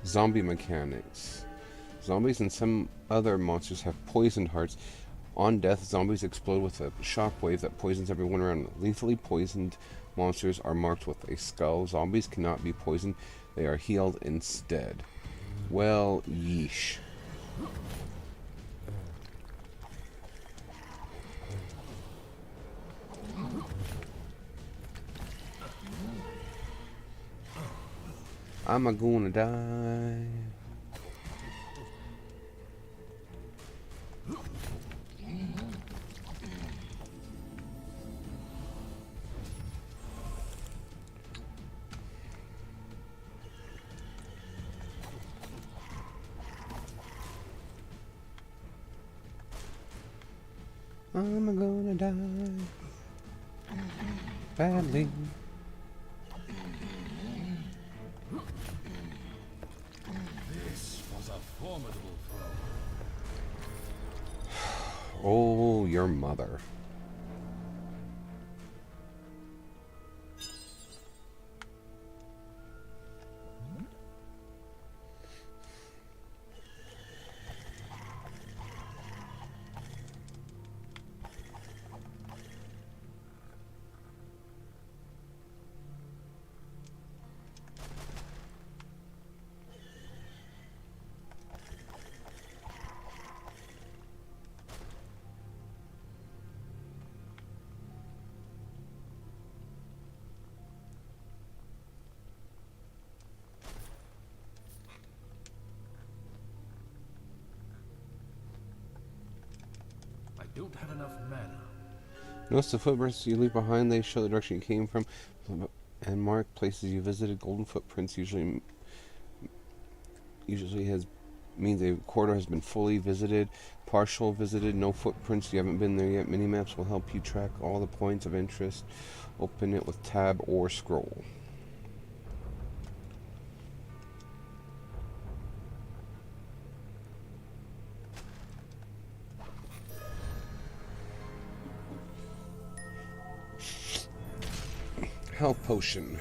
Zombie mechanics. Zombies and some other monsters have poisoned hearts. On death, zombies explode with a shockwave that poisons everyone around them. Lethally poisoned monsters are marked with a skull. Zombies cannot be poisoned. They are healed instead. Well, yeesh. I'm a gonna die. I'm a gonna die badly. This was a formidable foe. Oh, your mother. don't have enough mana. Notice the footprints you leave behind. They show the direction you came from and mark places you visited. Golden footprints usually means a corridor has been fully visited, partial visited, no footprints, you haven't been there yet. Minimaps will help you track all the points of interest. Open it with tab or scroll. Health potion.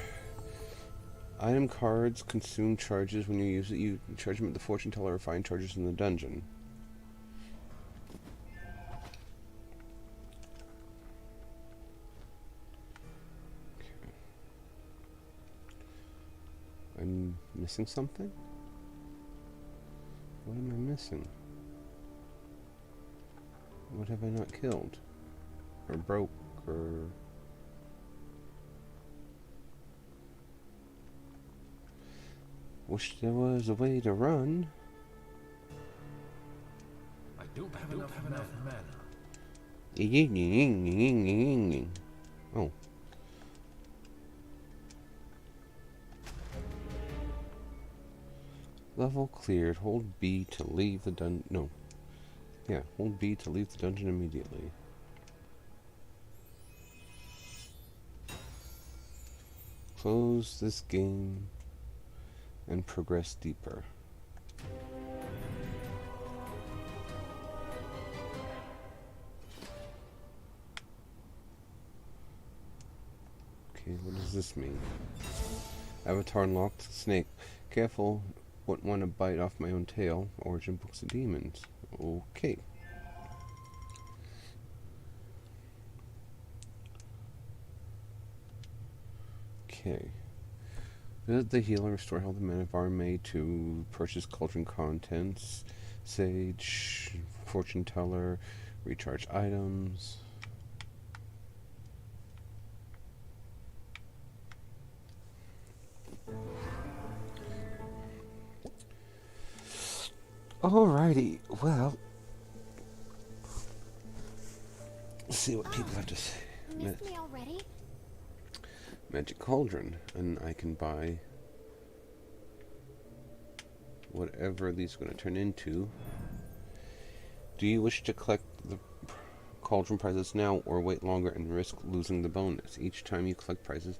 Item cards consume charges when you use it. You charge them at the fortune teller or find charges in the dungeon. Okay. I'm missing something? What am I missing? What have I not killed? Or broke, or... Wish there was a way to run. I don't have enough mana. Oh. Level cleared. Hold B to leave the dungeon. No. Yeah, hold B to leave the dungeon immediately. Close this game and progress deeper. Okay, what does this mean? Avatar unlocked. Snake. Careful, wouldn't want to bite off my own tail. Origin Books of Demons. Okay. Okay. Visit the healer, restore health and mana bar made to purchase cauldron contents, sage, fortune teller, recharge items. Alrighty, well, let's see what people have to say. Missed me already? Magic cauldron, and I can buy whatever these are going to turn into. Do you wish to collect the cauldron prizes now or wait longer and risk losing the bonus? Each time you collect prizes,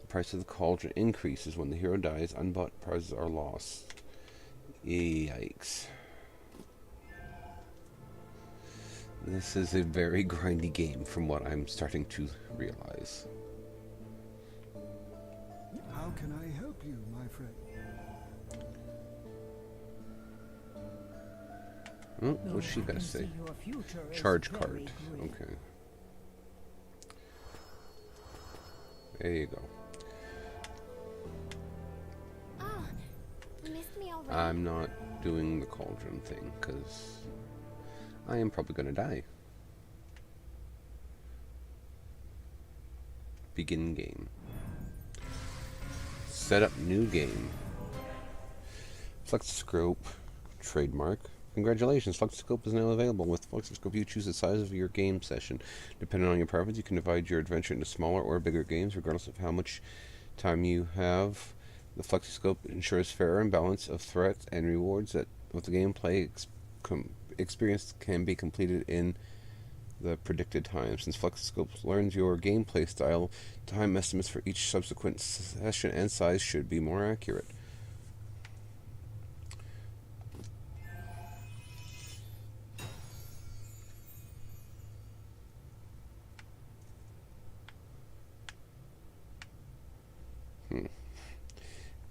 the price of the cauldron increases. When the hero dies, unbought prizes are lost. Yikes. This is a very grindy game from what I'm starting to realize. How can I help you, my friend? Oh, what's she got to say? Charge card. Okay. There you go. Oh, missed me already? I'm not doing the cauldron thing, because I am probably going to die. Begin game. Set up new game. Flexoscope trademark. Congratulations, Flexoscope is now available. With Flexoscope, you choose the size of your game session. Depending on your preference, you can divide your adventure into smaller or bigger games, regardless of how much time you have. The Flexoscope ensures fair and balance of threats and rewards that with the gameplay experience can be completed in the predicted time. Since Flexoscope learns your gameplay style, time estimates for each subsequent session and size should be more accurate.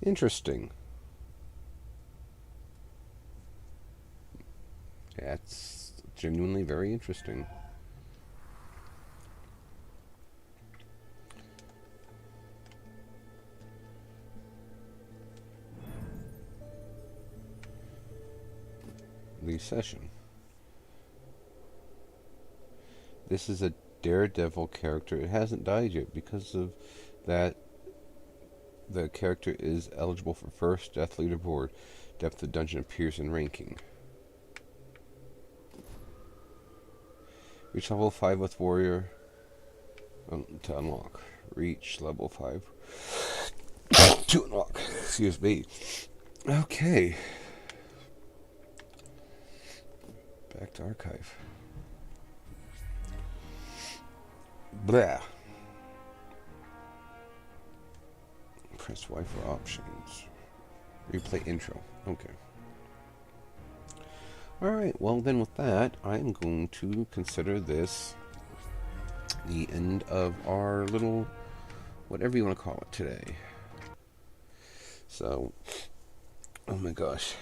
Interesting. That's genuinely very interesting. The session. This is a daredevil character. It hasn't died yet. Because of that, the character is eligible for first death leaderboard. Depth of dungeon appears in ranking. Reach level 5 with warrior to unlock. Reach level 5 to unlock. Excuse me. Okay. Back to archive. Blah. Press Y for options. Replay intro. Okay. Alright, well then with that, I'm going to consider this the end of our little, whatever you want to call it today. So, oh my gosh.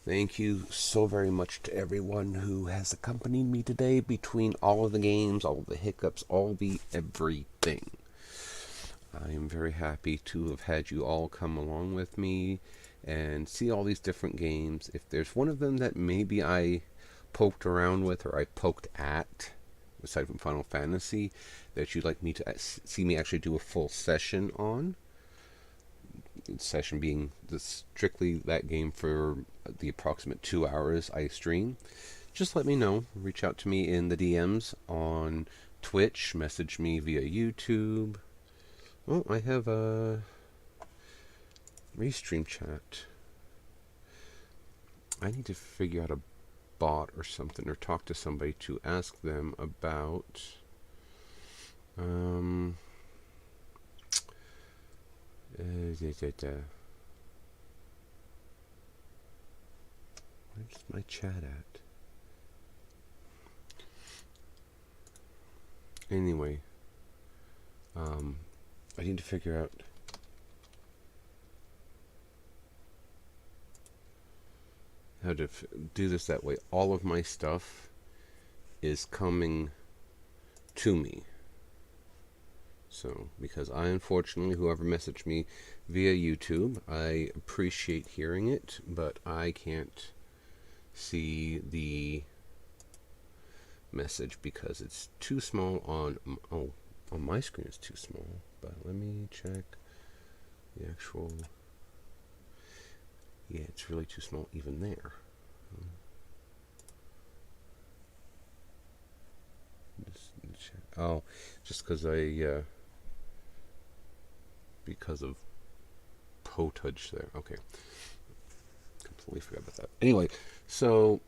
Thank you so very much to everyone who has accompanied me today between all of the games, all of the hiccups, all the everything. I am very happy to have had you all come along with me and see all these different games. If there's one of them that maybe I poked around with or I poked at, aside from Final Fantasy, that you'd like me to see me actually do a full session on, session being strictly that game for the approximate 2 hours I stream, just let me know. Reach out to me in the DMs on Twitch, message me via YouTube. Oh, I have a restream chat. I need to figure out a bot or something, or talk to somebody to ask them about where's my chat at? Anyway, I need to figure out how to do this that way. All of my stuff is coming to me. So, because I unfortunately, whoever messaged me via YouTube, I appreciate hearing it, but I can't see the message because it's too small on my screen. It's too small, but let me check the actual. Yeah, it's really too small even there. Oh, just because because of potage there. Okay. Completely forgot about that. Anyway, so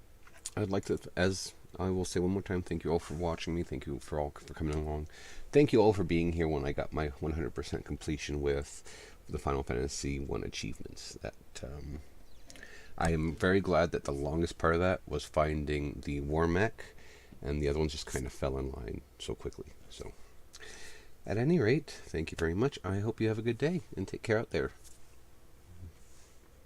I'd like to, as I will say one more time, thank you all for watching me. Thank you for coming along. Thank you all for being here when I got my 100% completion with the Final Fantasy 1 achievements. That I am very glad that the longest part of that was finding the war mech, and the other ones just kind of fell in line so quickly. So, at any rate, thank you very much. I hope you have a good day, and take care out there.